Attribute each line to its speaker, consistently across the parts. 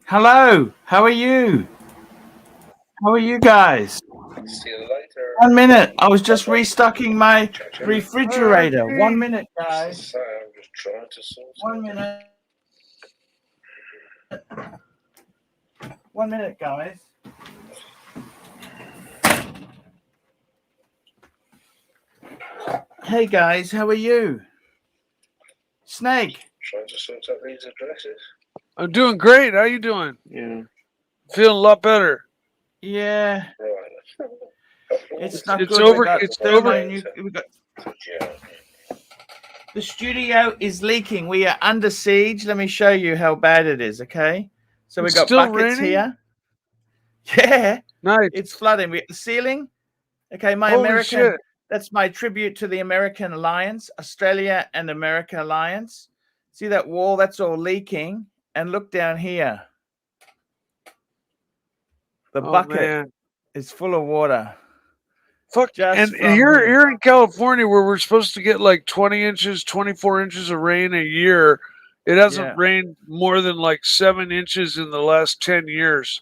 Speaker 1: Hello, how are you? How are you guys?
Speaker 2: See you later.
Speaker 1: 1 minute. I was just restocking my refrigerator. 1 minute, guys.
Speaker 2: Sorry, I'm just trying to sort
Speaker 1: 1 minute. 1 minute, guys. Hey guys, how are you? Snake.
Speaker 2: Trying to sort out these addresses.
Speaker 3: I'm doing great. How you doing?
Speaker 2: Yeah.
Speaker 3: Feeling a lot better.
Speaker 1: Yeah.
Speaker 2: Right.
Speaker 1: It's not
Speaker 3: It's
Speaker 1: good.
Speaker 3: over.
Speaker 1: It's
Speaker 3: over.
Speaker 2: Yeah.
Speaker 1: The studio is leaking. We are under siege. Let me show you how bad it is, okay? So we
Speaker 3: It's
Speaker 1: got
Speaker 3: still
Speaker 1: buckets
Speaker 3: raining?
Speaker 1: here. Yeah.
Speaker 3: Nice.
Speaker 1: It's flooding. We the ceiling. Okay, my
Speaker 3: Holy
Speaker 1: American.
Speaker 3: shit.
Speaker 1: That's my tribute to the American Alliance, Australia and American Alliance. See that wall? That's all leaking. And look down here. The bucket is full of water.
Speaker 3: Fuck.
Speaker 1: Just
Speaker 3: And
Speaker 1: from
Speaker 3: here in California, where we're supposed to get like 20 inches, 24 inches of rain a year, it hasn't rained more than like 7 inches in the last 10 years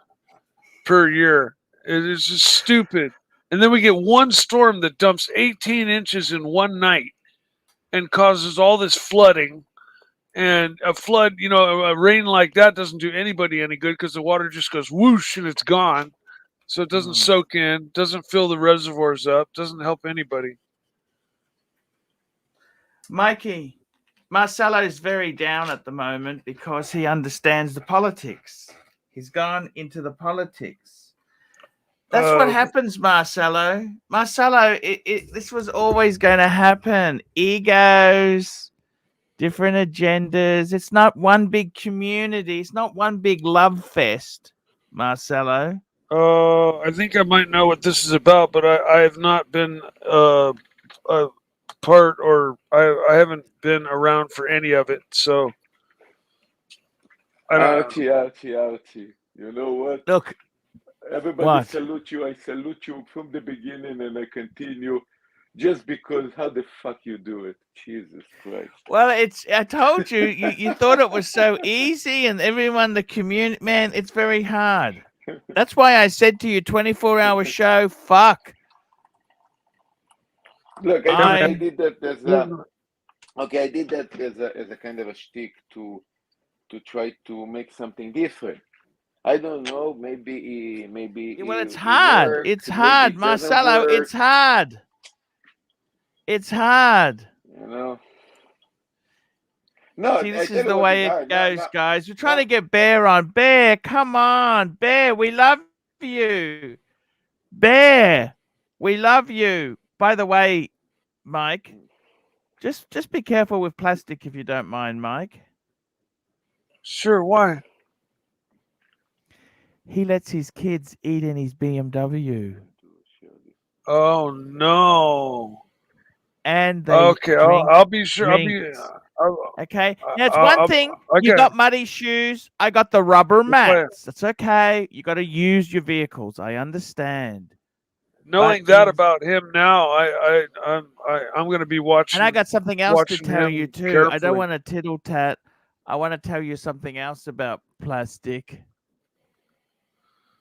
Speaker 3: per year. It is just stupid. And then we get one storm that dumps 18 inches in one night and causes all this flooding. And a flood, you know, a rain like that doesn't do anybody any good because the water just goes whoosh and it's gone. So it doesn't soak in, doesn't fill the reservoirs up, doesn't help anybody.
Speaker 1: Mikey, Marcelo is very down at the moment because he understands the politics. He's gone into the politics. That's what happens, Marcelo. Marcelo, this was always going to happen. Egos, different agendas. It's not one big community. It's not one big love fest, Marcelo.
Speaker 3: I think I might know what this is about, but I have not been a part, or I haven't been around for any of it. So I don't know.
Speaker 4: Archie. You know what?
Speaker 1: Look,
Speaker 4: everybody salute you. I salute you from the beginning, and I continue just because how the fuck you do it. Jesus Christ.
Speaker 1: Well, I told you, you thought it was so easy, and everyone, the community, man, it's very hard. That's why I said to you, 24-hour show, fuck.
Speaker 4: Look, I did that as I did that as a kind of a shtick to try to make something different. I don't know, maybe.
Speaker 1: Well, it's hard. It's hard, Marcelo. It's hard. It's hard.
Speaker 4: You know. No,
Speaker 1: see, this is the way it goes, guys. We're trying to get Bear on. Bear, come on, Bear. We love you, Bear. We love you. By the way, Mike, just be careful with plastic if you don't mind, Mike.
Speaker 3: Sure. Why?
Speaker 1: He lets his kids eat in his BMW.
Speaker 3: Oh no.
Speaker 1: and they
Speaker 3: Okay,
Speaker 1: drink
Speaker 3: I'll be sure.
Speaker 1: drinks. Okay. Now it's
Speaker 3: I'll-
Speaker 1: one
Speaker 3: I'll-
Speaker 1: thing. You
Speaker 3: okay.
Speaker 1: got muddy shoes. I got the rubber
Speaker 3: That's why-
Speaker 1: mats. That's okay. You got to use your vehicles. I understand.
Speaker 3: Knowing
Speaker 1: But
Speaker 3: that
Speaker 1: in-
Speaker 3: about him now, I'm going to be watching.
Speaker 1: And I got something else to
Speaker 3: watching
Speaker 1: tell
Speaker 3: him
Speaker 1: you too. I
Speaker 3: carefully.
Speaker 1: don't want to tittle tat. I want to tell you something else about plastic.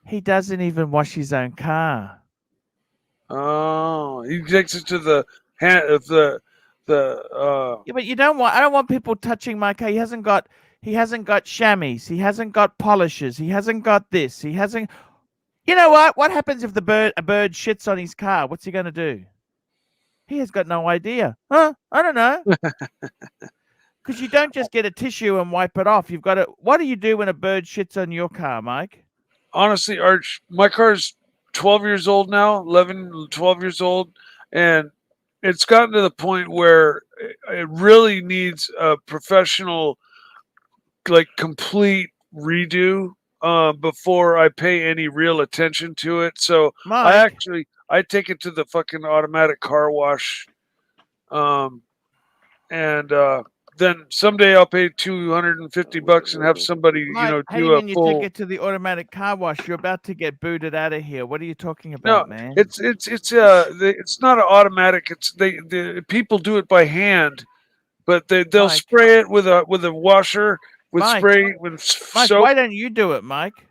Speaker 1: He doesn't even wash his own car.
Speaker 3: Oh, he takes it to the hand of the
Speaker 1: Yeah, but you don't want. I don't want people touching my car. He hasn't got chamois. He hasn't got polishes. He hasn't got this. He hasn't. You know what? What happens if a bird shits on his car? What's he going to do? He has got no idea. Huh? I don't know. Because you don't just get a tissue and wipe it off. You've got to. What do you do when a bird shits on your car, Mike?
Speaker 3: honestly, Arch, my car's 12 years old now, 11, 12 years old, and it's gotten to the point where it really needs a professional, like, complete redo before I pay any real attention to it. So
Speaker 1: Mike,
Speaker 3: I take it to the fucking automatic car wash, and then someday I'll pay $250 and have somebody,
Speaker 1: Mike, how do you
Speaker 3: do a
Speaker 1: mean you
Speaker 3: full.
Speaker 1: take it to the automatic car wash? You're about to get booted out of here. What are you talking
Speaker 3: No,
Speaker 1: about, man?
Speaker 3: it's not an automatic. It's the people do it by hand, but they'll
Speaker 1: Mike.
Speaker 3: spray it with a washer with
Speaker 1: Mike.
Speaker 3: spray with
Speaker 1: Mike,
Speaker 3: soap.
Speaker 1: why don't you do it, Mike?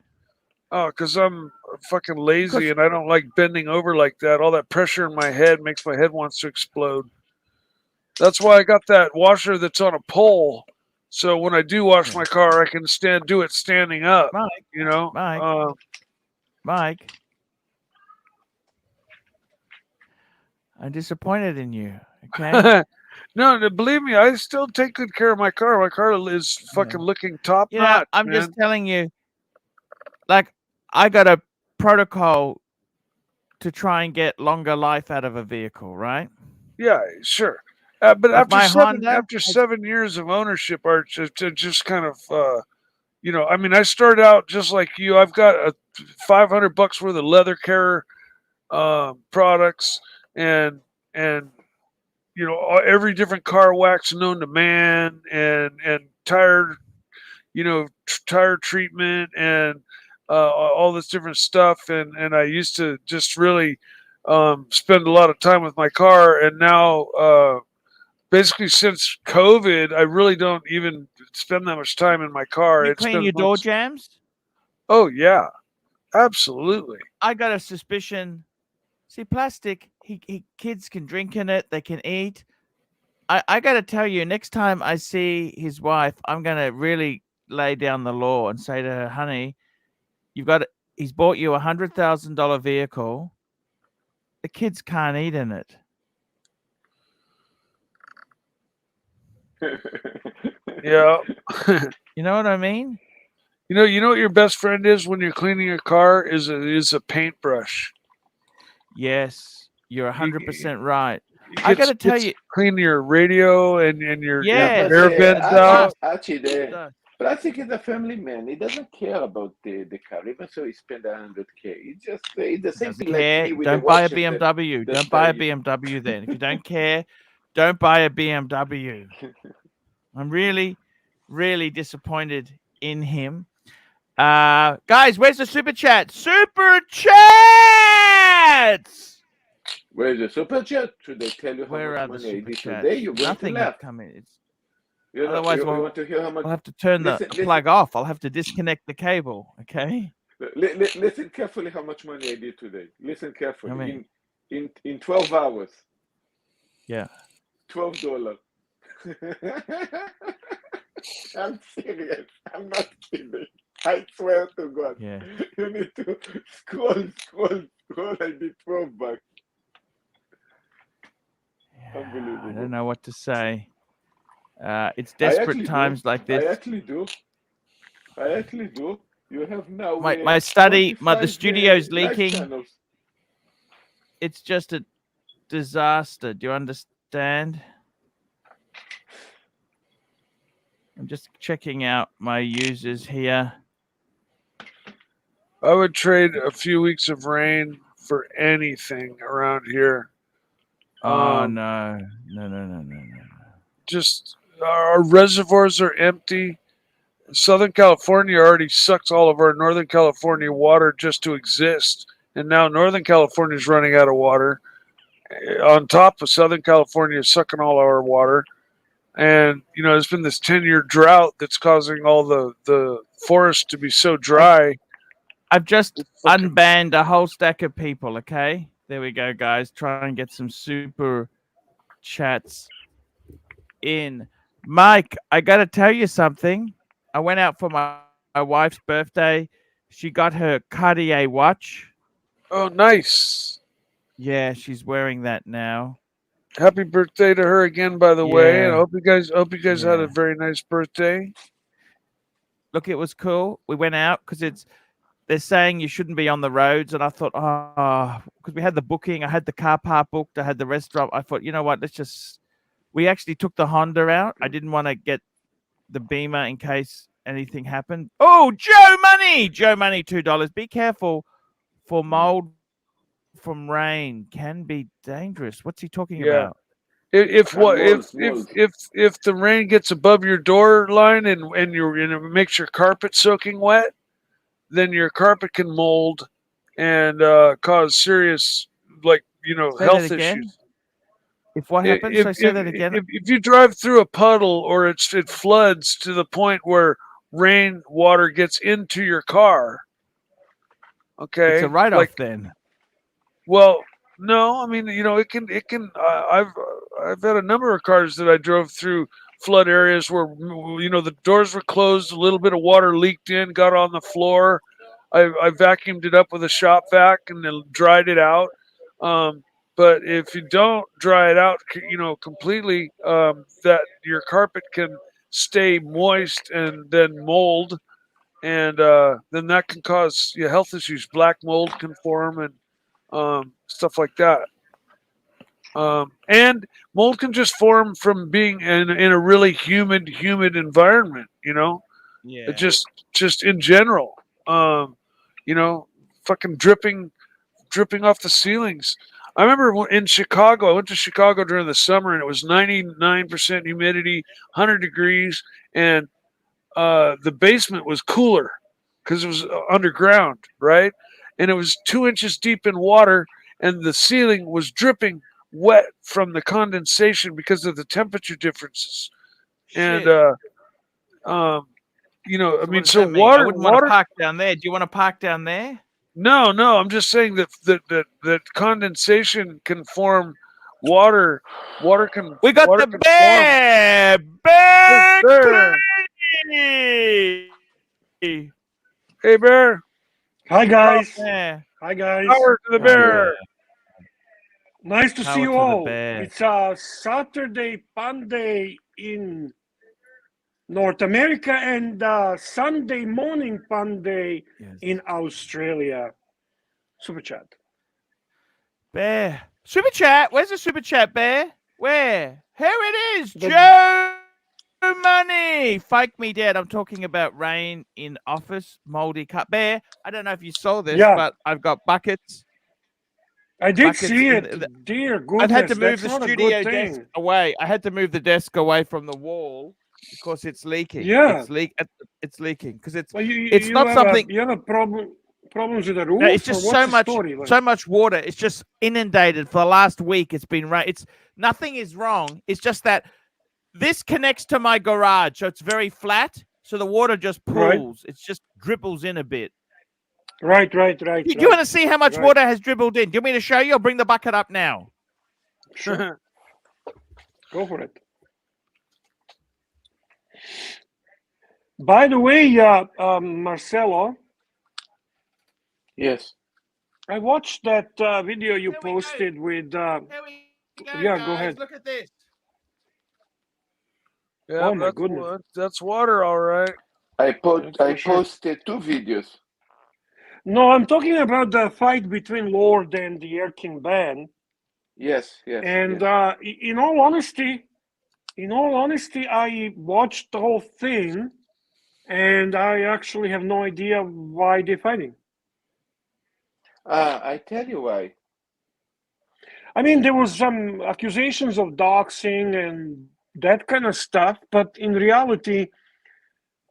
Speaker 3: Oh, because I'm fucking lazy
Speaker 1: 'Cause-
Speaker 3: and I don't like bending over like that. All that pressure in my head makes my head wants to explode. That's why I got that washer that's on a pole. So when I do wash my car, I can do it standing up.
Speaker 1: Mike, Mike, I'm disappointed in you. Okay.
Speaker 3: No, believe me, I still take good care of my car. My car is fucking looking top notch.
Speaker 1: I'm
Speaker 3: man.
Speaker 1: just telling you, like, I got a protocol to try and get longer life out of a vehicle, right?
Speaker 3: Yeah, sure. But
Speaker 1: With my Honda,
Speaker 3: after 7 years of ownership, Arch, to just kind of, I mean, I started out just like you. I've got a $500 worth of leather care products and every different car wax known to man and tire, tire treatment and all this different stuff. And I used to just really spend a lot of time with my car. And now, basically since COVID, I really don't even spend that much time in my car.
Speaker 1: you clean your door jams?
Speaker 3: Oh, yeah, absolutely.
Speaker 1: I got a suspicion. See, plastic, kids can drink in it. They can eat. I got to tell you, next time I see his wife, I'm going to really lay down the law and say to her, honey, he's bought you $100,000 vehicle. The kids can't eat in it.
Speaker 3: Yeah.
Speaker 1: You know what I mean?
Speaker 3: You know what your best friend is when you're cleaning your car is a paintbrush.
Speaker 1: Yes, you're 100% right. I got to tell you,
Speaker 3: clean your radio and your air vents out.
Speaker 4: Archie, the plastic is a family man. He doesn't care about the car, even so he spent $100K. It's the same thing like me with
Speaker 1: don't
Speaker 4: the
Speaker 1: buy a
Speaker 4: watches
Speaker 1: BMW. Don't buy a BMW then. If you don't care, don't buy a BMW. I'm really, really disappointed in him. Guys, where's the super chat? Super chats!
Speaker 4: Where's the super chat? Should I tell you how much money I did today? You're going
Speaker 1: Nothing
Speaker 4: to laugh.
Speaker 1: Coming.
Speaker 4: Otherwise, you want to hear how much?
Speaker 1: I'll have to turn the plug off. I'll have to disconnect the cable. Okay.
Speaker 4: Listen carefully how much money I did today. Listen carefully. In 12 hours.
Speaker 1: Yeah.
Speaker 4: $12. I'm serious. I'm not kidding. I swear to God.
Speaker 1: Yeah.
Speaker 4: You need to scroll. I did $12. Unbelievable.
Speaker 1: I don't know what to say. It's desperate times like this.
Speaker 4: I actually do. You have now
Speaker 1: my study, the studio's leaking. It's just a disaster. Do you understand? I'm just checking out my users here.
Speaker 3: I would trade a few weeks of rain for anything around here.
Speaker 1: Oh no.
Speaker 3: Just our reservoirs are empty. Southern California already sucks all of our Northern California water just to exist, and now Northern California is running out of water. On top of Southern California sucking all our water, and there's been this 10-year drought that's causing all the forest to be so dry.
Speaker 1: I've just unbanned a whole stack of people. Okay, there we go, guys. Try and get some super chats in. Mike, I got to tell you something. I went out for my wife's birthday. She got her Cartier watch.
Speaker 3: Oh, nice.
Speaker 1: Yeah, she's wearing that now.
Speaker 3: Happy birthday to her again, by the way. And I hope you guys had a very nice birthday.
Speaker 1: Look, it was cool. We went out because they're saying you shouldn't be on the roads, and I thought, because we had the booking, I had the car park booked, I had the restaurant. I thought, you know what? We actually took the Honda out. I didn't want to get the Beamer in case anything happened. Oh, Joe Money, $2. Be careful for mold from rain can be dangerous. What's he talking about?
Speaker 3: If the rain gets above your door line and it makes your carpet soaking wet, then your carpet can mold and cause serious health issues.
Speaker 1: If what happens? Say that again.
Speaker 3: If you drive through a puddle or it floods to the point where rain water gets into your car, okay,
Speaker 1: it's a write-off then.
Speaker 3: Well, no, I mean, it can. I've had a number of cars that I drove through flood areas where the doors were closed, a little bit of water leaked in, got on the floor. I vacuumed it up with a shop vac and then dried it out. But if you don't dry it out, completely, that your carpet can stay moist and then mold, and then that can cause health issues. Black mold can form and stuff like that. And mold can just form from being in a really humid environment.
Speaker 1: Yeah.
Speaker 3: It just in general. Fucking dripping off the ceilings. I remember in Chicago, I went to Chicago during the summer and it was 99% humidity, 100 degrees, and the basement was cooler because it was underground, right? And it was 2 inches deep in water, and the ceiling was dripping wet from the condensation because of the temperature differences.
Speaker 1: Shit.
Speaker 3: And so water.
Speaker 1: I wouldn't want to park down there. Do you want to park down there?
Speaker 3: No. I'm just saying that condensation can form water. Water can.
Speaker 1: We got
Speaker 3: water
Speaker 1: the bear. Bear.
Speaker 3: Hey, Bear.
Speaker 5: Hi, guys.
Speaker 1: Bear.
Speaker 5: Hi, guys.
Speaker 3: Power to the bear.
Speaker 5: Nice to see you
Speaker 1: Power to the
Speaker 5: all.
Speaker 1: bear.
Speaker 5: It's a Saturday fun day in North America and Sunday morning fun day in Australia. Super chat.
Speaker 1: Bear. Super chat. Where's the super chat, Bear? Where? Here it is. Joe Money. Fake me dead. I'm talking about rain in office, moldy cut. Bear, I don't know if you saw this, but I've got buckets.
Speaker 5: I did see it. Dear goodness,
Speaker 1: I've had to move
Speaker 5: that's
Speaker 1: the
Speaker 5: not a
Speaker 1: studio
Speaker 5: good
Speaker 1: desk
Speaker 5: thing.
Speaker 1: away. I had to move the desk away from the wall because it's leaking.
Speaker 5: Yeah.
Speaker 1: It's leaking because it's
Speaker 5: Well,
Speaker 1: it's not something.
Speaker 5: You have a problems with the roof.
Speaker 1: No, it's just so much water. It's just inundated for the last week. It's been rain. Nothing is wrong. It's just that this connects to my garage, so it's very flat. So the water just pools. Right. It just dribbles in a bit.
Speaker 5: Right.
Speaker 1: Do you want to see how much water has dribbled in? Do you want me to show you? I'll bring the bucket up now.
Speaker 5: Sure. Go for it. By the way, Marcelo.
Speaker 4: Yes.
Speaker 5: I watched that video you posted with.
Speaker 1: Here we go,
Speaker 5: yeah,
Speaker 1: guys.
Speaker 5: go ahead.
Speaker 1: Look at this.
Speaker 3: Yeah,
Speaker 5: oh my goodness,
Speaker 3: that's water, all right.
Speaker 4: I posted 2 videos.
Speaker 5: No, I'm talking about the fight between Lord and the Air King band.
Speaker 4: Yes.
Speaker 5: And in all honesty, I watched the whole thing, and I actually have no idea why they're fighting.
Speaker 4: I tell you why.
Speaker 5: I mean, there was some accusations of doxing and that kind of stuff, but in reality,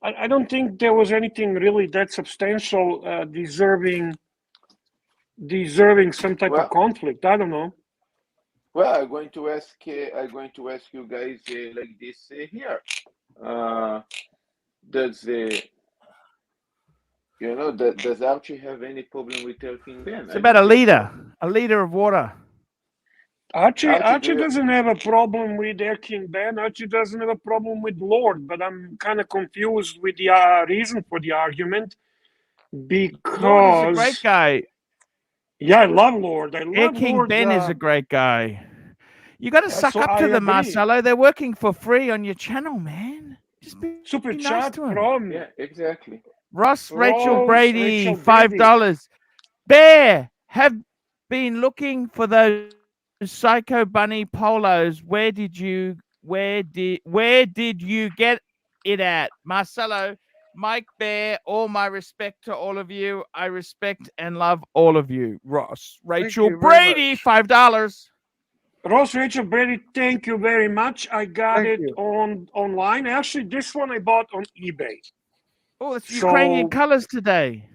Speaker 5: I don't think there was anything really that substantial, deserving some type of
Speaker 4: Well,
Speaker 5: conflict. I don't know.
Speaker 4: well, I'm going to ask you guys like this here. Does does Archie have any problem with helping Ben?
Speaker 1: It's about a leader of water.
Speaker 5: Archie doesn't have a problem with Air King Ben. Archie doesn't have a problem with Lord, but I'm kind of confused with the reason for the argument because
Speaker 1: Lord is a great guy.
Speaker 5: Yeah, I love Lord.
Speaker 1: Air King Ben is a great guy. You got to suck up to them, Marcelo. They're working for free on your channel, man. Just be
Speaker 5: Super
Speaker 1: nice
Speaker 5: chat
Speaker 1: to him.
Speaker 5: from
Speaker 4: exactly.
Speaker 1: Rachel Brady, $5. Bear, have been looking for those Psycho Bunny polos. Where did you get it at? Marcelo, Mike Bear, all my respect to all of you. I respect and love all of you. Ross, Rachel Brady, $5.
Speaker 5: Ross, Rachel Brady, thank you very much. I got it online. Actually, this one I bought on eBay.
Speaker 1: Oh, it's Ukrainian colors today.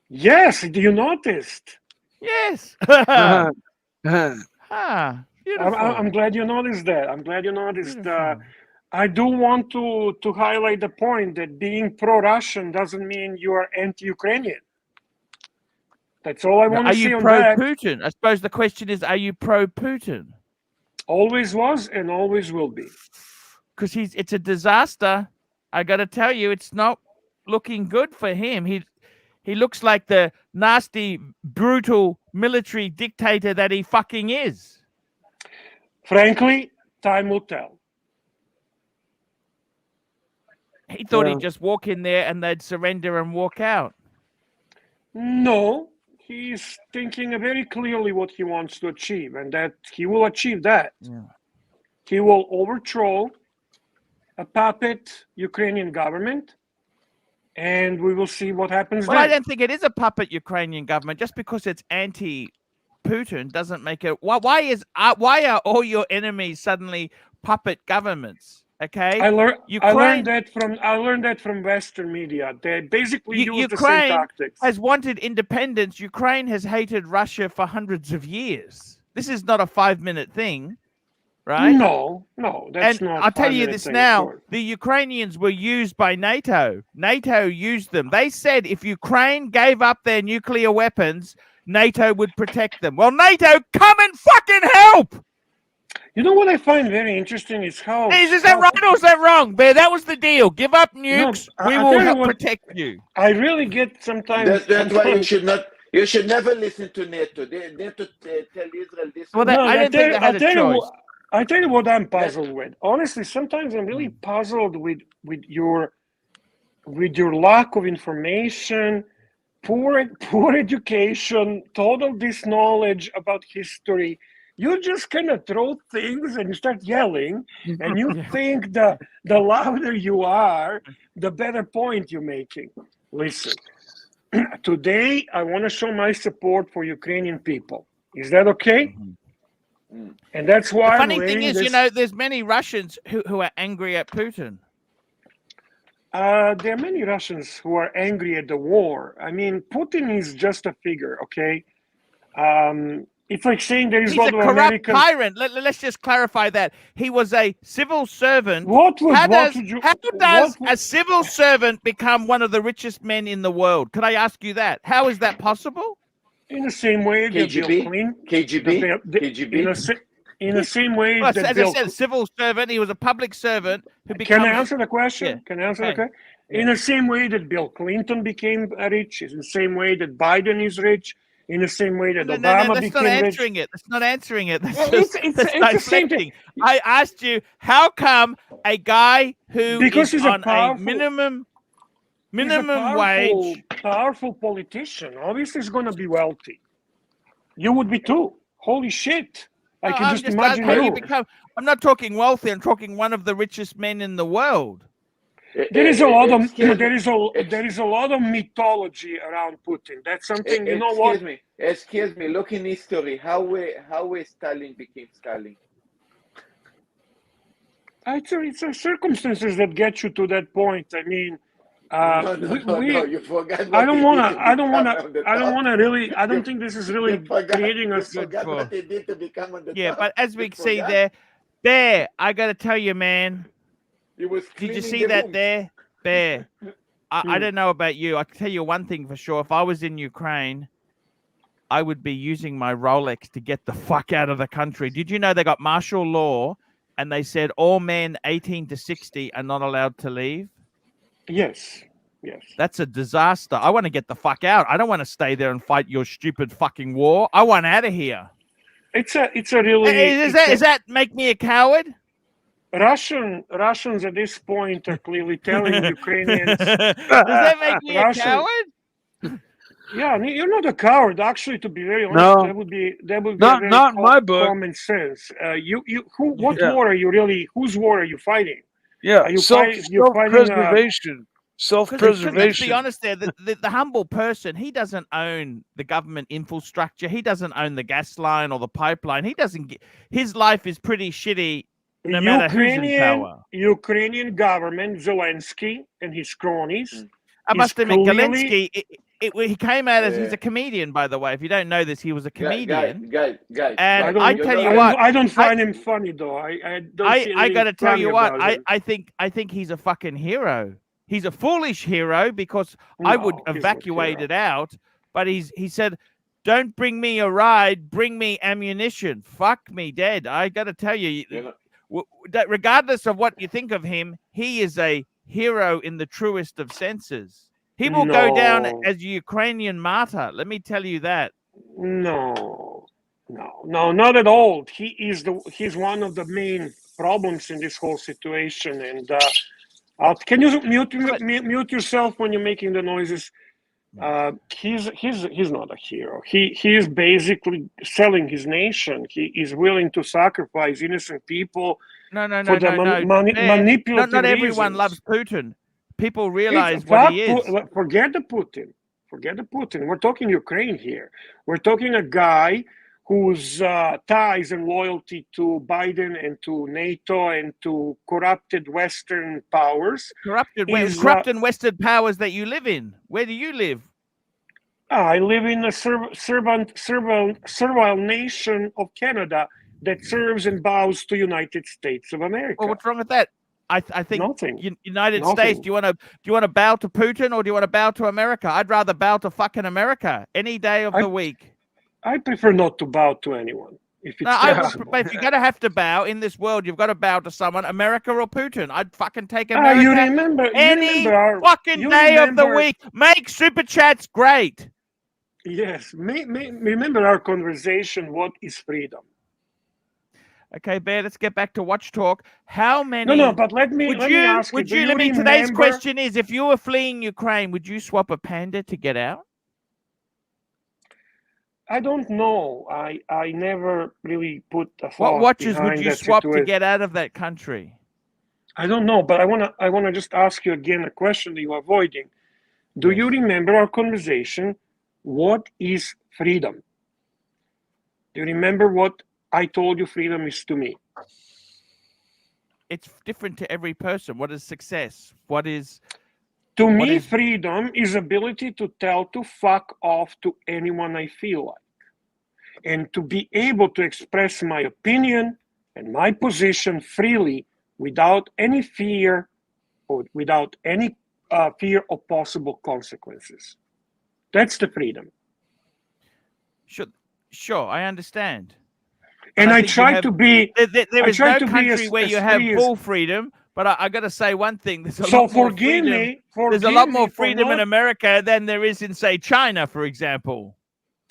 Speaker 5: Yes, you noticed?
Speaker 1: Yes. Beautiful.
Speaker 5: I'm glad you noticed that. I'm glad you noticed. I do want to highlight the point that being pro-Russian doesn't mean you are anti-Ukrainian. That's all I want to say on that.
Speaker 1: Are you pro-Putin? I suppose the question is, are you pro-Putin?
Speaker 5: Always was and always will be.
Speaker 1: Because it's a disaster. I got to tell you, it's not looking good for him. He looks like the nasty, brutal military dictator that he fucking is.
Speaker 5: Frankly, time will tell.
Speaker 1: He thought he'd just walk in there and they'd surrender and walk out.
Speaker 5: No, he's thinking very clearly what he wants to achieve, and that he will achieve that.
Speaker 1: Yeah.
Speaker 5: He will overthrow a puppet Ukrainian government, and we will see what happens
Speaker 1: Well,
Speaker 5: then.
Speaker 1: I don't think it is a puppet Ukrainian government. Just because it's anti-Putin doesn't make it. Why are all your enemies suddenly puppet governments? Okay,
Speaker 5: I learned that from Western media. They basically use the same tactics.
Speaker 1: Has wanted independence. Ukraine has hated Russia for hundreds of years. This is not a 5-minute thing, right?
Speaker 5: No, that's not.
Speaker 1: I'll tell you this now: the Ukrainians were used by NATO. NATO used them. They said if Ukraine gave up their nuclear weapons, NATO would protect them. Well, NATO, come and fucking help!
Speaker 5: You know what I find very interesting is how...
Speaker 1: Is that right or is that wrong? Bear, that was the deal. Give up nukes. We will help protect you.
Speaker 5: I really get sometimes...
Speaker 4: That's why you should never listen to NATO. NATO tell Israel this.
Speaker 1: Well, I don't think they had a choice.
Speaker 5: I tell you what I'm puzzled with. Honestly, sometimes I'm really puzzled with your lack of information, poor education, total disknowledge about history. You just kind of throw things and you start yelling, and you think the louder you are, the better point you're making. Listen, today I want to show my support for Ukrainian people. Is that okay? And that's why
Speaker 1: the funny thing is, there's many Russians who are angry at Putin.
Speaker 5: There are many Russians who are angry at the war. I mean, Putin is just a figure, okay? It's like saying there is
Speaker 1: He's
Speaker 5: a lot of
Speaker 1: corrupt tyrant. Let's just clarify that. He was a civil servant. How does a civil servant become one of the richest men in the world? Could I ask you that? How is that possible?
Speaker 5: In the same way that Bill Clinton... KGB? In the same way that
Speaker 1: as I said, a civil servant. He was a public servant who became...
Speaker 5: Can I answer the question? Yeah. Can I answer the question? In the same way that Bill Clinton became rich, in the same way that Biden is rich, in the same way that Obama became rich.
Speaker 1: That's not answering it. That's the same thing. I asked you, how come a guy who is on a minimum wage...
Speaker 5: powerful politician, obviously is going to be wealthy. You would be too. Holy shit. I can just imagine you.
Speaker 1: I'm not talking wealthy. I'm talking one of the richest men in the world.
Speaker 5: There is a lot of
Speaker 4: Excuse me.
Speaker 5: there is a lot of mythology around Putin. That's something, you know what?
Speaker 4: Excuse me. Look in history. How Stalin became Stalin?
Speaker 5: It's circumstances that get you to that point. I mean,
Speaker 4: No. You forgot.
Speaker 5: I don't want to really. I don't think this is really creating a.
Speaker 4: You forgot what he did to become on the
Speaker 1: Yeah,
Speaker 4: top.
Speaker 1: but as we
Speaker 4: You
Speaker 1: see
Speaker 4: forgot?
Speaker 1: there, I got to tell you, man.
Speaker 4: He was
Speaker 1: Did you
Speaker 4: cleaning
Speaker 1: see
Speaker 4: the
Speaker 1: that
Speaker 4: room.
Speaker 1: there? Bear. I don't know about you. I can tell you one thing for sure. If I was in Ukraine, I would be using my Rolex to get the fuck out of the country. Did you know they got martial law and they said all men 18 to 60 are not allowed to leave?
Speaker 5: Yes.
Speaker 1: That's a disaster. I want to get the fuck out. I don't want to stay there and fight your stupid fucking war. I want out of here.
Speaker 5: It's a really.
Speaker 1: Does that make me a coward?
Speaker 5: Russians at this point are clearly telling Ukrainians.
Speaker 1: Does that make me a coward?
Speaker 5: Yeah, you're not a coward. Actually, to be very honest,
Speaker 3: No.
Speaker 5: that would be
Speaker 3: Not
Speaker 5: very
Speaker 3: in my book.
Speaker 5: common sense. War are you really? Whose war are you fighting?
Speaker 3: Yeah,
Speaker 5: Are you you're fighting,
Speaker 3: self-preservation.
Speaker 1: Let's be
Speaker 3: Self-preservation.
Speaker 1: honest there, the humble person, he doesn't own the government infrastructure. He doesn't own the gas line or the pipeline. He doesn't get, his life is pretty shitty no matter who's in power.
Speaker 5: Ukrainian government, Zelensky and his cronies.
Speaker 1: I must admit,
Speaker 5: clearly-
Speaker 1: Zelensky, he came out as he's a comedian, by the way. If you don't know this, he was a comedian.
Speaker 4: Guys.
Speaker 1: And I tell you what,
Speaker 5: I don't find him funny though. I
Speaker 1: got to tell you what,
Speaker 5: I
Speaker 1: I think he's a fucking hero. He's a foolish hero because
Speaker 5: No,
Speaker 1: I would
Speaker 5: he's not
Speaker 1: evacuate
Speaker 5: hero.
Speaker 1: it out. But he said, "Don't bring me a ride, bring me ammunition. Fuck me dead." I got to tell you, that regardless of what you think of him, he is a hero in the truest of senses. He will go down as a Ukrainian martyr. Let me tell you that.
Speaker 5: No, not at all. He's one of the main problems in this whole situation. And can you mute yourself when you're making the noises? He's not a hero. He is basically selling his nation. He is willing to sacrifice innocent people.
Speaker 1: No.
Speaker 5: Manipulative
Speaker 1: Not everyone
Speaker 5: reasons.
Speaker 1: loves Putin. People realize what he is.
Speaker 5: Forget the Putin. We're talking Ukraine here. We're talking a guy whose ties and loyalty to Biden and to NATO and to corrupted Western powers.
Speaker 1: Corrupted Western powers that you live in. Where do you live?
Speaker 5: I live in a servile nation of Canada that serves and bows to United States of America.
Speaker 1: Well, what's wrong with that? I think
Speaker 5: Nothing.
Speaker 1: United States. Do you want to bow to Putin or do you want to bow to America? I'd rather bow to fucking America any day of the week.
Speaker 5: I prefer not to bow to anyone. If it's possible.
Speaker 1: But if you're gonna have to bow in this world, you've got to bow to someone, America or Putin. I'd fucking take America.
Speaker 5: You remember
Speaker 1: any fucking day of the week. Make super chats great.
Speaker 5: Yes, remember our conversation. What is freedom?
Speaker 1: Okay, Bear, let's get back to Watch Talk. How many?
Speaker 5: No, but let me ask you.
Speaker 1: Today's question is: if you were fleeing Ukraine, would you swap a panda to get out?
Speaker 5: I don't know. I never really put a thought.
Speaker 1: What watches would you swap
Speaker 5: situation.
Speaker 1: to get out of that country?
Speaker 5: I don't know, but I wanna just ask you again a question that you're avoiding. Do you remember our conversation? What is freedom? Do you remember what I told you freedom is to me?
Speaker 1: It's different to every person. What is success? What is...
Speaker 5: To me, freedom is ability to tell to fuck off to anyone I feel like. And to be able to express my opinion and my position freely without any fear or without any fear of possible consequences. That's the freedom.
Speaker 1: Sure, I understand.
Speaker 5: And I try to be...
Speaker 1: There is no country where you have full freedom. But I got to say one thing. There's a lot more freedom in America than there is in, say, China, for example.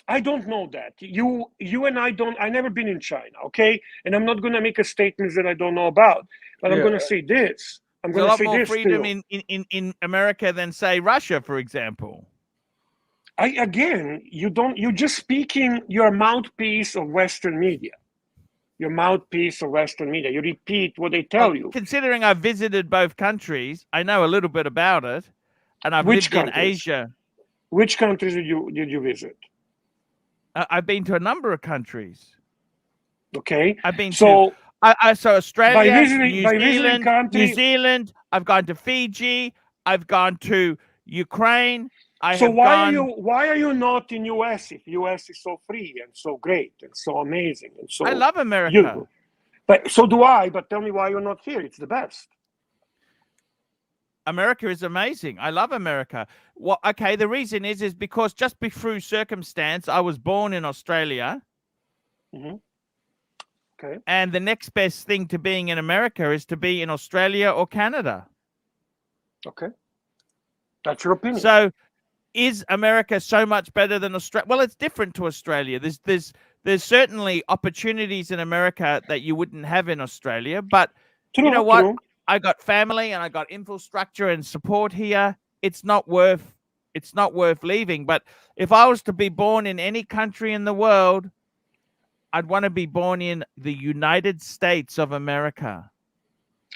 Speaker 5: I don't know that. You and I don't. I've never been in China, okay? And I'm not going to make a statement that I don't know about. But I'm going to say this. I'm going to say this.
Speaker 1: There's a lot more freedom in America than, say, Russia, for example.
Speaker 5: You're just speaking your mouthpiece of Western media. your mouthpiece of Western media. You repeat what they tell you.
Speaker 1: Considering I've visited both countries, I know a little bit about it, and I've
Speaker 5: Which
Speaker 1: lived in
Speaker 5: countries?
Speaker 1: Asia.
Speaker 5: Which countries did you visit?
Speaker 1: I've been to a number of countries.
Speaker 5: Okay.
Speaker 1: I've been
Speaker 5: So
Speaker 1: so Australia,
Speaker 5: visiting country,
Speaker 1: New Zealand. I've gone to Fiji. I've gone to Ukraine.
Speaker 5: Why are you not in US if US is so free and so great and so amazing and so
Speaker 1: I love America.
Speaker 5: beautiful? But so do I, but tell me why you're not here. It's the best.
Speaker 1: America is amazing. I love America. Well, okay, the reason is because just through circumstance, I was born in Australia.
Speaker 5: Mm-hmm. Okay.
Speaker 1: And the next best thing to being in America is to be in Australia or Canada.
Speaker 5: Okay. That's your opinion.
Speaker 1: So is America so much better than Australia? Well, it's different to Australia. There's certainly opportunities in America that you wouldn't have in Australia. But you know what? I got family and I got infrastructure and support here. It's not worth leaving. But if I was to be born in any country in the world, I'd want to be born in the United States of America.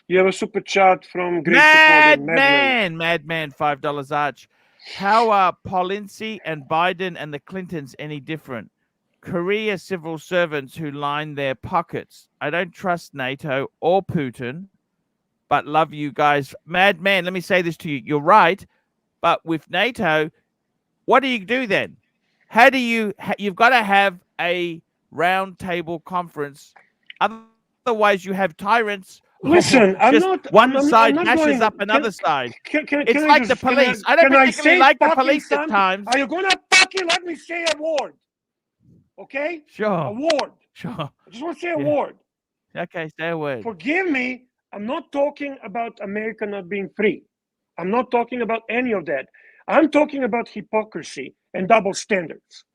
Speaker 5: You have a super chat from great
Speaker 1: Madman, $5 Arch. How are Polinsky and Biden and the Clintons any different? Career civil servants who line their pockets. I don't trust NATO or Putin, but love you guys. Madman, let me say this to you. You're right, but with NATO, what do you do then? How do you've got to have a round table conference. Otherwise, you have tyrants.
Speaker 5: Listen,
Speaker 1: One side dashes up another side. It's like the police. I don't particularly like the police at times.
Speaker 5: Are you going to fucking let me say a word? Okay?
Speaker 1: Sure.
Speaker 5: A word.
Speaker 1: Sure.
Speaker 5: I just want to say a word.
Speaker 1: Okay, say a word.
Speaker 5: Forgive me. I'm not talking about America not being free. I'm not talking about any of that. I'm talking about hypocrisy and double standards.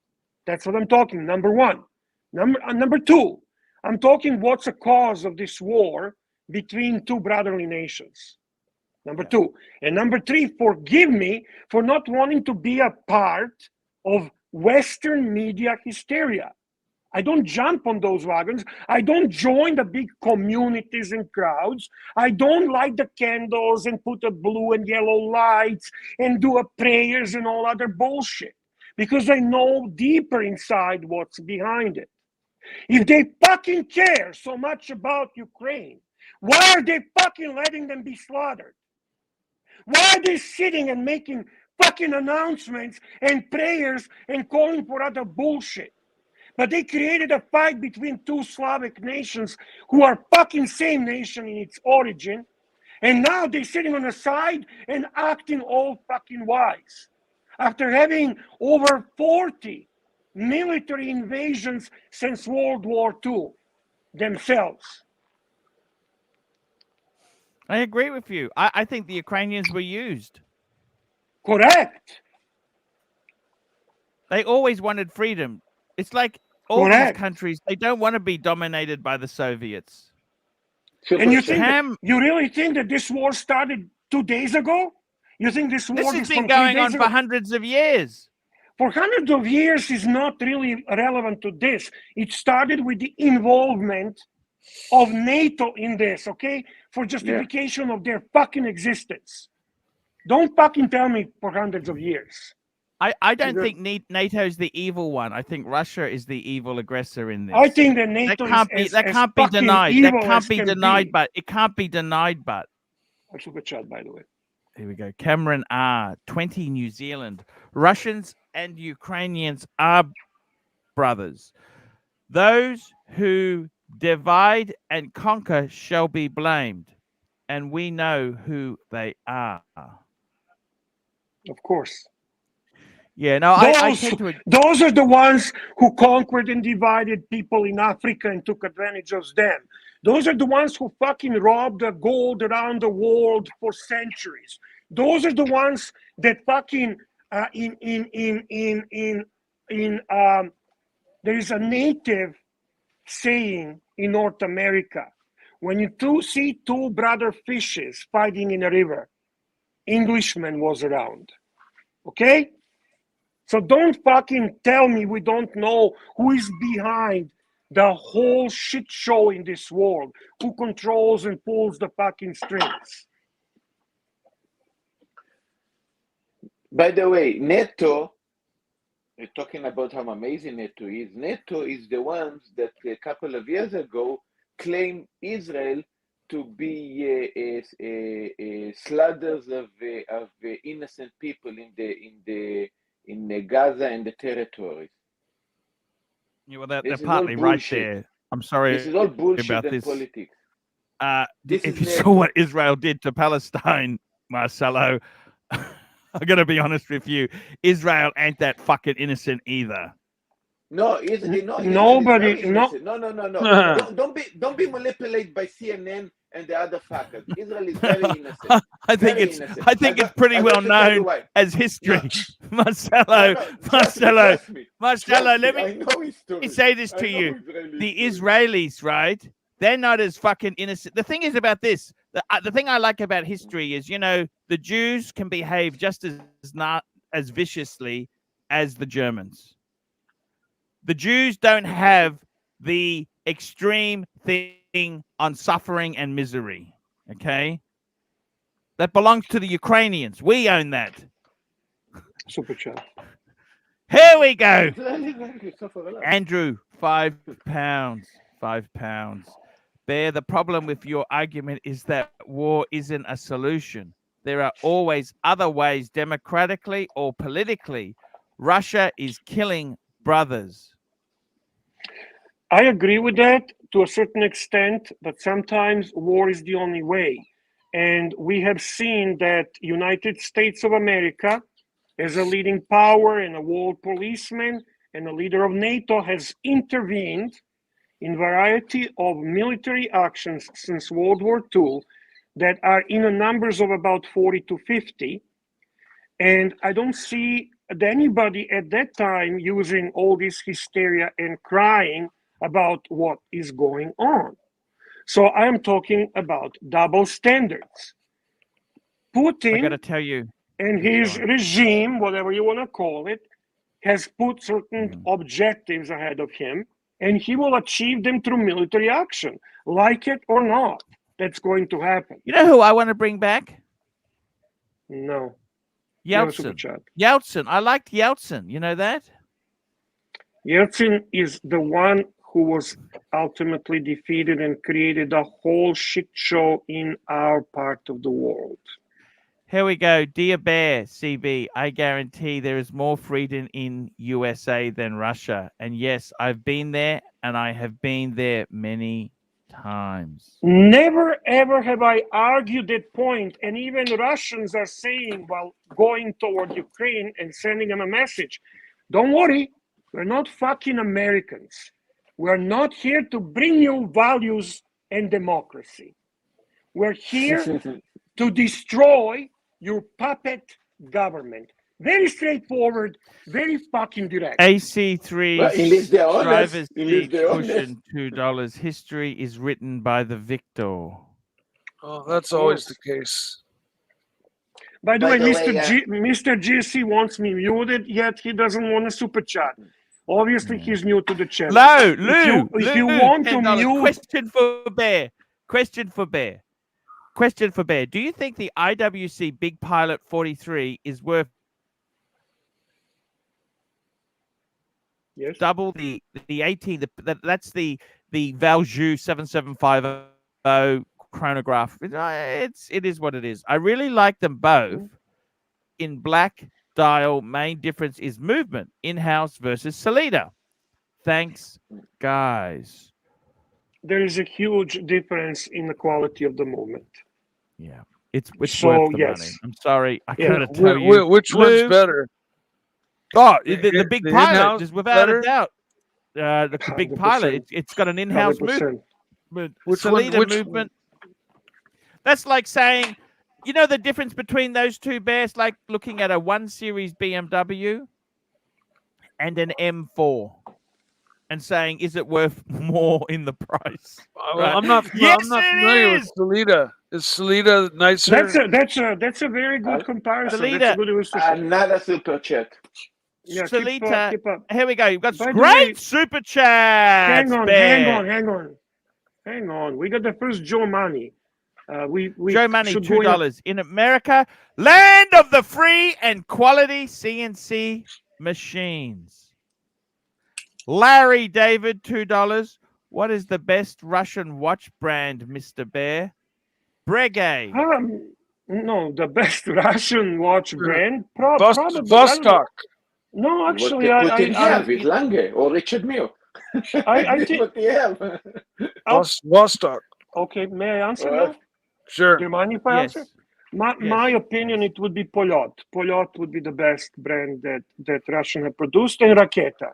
Speaker 5: That's what I'm talking. Number one. Number two, I'm talking what's the cause of this war between two brotherly nations. Number two. And number three, forgive me for not wanting to be a part of Western media hysteria. I don't jump on those wagons. I don't join the big communities and crowds. I don't light the candles and put the blue and yellow lights and do prayers and all other bullshit. Because I know deeper inside what's behind it. If they fucking care so much about Ukraine, why are they fucking letting them be slaughtered? Why are they sitting and making fucking announcements and prayers and calling for other bullshit? But they created a fight between two Slavic nations who are fucking same nation in its origin. And now they're sitting on the side and acting all fucking wise. After having over 40 military invasions since World War II themselves.
Speaker 1: I agree with you. I think the Ukrainians were used.
Speaker 5: Correct.
Speaker 1: They always wanted freedom. It's like all these countries, they don't want to be dominated by the Soviets.
Speaker 5: And you really think that this war started 2 days ago? You think this war
Speaker 1: has been going on for hundreds of years?
Speaker 5: For hundreds of years is not really relevant to this. It started with the involvement of NATO in this, okay? For justification of their fucking existence. Don't fucking tell me for hundreds of years.
Speaker 1: I don't think NATO is the evil one. I think Russia is the evil aggressor in this.
Speaker 5: I think that NATO
Speaker 1: that can't be denied. That can't be denied, but it can't be denied, but.
Speaker 5: I should chat, by the way.
Speaker 1: Here we go. Cameron R. 20 New Zealand. Russians and Ukrainians are brothers. Those who divide and conquer shall be blamed, and we know who they are.
Speaker 5: Of course.
Speaker 1: Yeah, no, I tend to...
Speaker 5: Those are the ones who conquered and divided people in Africa and took advantage of them. Those are the ones who fucking robbed the gold around the world for centuries. Those are the ones that fucking there is a native saying in North America, when you see two brother fishes fighting in a river, Englishman was around. Okay? So don't fucking tell me we don't know who is behind the whole shit show in this world, who controls and pulls the fucking strings.
Speaker 4: By the way, NATO, we're talking about how amazing NATO is. NATO is the ones that a couple of years ago claimed Israel to be slaughters of innocent people in Gaza and the territories.
Speaker 1: Yeah, well, they're
Speaker 4: This is
Speaker 1: partly
Speaker 4: all
Speaker 1: right
Speaker 4: bullshit.
Speaker 1: there. I'm sorry
Speaker 4: This is all bullshit
Speaker 1: about
Speaker 4: and
Speaker 1: this.
Speaker 4: politics.
Speaker 1: If
Speaker 4: is
Speaker 1: you saw
Speaker 4: NATO.
Speaker 1: what Israel did to Palestine, Marcelo, I'm gonna be honest with you. Israel ain't that fucking innocent either.
Speaker 4: No, Israel is
Speaker 5: Nobody-
Speaker 4: very innocent. No. Don't be manipulated by CNN and the other fuckers. Israel is very innocent.
Speaker 1: I think
Speaker 4: Very
Speaker 1: it's
Speaker 4: innocent.
Speaker 1: I think it's pretty
Speaker 4: I'm
Speaker 1: well
Speaker 4: going to tell you
Speaker 1: known
Speaker 4: why.
Speaker 1: as history.
Speaker 4: No.
Speaker 1: Marcelo,
Speaker 4: Trust me.
Speaker 1: Marcelo, let
Speaker 4: I
Speaker 1: me
Speaker 4: know history.
Speaker 1: say this
Speaker 4: I
Speaker 1: to
Speaker 4: know
Speaker 1: you.
Speaker 4: Israeli
Speaker 1: The
Speaker 4: history.
Speaker 1: Israelis, right? They're not as fucking innocent. The thing is about this. The thing I like about history is, you know, the Jews can behave just as viciously as the Germans. The Jews don't have the extreme thing on suffering and misery. Okay, that belongs to the Ukrainians. We own that.
Speaker 5: Super chat.
Speaker 1: Here we go.
Speaker 4: Israelis suffer a lot.
Speaker 1: Andrew, £5. £5. Bear, the problem with your argument is that war isn't a solution. There are always other ways, democratically or politically. Russia is killing brothers.
Speaker 5: I agree with that to a certain extent, but sometimes war is the only way. And we have seen that United States of America, as a leading power and a world policeman and a leader of NATO, has intervened in variety of military actions since World War II that are in the numbers of about 40 to 50. And I don't see anybody at that time using all this hysteria and crying about what is going on. So I'm talking about double standards.
Speaker 1: I got to
Speaker 5: Putin
Speaker 1: tell you,
Speaker 5: and his regime, whatever you want to call it, has put certain objectives ahead of him, and he will achieve them through military action, like it or not. That's going to happen.
Speaker 1: you know who I want to bring back?
Speaker 5: No. No super
Speaker 1: Yeltsin.
Speaker 5: chat.
Speaker 1: Yeltsin. I liked Yeltsin. You know that?
Speaker 5: Yeltsin is the one who was ultimately defeated and created a whole shit show in our part of the world.
Speaker 1: Here we go. Dear Bear, CB, I guarantee there is more freedom in USA than Russia. And yes, I've been there, and I have been there many times.
Speaker 5: Never ever have I argued that point, and even Russians are saying while going toward Ukraine and sending them a message, don't worry, we're not fucking Americans. We're not here to bring you values and democracy. We're here to destroy your puppet government. Very straightforward, very fucking direct.
Speaker 1: AC3
Speaker 4: Well, in least they're honest.
Speaker 1: driver's
Speaker 4: In least
Speaker 1: seat
Speaker 4: they're honest.
Speaker 1: cushion $2. History is written by the victor.
Speaker 3: Oh, that's always the case.
Speaker 5: By the
Speaker 4: By
Speaker 5: way,
Speaker 4: the way,
Speaker 5: Mr. GC wants me muted, yet he doesn't want a super chat. Obviously, he's new to the channel.
Speaker 1: No, Lou,
Speaker 5: if you want to
Speaker 1: $10.
Speaker 5: mute,
Speaker 1: Question for Bear. Question for Bear. Question for Bear. Do you think the IWC Big Pilot 43 is worth
Speaker 5: yes,
Speaker 1: double the 18? That's the Valjoux 7750 chronograph. It is what it is. I really like them both. In black dial, main difference is movement. In-house versus Salida. Thanks, guys.
Speaker 5: there is a huge difference in the quality of the movement.
Speaker 1: Yeah, it's
Speaker 5: So,
Speaker 1: worth the
Speaker 5: yes.
Speaker 1: money. I'm sorry, I
Speaker 5: Yeah.
Speaker 1: gotta tell you.
Speaker 3: Which
Speaker 1: Lou,
Speaker 3: one's better?
Speaker 1: Oh, the big
Speaker 3: the
Speaker 1: pilot,
Speaker 3: in-house
Speaker 1: just without
Speaker 3: better?
Speaker 1: a doubt. The big pilot,
Speaker 5: 100%.
Speaker 1: it's got an in-house
Speaker 5: 100%.
Speaker 1: movement.
Speaker 3: Which
Speaker 1: Salida
Speaker 3: one?
Speaker 1: movement. That's like saying, you know, the difference between those two Bears, like looking at a 1 Series BMW and an M4, and saying, is it worth more in the price? Right.
Speaker 3: I'm not.
Speaker 1: Yes,
Speaker 3: I'm not
Speaker 1: it
Speaker 3: familiar
Speaker 1: is!
Speaker 3: with Salida. Is Salida nicer?
Speaker 5: That's a very good comparison.
Speaker 1: Salida.
Speaker 5: That's a good illustration.
Speaker 4: Another super chat.
Speaker 5: Yeah,
Speaker 1: Salita,
Speaker 5: keep up.
Speaker 1: here we go. You've got
Speaker 5: By the
Speaker 1: great
Speaker 5: way,
Speaker 1: super chats.
Speaker 5: hang on. We got the first Joe Money. We
Speaker 1: Joe Money,
Speaker 5: should go in a-
Speaker 1: $2 in America, land of the free and quality CNC machines. Larry David, $2. What is the best Russian watch brand, Mr. Bear? Breguet.
Speaker 5: No, the best Russian watch brand. Probably. I don't
Speaker 3: Vostok.
Speaker 5: know. No, actually,
Speaker 4: what Putin
Speaker 5: I
Speaker 4: have is Lange or Richard Mille.
Speaker 5: I
Speaker 4: This is
Speaker 5: think-
Speaker 4: what they have.
Speaker 3: Vostok.
Speaker 5: okay. May I answer
Speaker 4: What?
Speaker 5: now?
Speaker 3: Sure.
Speaker 5: Do you mind if I answer?
Speaker 1: Yes.
Speaker 5: My opinion, it would be Polyot. Polyot would be the best brand that Russian have produced, and Raketa.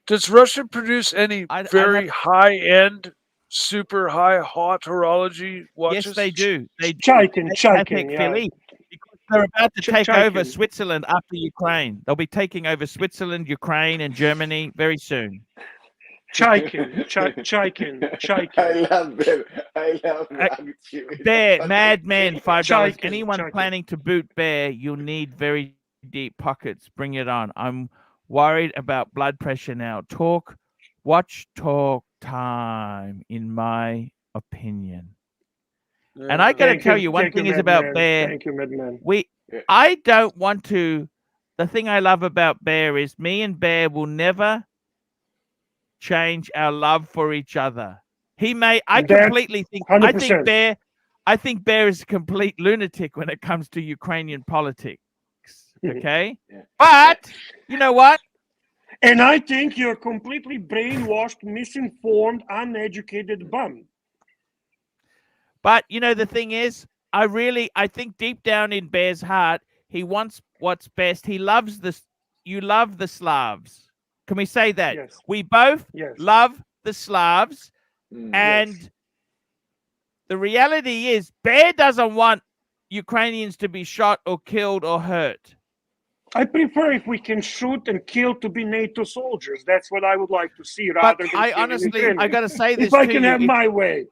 Speaker 3: Does Russia produce any
Speaker 1: I
Speaker 3: very high-end, super hot horology watches?
Speaker 1: Yes, they do. They do.
Speaker 5: Chaikin,
Speaker 1: Patek
Speaker 5: yeah.
Speaker 1: Philippe, because they're about to take over
Speaker 5: Chaikin.
Speaker 1: Switzerland after Ukraine. They'll be taking over Switzerland, Ukraine, and Germany very soon.
Speaker 5: Chaikin.
Speaker 4: I love them. I love Archie.
Speaker 1: Bear, Madman, $5.
Speaker 5: Chaikin,
Speaker 1: Anyone
Speaker 5: Chaikin.
Speaker 1: planning to boot Bear, you'll need very deep pockets. Bring it on. I'm worried about blood pressure now. Watch talk time, in my opinion. And I got to tell you, one thing is about Bear.
Speaker 5: Thank you, Madman.
Speaker 1: I don't want to. The thing I love about Bear is me and Bear will never change our love for each other. I completely think
Speaker 5: 100%.
Speaker 1: I think Bear is a complete lunatic when it comes to Ukrainian politics. Okay?
Speaker 4: Yeah.
Speaker 1: But you know what?
Speaker 5: And I think you're completely brainwashed, misinformed, uneducated bum.
Speaker 1: But you know, the thing is, I think deep down in Bear's heart, he wants what's best. He loves you love the Slavs. Can we say that?
Speaker 5: Yes.
Speaker 1: We both
Speaker 5: Yes.
Speaker 1: love the Slavs. And
Speaker 5: Yes.
Speaker 1: the reality is, Bear doesn't want Ukrainians to be shot or killed or hurt.
Speaker 5: I prefer if we can shoot and kill to be NATO soldiers. That's what I would like to see,
Speaker 1: But
Speaker 5: rather than
Speaker 1: I
Speaker 5: killing
Speaker 1: honestly,
Speaker 5: Ukrainians.
Speaker 1: I got to say this
Speaker 5: If I
Speaker 1: to
Speaker 5: can
Speaker 1: you,
Speaker 5: have my way.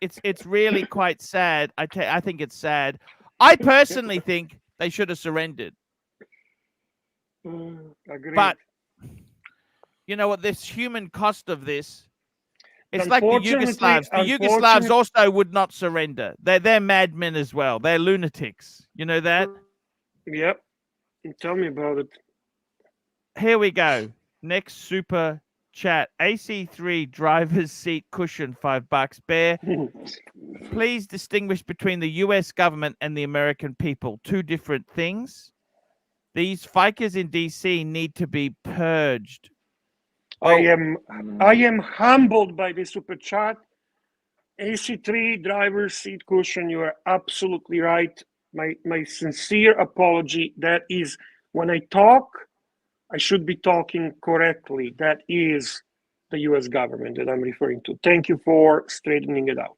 Speaker 1: it's really quite sad. I think it's sad. I personally think they should have surrendered.
Speaker 5: Agreed.
Speaker 1: But you know what? This human cost of this. It's like the Yugoslavs. The Yugoslavs also would not surrender. They're madmen as well. They're lunatics. You know that?
Speaker 5: Yep. Tell me about it.
Speaker 1: Here we go. Next super chat. AC3 driver's seat cushion, $5. Bear, please distinguish between the US government and the American people. Two different things. These fikers in DC need to be purged.
Speaker 5: I am humbled by this super chat. AC3 driver's seat cushion, you are absolutely right. My sincere apology. That is, when I talk, I should be talking correctly. That is the US government that I'm referring to. Thank you for straightening it out.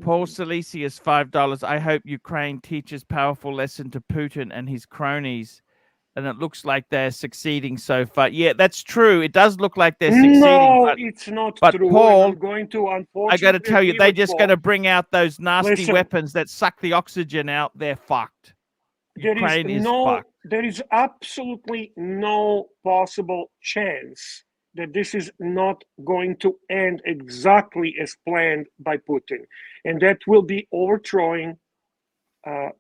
Speaker 1: Paul Silesius, $5. I hope Ukraine teaches powerful lesson to Putin and his cronies. And it looks like they're succeeding so far. Yeah, that's true. It does look like they're succeeding.
Speaker 5: No, it's not true.
Speaker 1: Paul,
Speaker 5: I'm going to, unfortunately,
Speaker 1: I got to tell you,
Speaker 5: agree
Speaker 1: they're
Speaker 5: with
Speaker 1: just
Speaker 5: Paul.
Speaker 1: going to bring out those nasty
Speaker 5: Listen.
Speaker 1: weapons that suck the oxygen out. They're fucked. Ukraine is fucked.
Speaker 5: There is absolutely no possible chance that this is not going to end exactly as planned by Putin, and that will be overthrowing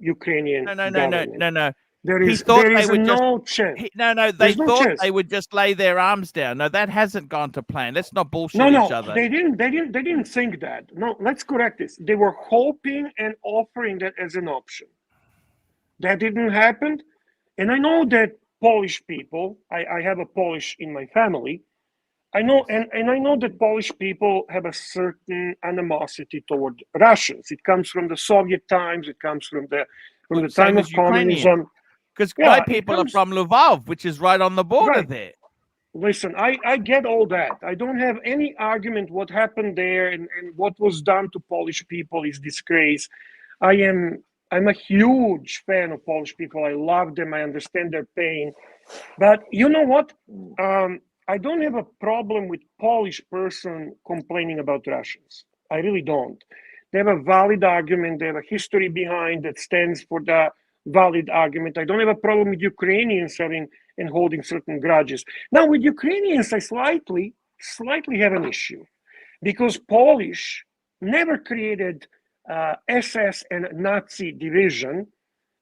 Speaker 5: Ukrainian government.
Speaker 1: No.
Speaker 5: There
Speaker 1: He
Speaker 5: is
Speaker 1: thought
Speaker 5: there
Speaker 1: they
Speaker 5: is
Speaker 1: would
Speaker 5: no chance.
Speaker 1: They
Speaker 5: There's no
Speaker 1: thought
Speaker 5: chance.
Speaker 1: they would just lay their arms down. No, that hasn't gone to plan. Let's not bullshit
Speaker 5: No,
Speaker 1: each other.
Speaker 5: they didn't think that. No, let's correct this. They were hoping and offering that as an option. That didn't happen. And I know that Polish people, I have a Polish in my family. I know, and I know that Polish people have a certain animosity toward Russians. It comes from the Soviet times. It comes from the time of communism.
Speaker 1: Because white people are from Lvov, which is right on the border there.
Speaker 5: Listen, I get all that. I don't have any argument what happened there and what was done to Polish people is disgrace. I'm a huge fan of Polish people. I love them. I understand their pain. But you know what? I don't have a problem with Polish person complaining about Russians. I really don't. They have a valid argument. They have a history behind that stands for the valid argument. I don't have a problem with Ukrainians having and holding certain grudges. Now, with Ukrainians, I slightly have an issue, because Polish never created SS and Nazi division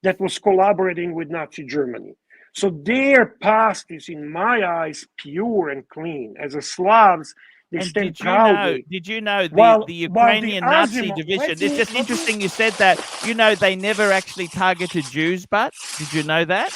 Speaker 5: that was collaborating with Nazi Germany. So their past is, in my eyes, pure and clean. As a Slavs, they
Speaker 1: And
Speaker 5: stand
Speaker 1: did you know?
Speaker 5: proudly.
Speaker 1: Did you know the
Speaker 5: While
Speaker 1: the
Speaker 5: the
Speaker 1: Ukrainian Nazi
Speaker 5: Asimov-
Speaker 1: division?
Speaker 5: let's
Speaker 1: It's
Speaker 5: see-
Speaker 1: just
Speaker 5: let's see-
Speaker 1: interesting you said that. You know, they never actually targeted Jews, but did you know that?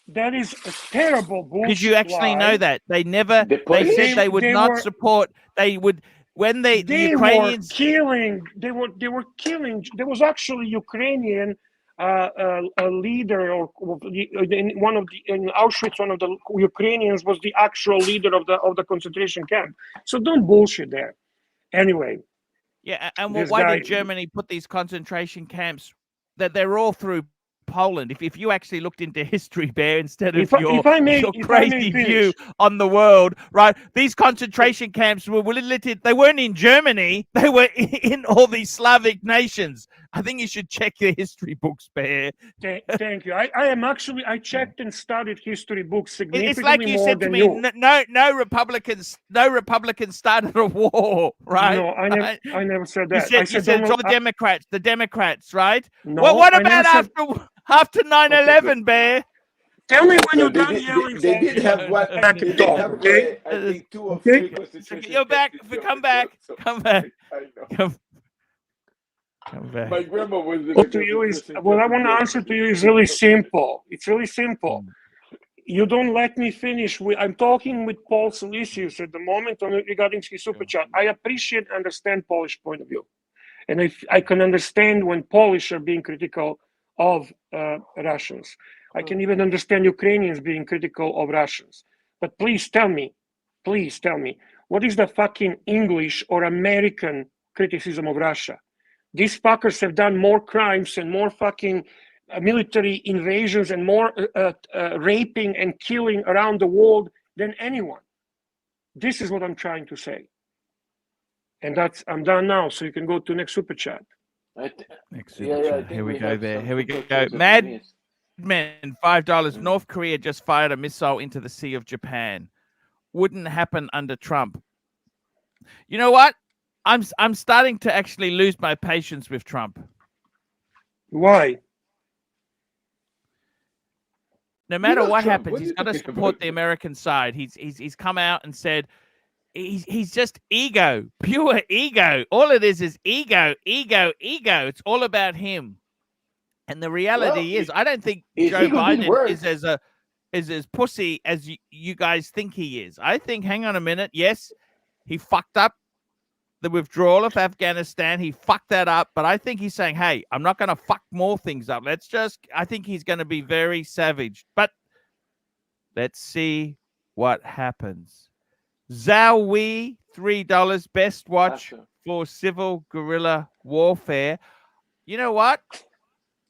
Speaker 5: That is a terrible bullshit.
Speaker 1: Did you actually know
Speaker 5: lie.
Speaker 1: that they never?
Speaker 4: The
Speaker 1: They
Speaker 4: Polish-
Speaker 1: said they would
Speaker 5: They
Speaker 1: not
Speaker 5: were-
Speaker 1: support. They would when the
Speaker 5: They
Speaker 1: Ukrainians.
Speaker 5: were killing. They were killing. There was actually Ukrainian a leader, or in one of the in Auschwitz, one of the Ukrainians was the actual leader of the concentration camp. So don't bullshit there. Anyway,
Speaker 1: Yeah, and
Speaker 5: This
Speaker 1: why
Speaker 5: guy-
Speaker 1: did Germany put these concentration camps? That they're all through Poland. If you actually looked into history, Bear, instead of your crazy view on the world, right? These concentration camps were limited. They weren't in Germany. They were in all these Slavic nations. I think you should check your history books, Bear.
Speaker 5: Thank you. I am actually, I checked and studied history books significantly
Speaker 1: It's like you
Speaker 5: more
Speaker 1: said to
Speaker 5: than
Speaker 1: me,
Speaker 5: you.
Speaker 1: no Republicans started a war, right?
Speaker 5: No, I never said
Speaker 1: You
Speaker 5: that.
Speaker 1: said,
Speaker 5: I
Speaker 1: you
Speaker 5: said,
Speaker 1: said
Speaker 5: don't
Speaker 1: it's all
Speaker 5: know-
Speaker 1: Democrats, the Democrats, right?
Speaker 5: No,
Speaker 1: Well, what
Speaker 5: I never
Speaker 1: about
Speaker 5: said-
Speaker 1: after 9/11, Bear?
Speaker 5: Tell me when
Speaker 4: So
Speaker 5: you're
Speaker 4: they
Speaker 5: done
Speaker 4: did-
Speaker 5: yelling.
Speaker 4: they
Speaker 5: so
Speaker 4: did
Speaker 5: you
Speaker 4: have
Speaker 5: can
Speaker 4: one.
Speaker 5: back
Speaker 4: They
Speaker 5: and
Speaker 4: did
Speaker 5: talk,
Speaker 4: have,
Speaker 5: okay?
Speaker 4: I think, 2 or
Speaker 5: Okay.
Speaker 4: 3 concentration
Speaker 1: You're back.
Speaker 4: camps in
Speaker 1: Come
Speaker 4: Germany
Speaker 1: back.
Speaker 4: also.
Speaker 1: Come back.
Speaker 4: I know.
Speaker 1: Come back.
Speaker 4: My grandma was in
Speaker 5: What
Speaker 4: a
Speaker 5: to you is
Speaker 4: concentration
Speaker 5: what I
Speaker 4: camp in
Speaker 5: want to answer
Speaker 4: Germany.
Speaker 5: to you is really simple. It's really simple. You don't let me finish. I'm talking with Paul Silesius at the moment regarding his super chat. I appreciate and understand Polish point of view, and I can understand when Polish are being critical of Russians. I can even understand Ukrainians being critical of Russians. But please tell me, what is the fucking English or American criticism of Russia? These fuckers have done more crimes and more fucking military invasions and more raping and killing around the world than anyone. This is what I'm trying to say. And I'm done now, so you can go to next super chat.
Speaker 1: Next
Speaker 4: Yeah,
Speaker 1: super
Speaker 4: I
Speaker 1: chat.
Speaker 4: think
Speaker 1: Here we
Speaker 4: we
Speaker 1: go.
Speaker 4: have
Speaker 1: There.
Speaker 4: some
Speaker 1: Here we
Speaker 4: super
Speaker 1: go.
Speaker 4: chats that we
Speaker 1: Mad
Speaker 4: missed.
Speaker 1: Men, $5. North Korea just fired a missile into the Sea of Japan. Wouldn't happen under Trump. You know what? I'm starting to actually lose my patience with Trump.
Speaker 5: Why?
Speaker 1: No matter
Speaker 4: love
Speaker 1: what
Speaker 4: Trump.
Speaker 1: happens,
Speaker 4: What are
Speaker 1: he's
Speaker 4: you
Speaker 1: got to
Speaker 4: talking
Speaker 1: support
Speaker 4: about?
Speaker 1: the American side. He's come out and said he's just ego, pure ego. All it is ego. It's all about him. And the reality is, I don't think
Speaker 4: his
Speaker 1: Joe
Speaker 4: ego did
Speaker 1: Biden
Speaker 4: work.
Speaker 1: is as pussy as you guys think he is. I think, hang on a minute, yes, he fucked up the withdrawal of Afghanistan. He fucked that up, but I think he's saying, hey, I'm not going to fuck more things up. I think he's going to be very savage, but let's see what happens. Zowie, $3, best watch
Speaker 4: Casio.
Speaker 1: for civil guerrilla warfare. You know what?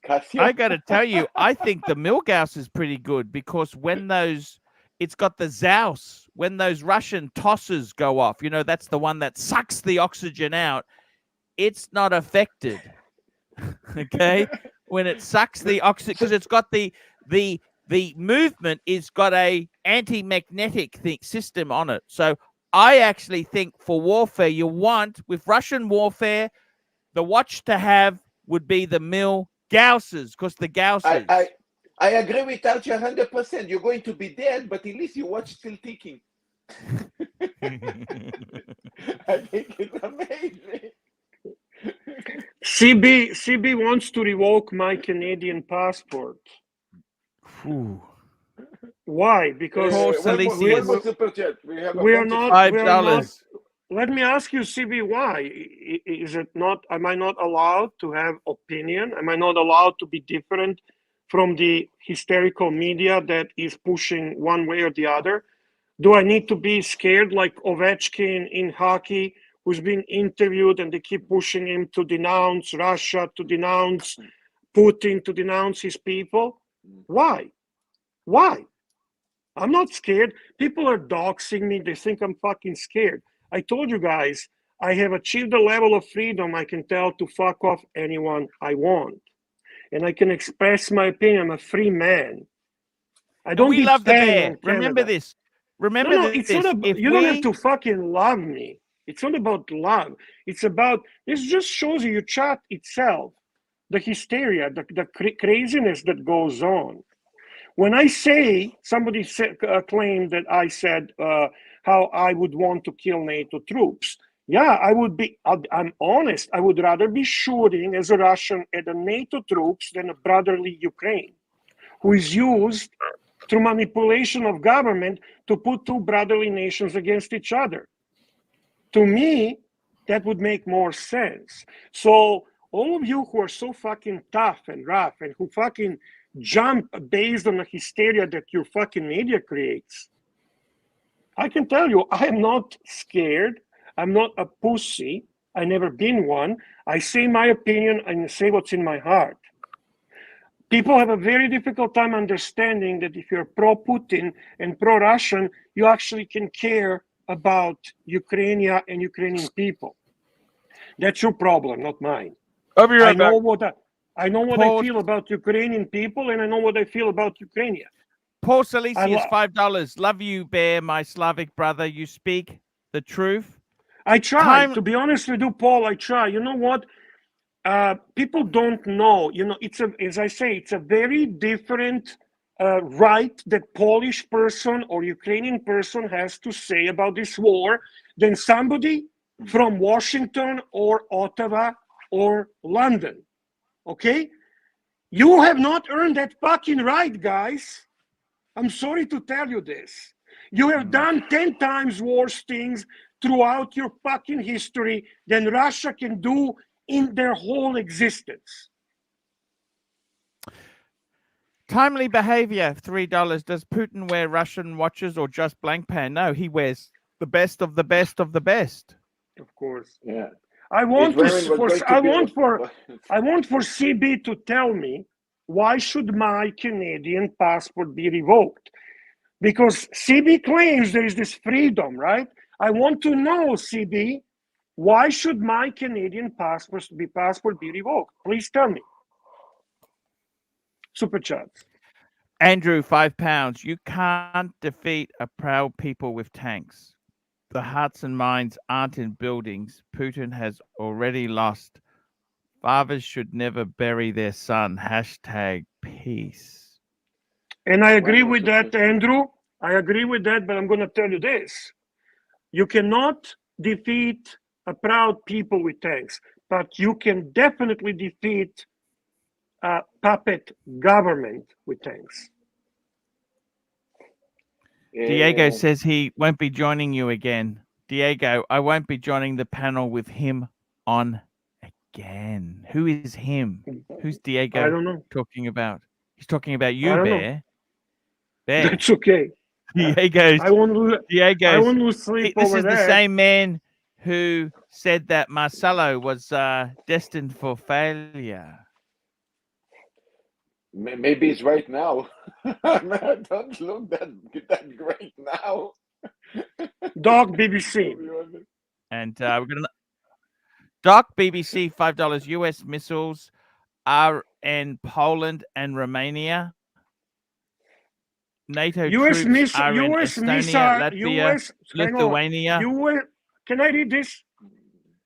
Speaker 4: Casio.
Speaker 1: I got to tell you, I think the Milgauss is pretty good because it's got the Zaus, when those Russian tosses go off, that's the one that sucks the oxygen out. It's not affected. Okay. When it sucks the oxygen, because it's got the movement is got a anti-magnetic system on it. So I actually think for warfare, with Russian warfare, the watch to have would be the Milgausses, because the Gausses.
Speaker 4: I agree with Archie 100%. You're going to be dead, but at least your watch still ticking. I think it's amazing.
Speaker 5: CB wants to revoke my Canadian passport.
Speaker 1: Ooh.
Speaker 5: Why? Because
Speaker 1: Paul
Speaker 4: one more
Speaker 1: Silesius.
Speaker 4: super chat. We have a
Speaker 5: We are
Speaker 4: bunch of
Speaker 5: not-
Speaker 1: $5.
Speaker 5: let me ask you, CB, why? Is it not, am I not allowed to have opinion? Am I not allowed to be different from the hysterical media that is pushing one way or the other? Do I need to be scared like Ovechkin in hockey, who's been interviewed and they keep pushing him to denounce Russia, to denounce Putin, to denounce his people? Why? I'm not scared. People are doxing me. They think I'm fucking scared. I told you guys, I have achieved a level of freedom I can tell to fuck off anyone I want. and I can express my opinion. I'm a free man. I
Speaker 1: And
Speaker 5: don't
Speaker 1: we love the
Speaker 5: depend
Speaker 1: bear.
Speaker 5: on
Speaker 1: Remember
Speaker 5: Canada.
Speaker 1: this. Remember
Speaker 5: No,
Speaker 1: this.
Speaker 5: it's not about,
Speaker 1: If
Speaker 5: you don't have
Speaker 1: we-
Speaker 5: to fucking love me. It's not about love. It's about, this just shows you chat itself, the hysteria, the craziness that goes on. When I say, somebody claimed that I said how I would want to kill NATO troops. Yeah, I'm honest. I would rather be shooting as a Russian at the NATO troops than a brotherly Ukraine, who is used through manipulation of government to put two brotherly nations against each other. To me, that would make more sense. So all of you who are so fucking tough and rough and who fucking jump based on the hysteria that your fucking media creates, I can tell you, I am not scared. I'm not a pussy. I never been one. I say my opinion and say what's in my heart. People have a very difficult time understanding that if you're pro-Putin and pro-Russian, you actually can care about Ukraine and Ukrainian people. That's your problem, not mine.
Speaker 3: I'll be right back.
Speaker 5: I know what I feel about Ukrainian people, and I know what I feel about Ukraine.
Speaker 1: Paul Salesius, $5. Love you, Bear, my Slavic brother. You speak the truth.
Speaker 5: I try. To be honest with you, Paul, I try. You know what? People don't know. You know, as I say, it's a very different right that Polish person or Ukrainian person has to say about this war than somebody from Washington or Ottawa or London. Okay? You have not earned that fucking right, guys. I'm sorry to tell you this. You have done 10 times worse things throughout your fucking history than Russia can do in their whole existence.
Speaker 1: Timely behavior, $3. Does Putin wear Russian watches or just blank pan? No, he wears the best of the best of the best.
Speaker 5: Of course.
Speaker 4: Yeah.
Speaker 5: I want for CB to tell me why should my Canadian passport be revoked? Because CB claims there is this freedom, right? I want to know, CB, why should my Canadian passport be revoked? Please tell me. Super chats.
Speaker 1: Andrew, £5. You can't defeat a proud people with tanks. The hearts and minds aren't in buildings. Putin has already lost. Fathers should never bury their son. #peace.
Speaker 5: And I agree with that, Andrew. I agree with that, but I'm going to tell you this. You cannot defeat a proud people with tanks, but you can definitely defeat a puppet government with tanks.
Speaker 1: Diego says he won't be joining you again. Diego, I won't be joining the panel with him on again. Who is him? Who's Diego
Speaker 5: I don't know.
Speaker 1: talking about? He's talking about you,
Speaker 5: I don't
Speaker 1: Bear.
Speaker 5: Bear. That's okay.
Speaker 1: Diego's,
Speaker 5: I won't lose sleep
Speaker 1: this
Speaker 5: over
Speaker 1: is
Speaker 5: that.
Speaker 1: the same man who said that Marcelo was destined for failure.
Speaker 4: Maybe it's right now. Don't look that great now.
Speaker 5: Doc BBC.
Speaker 1: And we're gonna Doc BBC, $5. US missiles are in Poland and Romania. NATO troops are in Estonia, Latvia, Lithuania.
Speaker 5: Can I read this?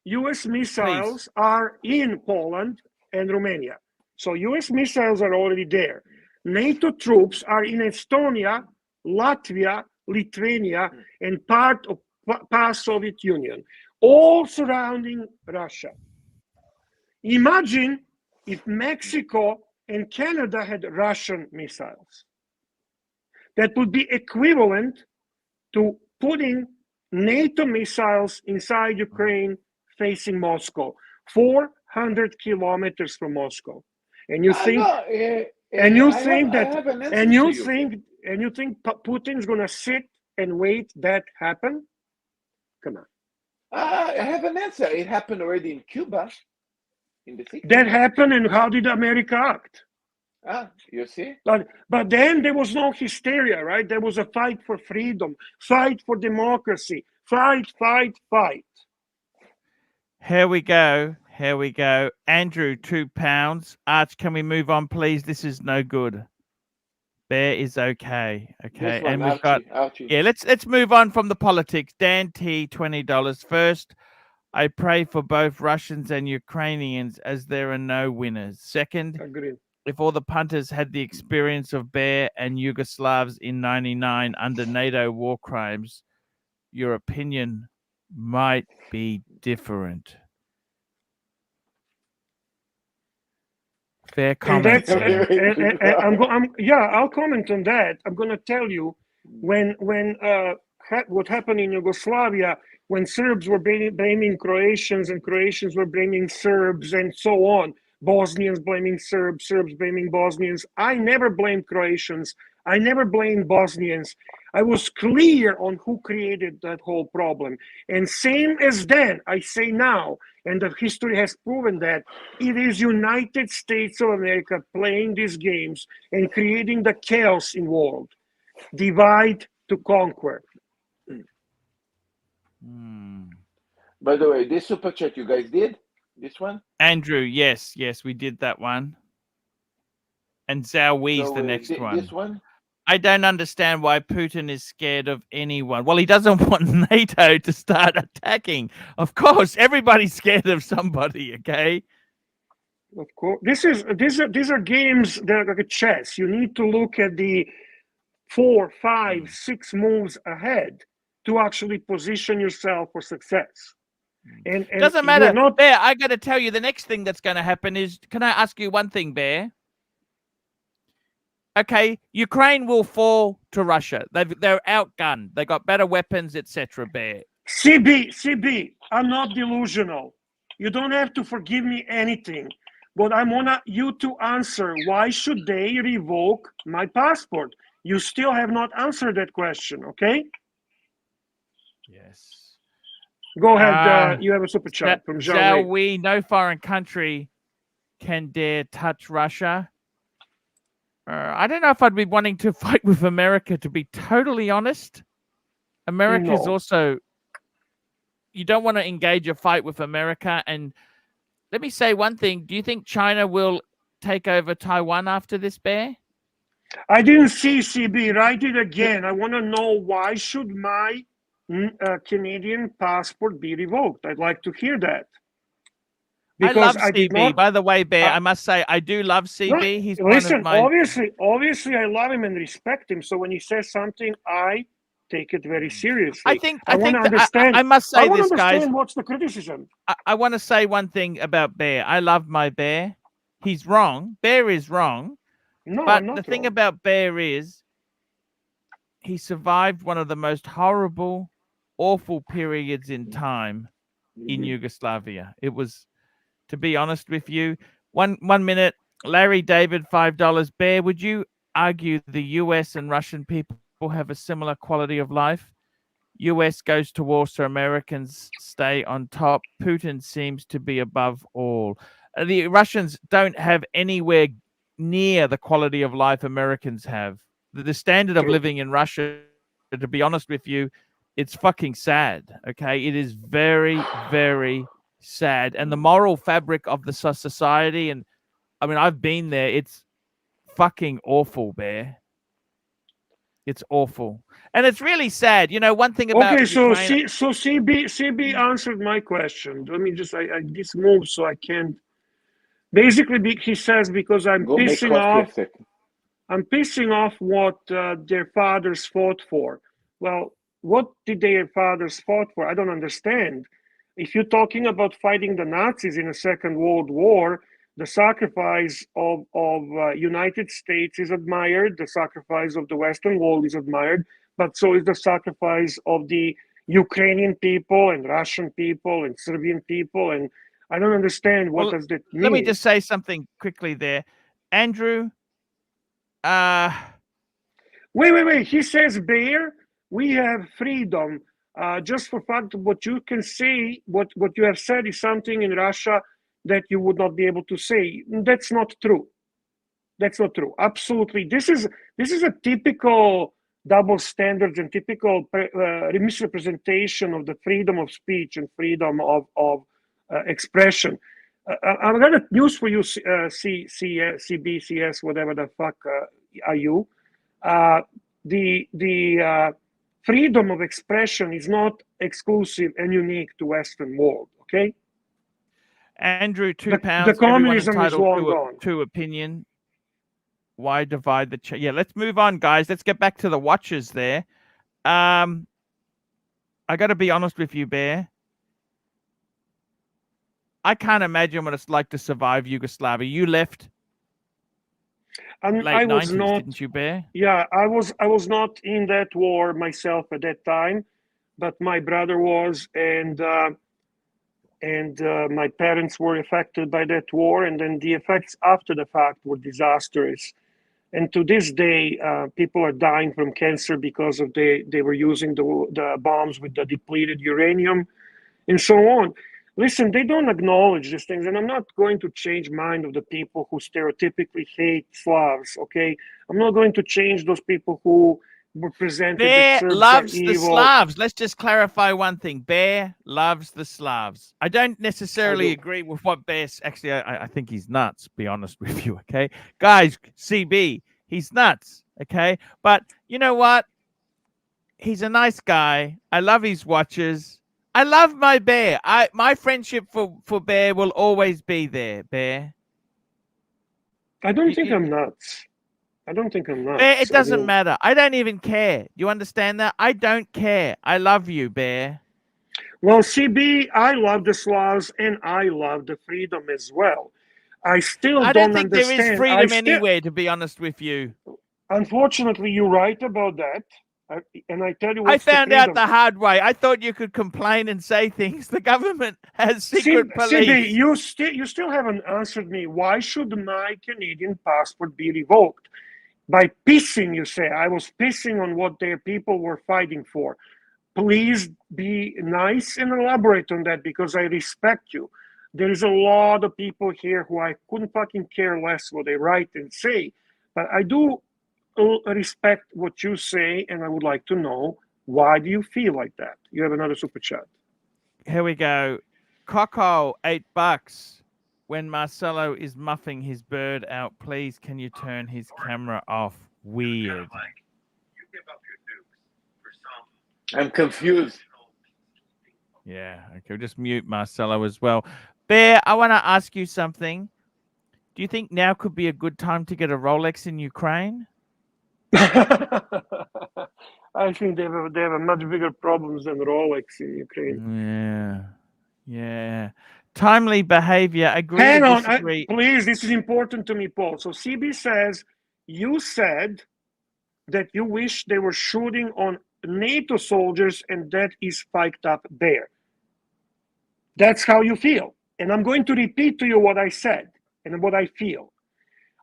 Speaker 5: US missiles are in Poland and Romania. So US missiles are already there. NATO troops are in Estonia, Latvia, Lithuania, and part of past Soviet Union, all surrounding Russia. Imagine if Mexico and Canada had Russian missiles. That would be equivalent to putting NATO missiles inside Ukraine facing Moscow, 400 kilometers from Moscow. And you think, you think Putin's gonna sit and wait that happen? Come on.
Speaker 4: I have an answer. It happened already in Cuba. In the 60s.
Speaker 5: That happened, and how did America act?
Speaker 4: You see?
Speaker 5: But then there was no hysteria, right? There was a fight for freedom, fight for democracy, fight.
Speaker 1: Here we go. Here we go. Andrew, £2. Arch, can we move on, please? This is no good. Bear is okay. Okay.
Speaker 4: This one,
Speaker 1: And we've
Speaker 4: Archie,
Speaker 1: got
Speaker 4: Archie.
Speaker 1: yeah, let's move on from the politics. Dan T, $20. First, I pray for both Russians and Ukrainians as there are no winners. Second,
Speaker 5: Agreed.
Speaker 1: if all the punters had the experience of Bear and Yugoslavs in 99 under NATO war crimes, your opinion might be different. Fair
Speaker 5: And
Speaker 1: comment.
Speaker 5: that's I'll comment on that. I'm going to tell you when what happened in Yugoslavia, when Serbs were blaming Croatians and Croatians were blaming Serbs and so on, Bosnians blaming Serbs, Serbs blaming Bosnians. I never blamed Croatians. I never blamed Bosnians. I was clear on who created that whole problem. And same as then, I say now, and the history has proven that it is United States of America playing these games and creating the chaos in the world. Divide to conquer.
Speaker 4: By the way, this super chat you guys did? This one?
Speaker 1: Andrew, yes, we did that one. And Zhao Wei's the next one.
Speaker 4: This one?
Speaker 1: I don't understand why Putin is scared of anyone. Well, he doesn't want NATO to start attacking. Of course, everybody's scared of somebody, okay?
Speaker 5: Of course. These are games that are like a chess. You need to look at the 4, 5, 6 moves ahead to actually position yourself for success. And
Speaker 1: doesn't matter. Bear, I got to tell you, the next thing that's going to happen is, can I ask you one thing, Bear? Okay, Ukraine will fall to Russia. They're outgunned. They got better weapons, etc. Bear.
Speaker 5: CB, I'm not delusional. You don't have to forgive me anything. But I want you to answer, why should they revoke my passport? You still have not answered that question, okay?
Speaker 1: Yes.
Speaker 5: Go ahead. You have a super chat from
Speaker 1: Shall we? No foreign country can dare touch Russia. I don't know if I'd be wanting to fight with America, to be totally honest. America is also... You don't want to engage a fight with America. And let me say one thing. Do you think China will take over Taiwan after this, Bear?
Speaker 5: I didn't see CB. Write it again. I want to know, why should my Canadian passport be revoked? I'd like to hear that.
Speaker 1: Because I love CB. By the way, Bear, I must say, I do love CB. He's
Speaker 5: listen,
Speaker 1: one of my...
Speaker 5: obviously, I love him and respect him. So when he says something, I take it very seriously.
Speaker 1: I want to understand. I must say this, guys.
Speaker 5: What's the criticism?
Speaker 1: I want to say one thing about Bear. I love my Bear. He's wrong. Bear is wrong.
Speaker 5: No,
Speaker 1: but the thing about Bear is he survived one of the most horrible, awful periods in time in Yugoslavia. It was, to be honest with you, one minute, Larry David, $5. Bear, would you argue the US and Russian people have a similar quality of life? US goes to war so Americans stay on top. Putin seems to be above all. The Russians don't have anywhere near the quality of life Americans have. The standard of living in Russia, to be honest with you, it's fucking sad. Okay, it is very, very sad. And the moral fabric of the society, and I mean, I've been there. It's fucking awful, Bear. It's awful, and it's really sad. You know, one thing about Ukraine...
Speaker 5: so CB answered my question. Let me just I just move so I can't. Basically, he says, because I'm pissing off what their fathers fought for. Well, what did their fathers fought for? I don't understand. If you're talking about fighting the Nazis in the Second World War, the sacrifice of United States is admired. The sacrifice of the Western world is admired, but so is the sacrifice of the Ukrainian people and Russian people and Serbian people. And I don't understand what does that mean.
Speaker 1: Let me just say something quickly there, Andrew.
Speaker 5: Wait. He says, Bear, we have freedom. Just for fact, what you can say, what you have said is something in Russia that you would not be able to say. That's not true. That's not true. Absolutely. This is a typical double standards and typical misrepresentation of the freedom of speech and freedom of expression. I've got a news for you, CBCS, whatever the fuck are you. The freedom of expression is not exclusive and unique to Western world, okay?
Speaker 1: Andrew, £2.
Speaker 5: The
Speaker 1: Everyone
Speaker 5: communism is long
Speaker 1: entitled
Speaker 5: gone.
Speaker 1: to opinion. Why divide the yeah, let's move on, guys. Let's get back to the watches there. I got to be honest with you, Bear. I can't imagine what it's like to survive Yugoslavia. You left
Speaker 5: And
Speaker 1: late
Speaker 5: I was
Speaker 1: 90s,
Speaker 5: not,
Speaker 1: didn't you, Bear?
Speaker 5: yeah, I was not in that war myself at that time, but my brother was, and my parents were affected by that war, and then the effects after the fact were disastrous. And to this day, people are dying from cancer because of they were using the bombs with the depleted uranium and so on. Listen, they don't acknowledge these things, and I'm not going to change mind of the people who stereotypically hate Slavs, okay? I'm not going to change those people who were presented
Speaker 1: Bear
Speaker 5: that Serbs
Speaker 1: loves
Speaker 5: are
Speaker 1: the
Speaker 5: evil.
Speaker 1: Slavs. Let's just clarify one thing. Bear loves the Slavs. I don't necessarily agree with what Bear's actually. I think he's nuts. Be honest with you, okay, guys. CB, he's nuts, okay. But you know what? He's a nice guy. I love his watches. I love my Bear. My friendship for Bear will always be there. Bear.
Speaker 5: I don't think I'm nuts. I don't think I'm nuts.
Speaker 1: Bear, it doesn't matter. I don't even care. You understand that? I don't care. I love you, Bear.
Speaker 5: Well, CB, I love the Slavs and I love the freedom as well. I still
Speaker 1: don't think
Speaker 5: understand.
Speaker 1: there is freedom anywhere, to be honest with you.
Speaker 5: Unfortunately, you're right about that. And I tell you what,
Speaker 1: I found out the hard way. I thought you could complain and say things. The government has secret police.
Speaker 5: CB, you still haven't answered me. Why should my Canadian passport be revoked? By pissing, you say. I was pissing on what their people were fighting for. Please be nice and elaborate on that, because I respect you. There is a lot of people here who I couldn't fucking care less what they write and say. But I do respect what you say, and I would like to know, why do you feel like that? You have another super chat.
Speaker 1: Here we go. Coco, $8. When Marcelo is muffing his bird out, please can you turn his camera off? Weird.
Speaker 4: I'm confused.
Speaker 1: Yeah, okay, we'll just mute Marcelo as well. Bear, I want to ask you something. Do you think now could be a good time to get a Rolex in Ukraine?
Speaker 5: I think they have a much bigger problems than Rolex in Ukraine.
Speaker 1: Yeah. Timely behavior. Agree
Speaker 5: Hang
Speaker 1: to
Speaker 5: on,
Speaker 1: disagree.
Speaker 5: please. This is important to me, Paul. So CB says you said that you wish they were shooting on NATO soldiers, and that is spiked up Bear. That's how you feel, and I'm going to repeat to you what I said and what I feel.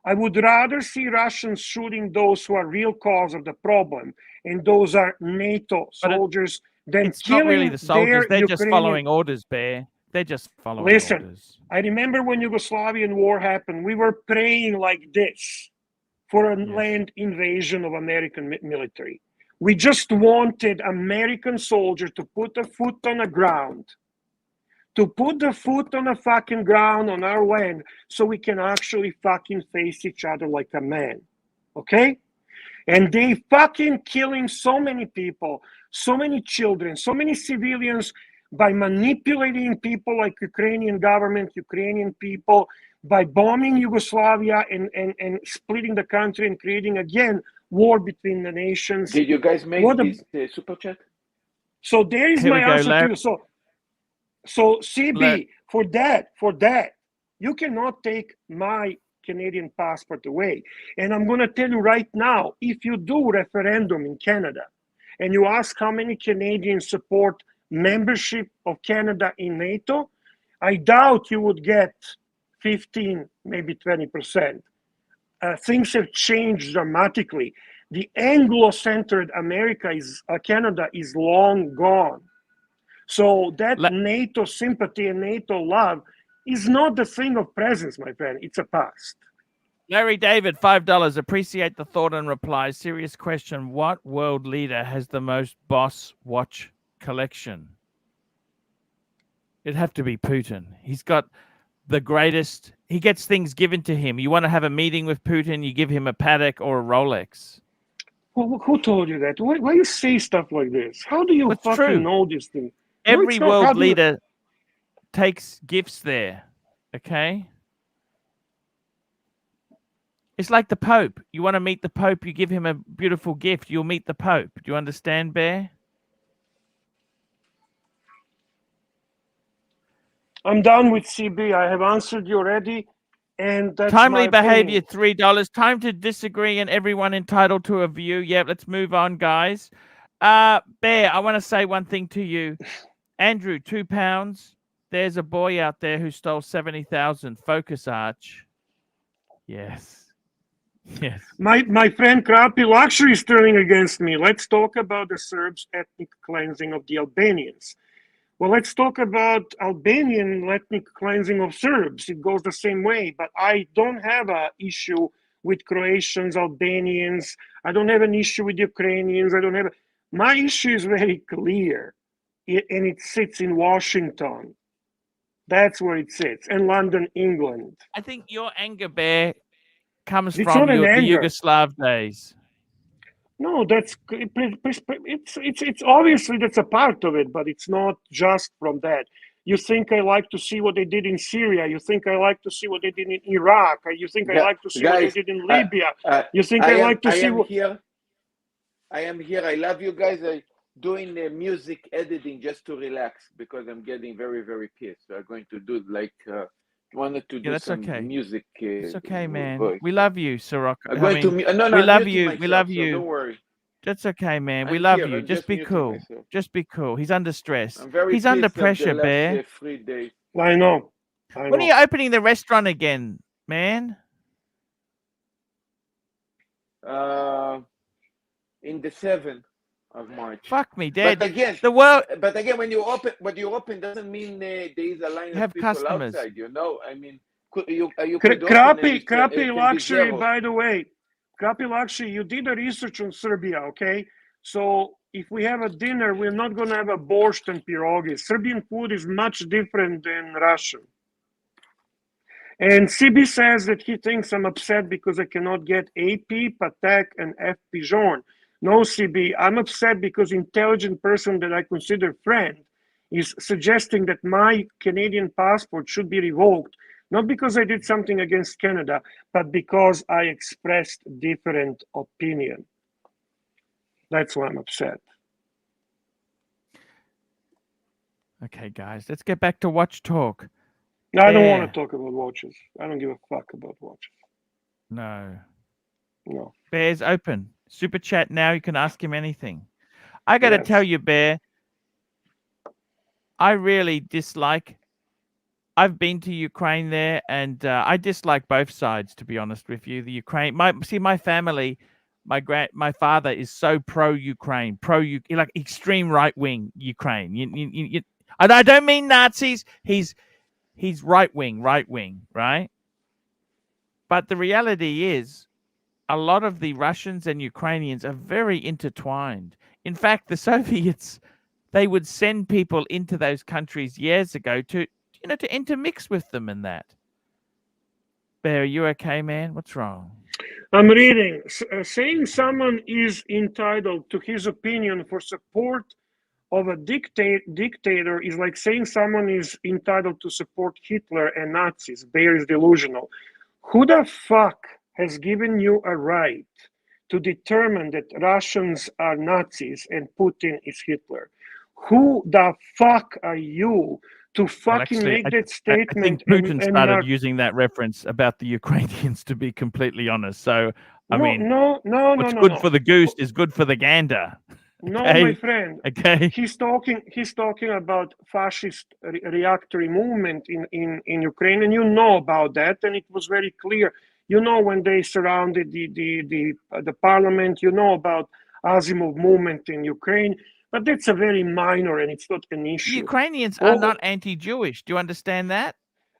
Speaker 5: I would rather see Russians shooting those who are real cause of the problem, and those are NATO soldiers, than
Speaker 1: it's
Speaker 5: killing
Speaker 1: not really the soldiers. They're just
Speaker 5: Ukrainian...
Speaker 1: following orders, Bear. They're just following orders.
Speaker 5: I remember when Yugoslavian war happened, we were praying like this for a land invasion of American military. We just wanted American soldiers to put a foot on the ground, to put the foot on the fucking ground on our land, so we can actually fucking face each other like a man. Okay? And they fucking killing so many people, so many children, so many civilians, by manipulating people like Ukrainian government, Ukrainian people, by bombing Yugoslavia and splitting the country and creating again war between the nations.
Speaker 4: Did you guys make this super chat?
Speaker 5: So there is my answer to you. So CB, for that, you cannot take my Canadian passport away. And I'm going to tell you right now, if you do referendum in Canada and you ask how many Canadians support membership of Canada in NATO, I doubt you would get 15, maybe 20%. Things have changed dramatically. The Anglo-centered Canada is long gone. So that NATO sympathy and NATO love is not the thing of presence, my friend. It's a past.
Speaker 1: Larry David, $5. Appreciate the thought and reply. Serious question. What world leader has the most boss watch collection? It'd have to be Putin. He's got the greatest. He gets things given to him. You want to have a meeting with Putin, you give him a Patek or a Rolex.
Speaker 5: Who told you that? Why you say stuff like this? How do you
Speaker 1: It's
Speaker 5: fucking
Speaker 1: true.
Speaker 5: know this thing?
Speaker 1: Every
Speaker 5: No, how
Speaker 1: world
Speaker 5: do you-
Speaker 1: leader takes gifts there. Okay? It's like the Pope. You want to meet the Pope, you give him a beautiful gift. You'll meet the Pope. Do you understand, Bear?
Speaker 5: I'm done with CB. I have answered you already, and that's
Speaker 1: Timely
Speaker 5: my
Speaker 1: behavior,
Speaker 5: opinion.
Speaker 1: $3. Time to disagree and everyone entitled to a view. Yeah, let's move on, guys. Bear, I want to say one thing to you. Andrew, £2. There's a boy out there who stole 70,000. Focus, Arch. Yes. Yes.
Speaker 5: My friend Archieluxury is turning against me. Let's talk about the Serbs' ethnic cleansing of the Albanians. Well, let's talk about Albanian ethnic cleansing of Serbs. It goes the same way, but I don't have an issue with Croatians, Albanians. I don't have an issue with Ukrainians. My issue is very clear, and it sits in Washington. That's where it sits, and London, England.
Speaker 1: I think your anger, Bear, comes
Speaker 5: It's
Speaker 1: from
Speaker 5: not an
Speaker 1: the
Speaker 5: anger.
Speaker 1: Yugoslav days.
Speaker 5: No, it's obviously that's a part of it, but it's not just from that. You think I like to see what they did in Syria? You think I like to see what they did in Iraq? You think I like to see what they did in Libya? You think I like to see what?
Speaker 4: I am here. I love you guys. I'm doing music editing just to relax because I'm getting very, very pissed. So I'm going to do wanted to do some music.
Speaker 1: It's okay, man.
Speaker 4: Voice.
Speaker 1: We love you, Sirocco.
Speaker 4: I'm going to
Speaker 1: we love you.
Speaker 4: Myself,
Speaker 1: we love
Speaker 4: so
Speaker 1: you.
Speaker 4: don't worry.
Speaker 1: That's okay, man. We
Speaker 4: I'm
Speaker 1: love
Speaker 4: here.
Speaker 1: you.
Speaker 4: I'm
Speaker 1: Just be cool.
Speaker 4: myself.
Speaker 1: Just be cool. He's under stress.
Speaker 4: I'm very
Speaker 1: He's under
Speaker 4: pissed
Speaker 1: pressure,
Speaker 4: the
Speaker 1: Bear.
Speaker 4: last 3 days.
Speaker 5: I know.
Speaker 1: When are you opening the restaurant again, man?
Speaker 4: In the 7th of March.
Speaker 1: Fuck me, Dad.
Speaker 4: But again, when you open doesn't mean there is a line of people
Speaker 1: customers
Speaker 4: outside. You know, I mean, you
Speaker 5: Archieluxury, by the way, Archieluxury, you did a research on Serbia, okay? So if we have a dinner, we're not going to have a borscht and pierogi. Serbian food is much different than Russian. And CB says that he thinks I'm upset because I cannot get AP, Patek, and F. Pigeon. No, CB, I'm upset because intelligent person that I consider friend is suggesting that my Canadian passport should be revoked, not because I did something against Canada, but because I expressed different opinion. That's why I'm upset.
Speaker 1: Okay, guys, let's get back to watch talk.
Speaker 5: I don't want to talk about watches. I don't give a fuck about watches.
Speaker 1: No.
Speaker 5: Bear's
Speaker 1: open. Super chat now. You can ask him anything. I got to tell you, Bear, I really dislike. I've been to Ukraine there, and I dislike both sides, to be honest with you. The Ukraine, my family, my father is so pro-Ukraine, like extreme right-wing Ukraine. I don't mean Nazis. He's right-wing, right? But the reality is, a lot of the Russians and Ukrainians are very intertwined. In fact, the Soviets, they would send people into those countries years ago to intermix with them and that. Bear, are you okay, man? What's wrong?
Speaker 5: I'm reading. Saying someone is entitled to his opinion for support of a dictator is like saying someone is entitled to support Hitler and Nazis. Bear is delusional. Who the fuck has given you a right to determine that Russians are Nazis and Putin is Hitler? Who the fuck are you to fucking make that statement?
Speaker 1: I think Putin started using that reference about the Ukrainians, to be completely honest. So, what's good for the goose is good for the gander.
Speaker 5: No, my friend.
Speaker 1: Okay.
Speaker 5: He's talking about fascist reactionary movement in Ukraine, and you know about that, and it was very clear. You know when they surrounded the parliament. You know about Asimov movement in Ukraine, but that's a very minor, and it's not an issue.
Speaker 1: The Ukrainians are not anti-Jewish. Do you understand that?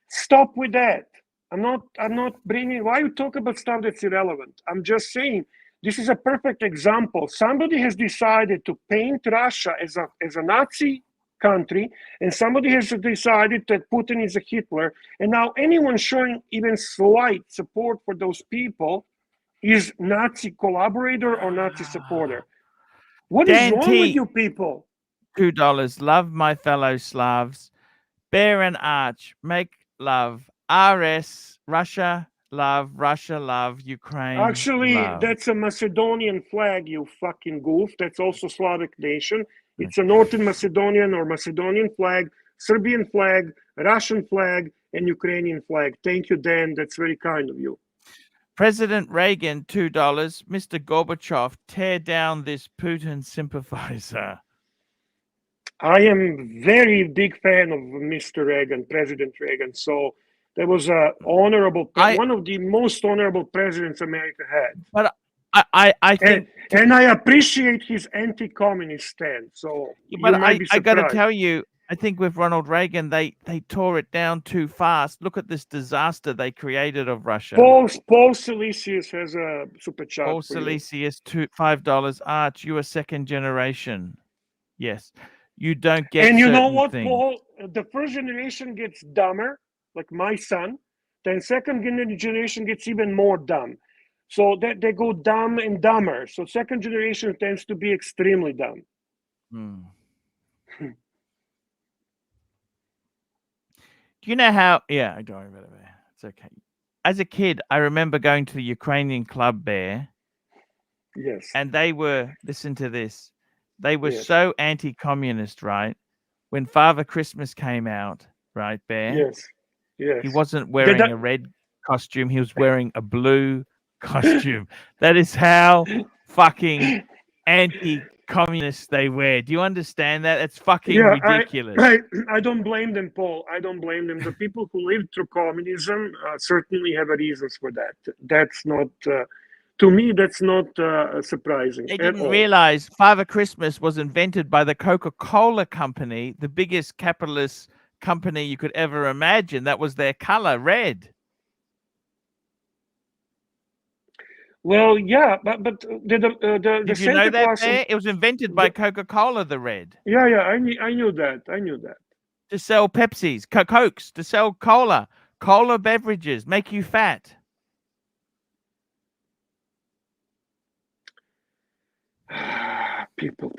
Speaker 5: Stop with that. I'm not bringing. Why you talk about stuff that's irrelevant? I'm just saying. This is a perfect example. Somebody has decided to paint Russia as a Nazi country, and somebody has decided that Putin is a Hitler, and now anyone showing even slight support for those people is Nazi collaborator or Nazi supporter. What is
Speaker 1: Dan
Speaker 5: wrong
Speaker 1: T,
Speaker 5: with you people?
Speaker 1: $2. Love my fellow Slavs. Bear and Arch, make love. RS, Russia, love, Ukraine.
Speaker 5: Actually,
Speaker 1: love.
Speaker 5: that's a Macedonian flag, you fucking goof. That's also Slavic nation. It's a Northern Macedonian or Macedonian flag, Serbian flag, Russian flag, and Ukrainian flag. Thank you, Dan. That's very kind of you.
Speaker 1: President Reagan, $2. Mr. Gorbachev, tear down this Putin sympathizer.
Speaker 5: I am very big fan of Mr. Reagan, President Reagan. So that was a honorable, one of the most honorable presidents America had.
Speaker 1: But I think,
Speaker 5: and I appreciate his anti-communist stand. So,
Speaker 1: but I got to tell you, I think with Ronald Reagan, they tore it down too fast. Look at this disaster they created of Russia.
Speaker 5: Paul Silesius has a super chat.
Speaker 1: Paul Silesius, $5. Arch, you are second generation. Yes, you don't get.
Speaker 5: And you know what,
Speaker 1: things.
Speaker 5: Paul? The first generation gets dumber, like my son. Then second generation gets even more dumb. So that they go dumb and dumber. So second generation tends to be extremely dumb.
Speaker 1: Do you know how? Yeah, don't worry about it. It's okay. As a kid, I remember going to the Ukrainian club, Bear.
Speaker 5: Yes.
Speaker 1: And they were, listen to this, they were so anti-communist, right? When Father Christmas came out, right, Bear?
Speaker 5: Yes. Yes.
Speaker 1: He wasn't wearing a red costume. He was wearing a blue costume. That is how fucking anti-communist they were. Do you understand that? It's fucking ridiculous.
Speaker 5: I don't blame them, Paul. I don't blame them. The people who lived through communism certainly have reasons for that. That's not, to me, that's not surprising.
Speaker 1: They didn't realize Father Christmas was invented by the Coca-Cola company, the biggest capitalist company you could ever imagine. That was their color, red.
Speaker 5: Well, yeah, but
Speaker 1: did you know that? It was invented by Coca-Cola, the red.
Speaker 5: Yeah, I knew that. I knew that.
Speaker 1: To sell Pepsis, Cokes, to sell cola beverages, make you fat.
Speaker 5: People.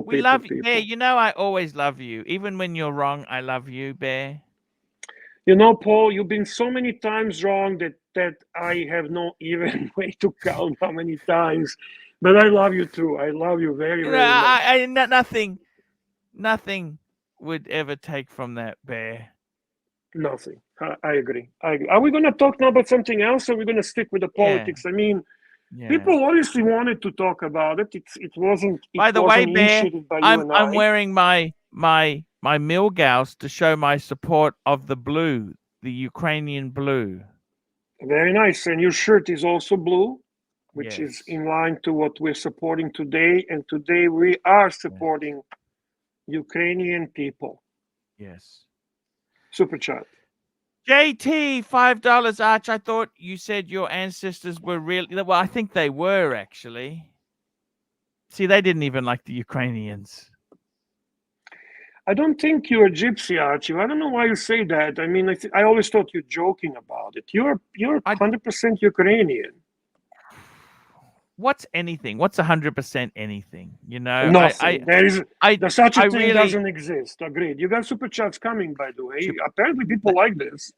Speaker 1: We love you, Bear. You know I always love you. Even when you're wrong, I love you, Bear.
Speaker 5: You know, Paul, you've been so many times wrong that I have no even way to count how many times. But I love you too. I love you very much.
Speaker 1: Nothing would ever take from that, Bear.
Speaker 5: Nothing. I agree. Are we going to talk now about something else, or are we going to stick with the politics? I mean, people obviously wanted to talk about it. It wasn't.
Speaker 1: By the way, Bear, I'm wearing my Milgauss to show my support of the blue, the Ukrainian blue.
Speaker 5: Very nice. And your shirt is also blue, which is in line to what we're supporting today. And today we are supporting Ukrainian people.
Speaker 1: Yes.
Speaker 5: Super chat.
Speaker 1: JT, $5. Arch, I thought you said your ancestors were really... Well, I think they were, actually. See, they didn't even like the Ukrainians.
Speaker 5: I don't think you're a gypsy, Archie. I don't know why you say that. I mean, I always thought you're joking about it. You're 100% Ukrainian.
Speaker 1: What's anything? What's 100% anything? You know,
Speaker 5: nothing. Such a thing doesn't exist. Agreed. You got super chats coming, by the way. Apparently, people like this.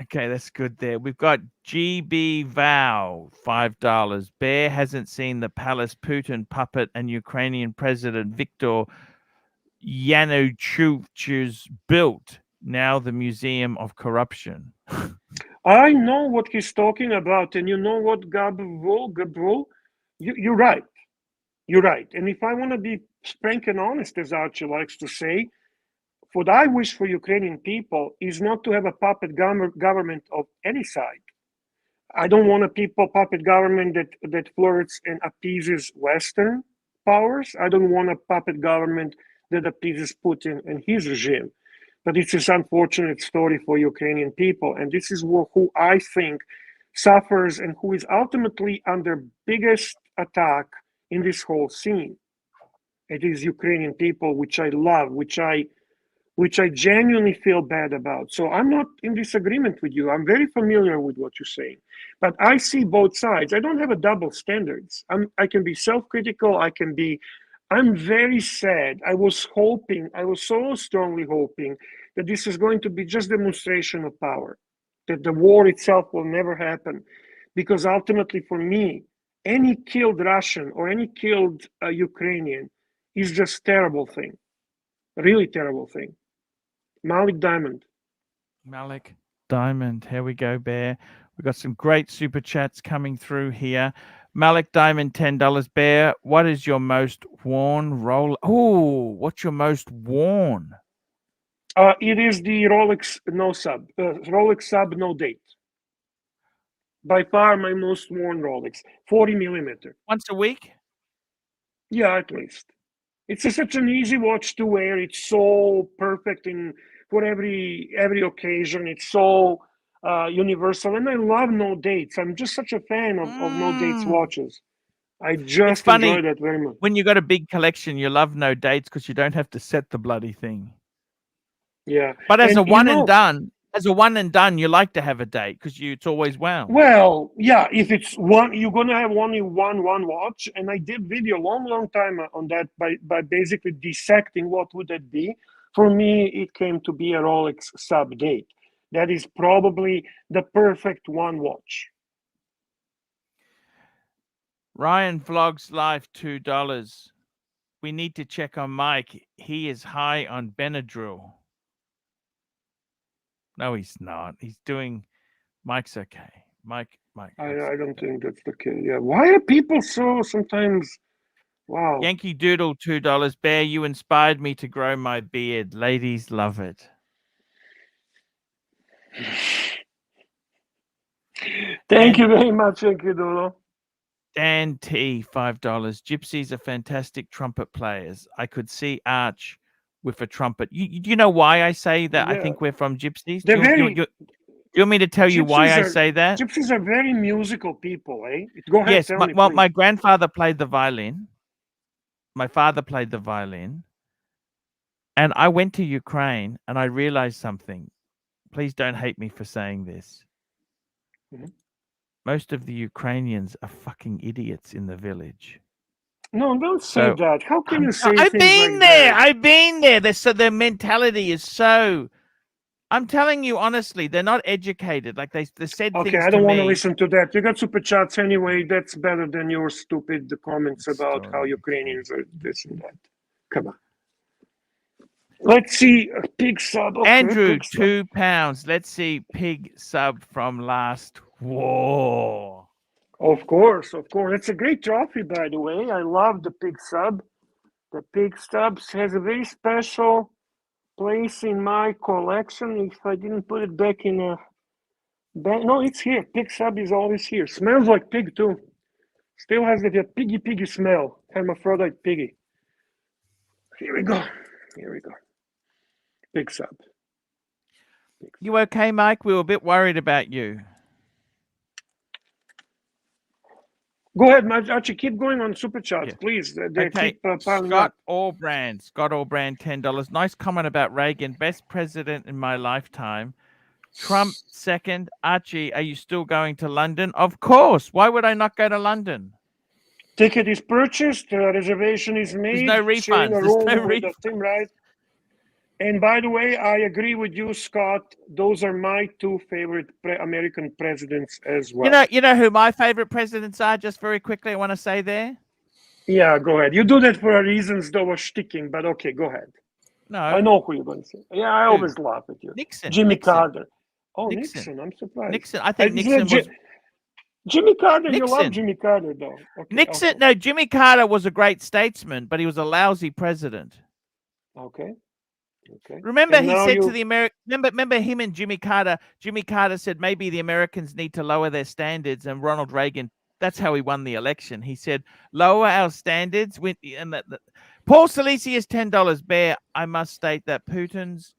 Speaker 1: Okay, that's good. There, we've got GB Vow, $5. Bear hasn't seen the palace Putin puppet and Ukrainian President Viktor Yanukovych's built. Now the Museum of Corruption.
Speaker 5: I know what he's talking about, and you know what, Gabriel? You're right. You're right. And if I want to be frank and honest, as Archie likes to say, what I wish for Ukrainian people is not to have a puppet government of any side. I don't want a puppet government that flirts and appeases Western powers. I don't want a puppet government that appeases Putin and his regime. But it's an unfortunate story for Ukrainian people. And this is who I think suffers and who is ultimately under biggest attack in this whole scene. at these Ukrainian people, which I love, which I genuinely feel bad about. So I'm not in disagreement with you. I'm very familiar with what you're saying, but I see both sides. I don't have a double standards. I can be self-critical. I'm very sad. I was so strongly hoping that this is going to be just demonstration of power, that the war itself will never happen. Because ultimately for me, any killed Russian or any killed Ukrainian is just terrible thing, really terrible thing. Malik Diamond.
Speaker 1: Malik Diamond. Here we go, Bear. We've got some great super chats coming through here. Malik Diamond, $10. Bear, what is your most worn roll? Oh, what's your most worn?
Speaker 5: It is the Rolex no sub. Rolex sub no date. By far my most worn Rolex. 40 millimeter.
Speaker 1: Once a week?
Speaker 5: Yeah, at least. It's such an easy watch to wear. It's so perfect for every occasion. It's so universal, and I love no dates. I'm just such a fan of no dates watches. I just enjoy that very much.
Speaker 1: When you got a big collection, you love no dates because you don't have to set the bloody thing.
Speaker 5: Yeah,
Speaker 1: but as a one and done, you like to have a date because it's always wound.
Speaker 5: Well, yeah, if it's one, you're gonna have only one watch, and I did video long time on that by basically dissecting what would that be. For me, it came to be a Rolex sub date. That is probably the perfect one watch.
Speaker 1: Ryan Vlogs Life, $2. We need to check on Mike. He is high on Benadryl. No, he's not. He's doing. Mike's okay. Mike.
Speaker 5: I don't think that's the case. Yeah. Why are people so sometimes? Wow.
Speaker 1: Yankee Doodle, $2. Bear, you inspired me to grow my beard. Ladies love it.
Speaker 5: Thank you very much, Yankee Doodle.
Speaker 1: Dan T, $5. Gypsies are fantastic trumpet players. I could see Arch with a trumpet. You know why I say that? Yeah. I think we're from Gypsies. Do you want me to tell you why I say that?
Speaker 5: Gypsies are very musical people, eh? Go ahead.
Speaker 1: Yes, my grandfather played the violin. My father played the violin. And I went to Ukraine and I realized something. Please don't hate me for saying this. Mm-hmm. Most of the Ukrainians are fucking idiots in the village.
Speaker 5: No, don't say that. How can you say
Speaker 1: I've
Speaker 5: things
Speaker 1: been
Speaker 5: like
Speaker 1: there.
Speaker 5: that?
Speaker 1: I've been there. Their mentality is so... I'm telling you honestly, they're not educated. Like they said things to me.
Speaker 5: Okay, I don't want to listen to that. You got super chats anyway. That's better than your stupid comments about how Ukrainians are this and that. Come on. Let's see a pig sub. Okay,
Speaker 1: Andrew,
Speaker 5: pig sub.
Speaker 1: £2. Let's see pig sub from last war.
Speaker 5: Of course. It's a great trophy, by the way. I love the pig sub. The pig subs has a very special place in my collection. If I didn't put it back in a bag, no, it's here. Pig sub is always here. Smells like pig too. Still has the piggy smell. Hermaphrodite piggy. Here we go. Pig sub.
Speaker 1: You okay, Mike? We were a bit worried about you.
Speaker 5: Go ahead, Archie. Keep going on super chats, please.
Speaker 1: Okay. Scott Allbrand, $10. Nice comment about Reagan. Best president in my lifetime. Trump second. Archie, are you still going to London? Of course. Why would I not go to London?
Speaker 5: Ticket is purchased. Reservation is made.
Speaker 1: There's no refunds.
Speaker 5: There's no refunds. Right? And by the way, I agree with you, Scott. Those are my two favorite American presidents as well.
Speaker 1: You know who my favorite presidents are? Just very quickly, I want to say there.
Speaker 5: Yeah, go ahead. You do that for reasons that was sticking, but okay, go ahead.
Speaker 1: No,
Speaker 5: I know who you're going to say. Yeah, I always laugh at you. Jimmy Carter. Oh, Nixon. I'm surprised.
Speaker 1: Nixon. I think Nixon was.
Speaker 5: Jimmy Carter. You love Jimmy Carter, though. Okay,
Speaker 1: Nixon. No, Jimmy Carter was a great statesman, but he was a lousy president.
Speaker 5: Okay.
Speaker 1: Remember, he said to the American. Remember him and Jimmy Carter. Jimmy Carter said maybe the Americans need to lower their standards, and Ronald Reagan. That's how he won the election. He said, "Lower our standards." Paul Silesius, $10. Bear, I must state that Putin's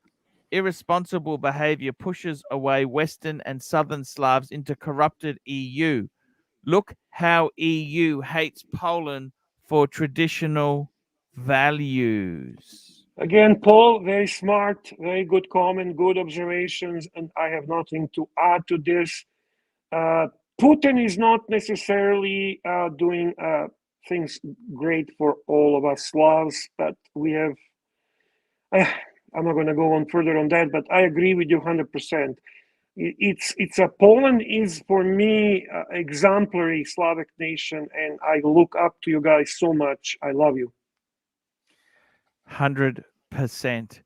Speaker 1: irresponsible behavior pushes away Western and Southern Slavs into corrupted EU. Look how EU hates Poland for traditional values.
Speaker 5: Again, Paul, very smart, very good comment, good observations, and I have nothing to add to this. Putin is not necessarily doing things great for all of us Slavs, but we have. I'm not going to go on further on that, but I agree with you 100%. It's a Poland is for me exemplary Slavic nation, and I look up to you guys so much. I love you.
Speaker 1: 100%.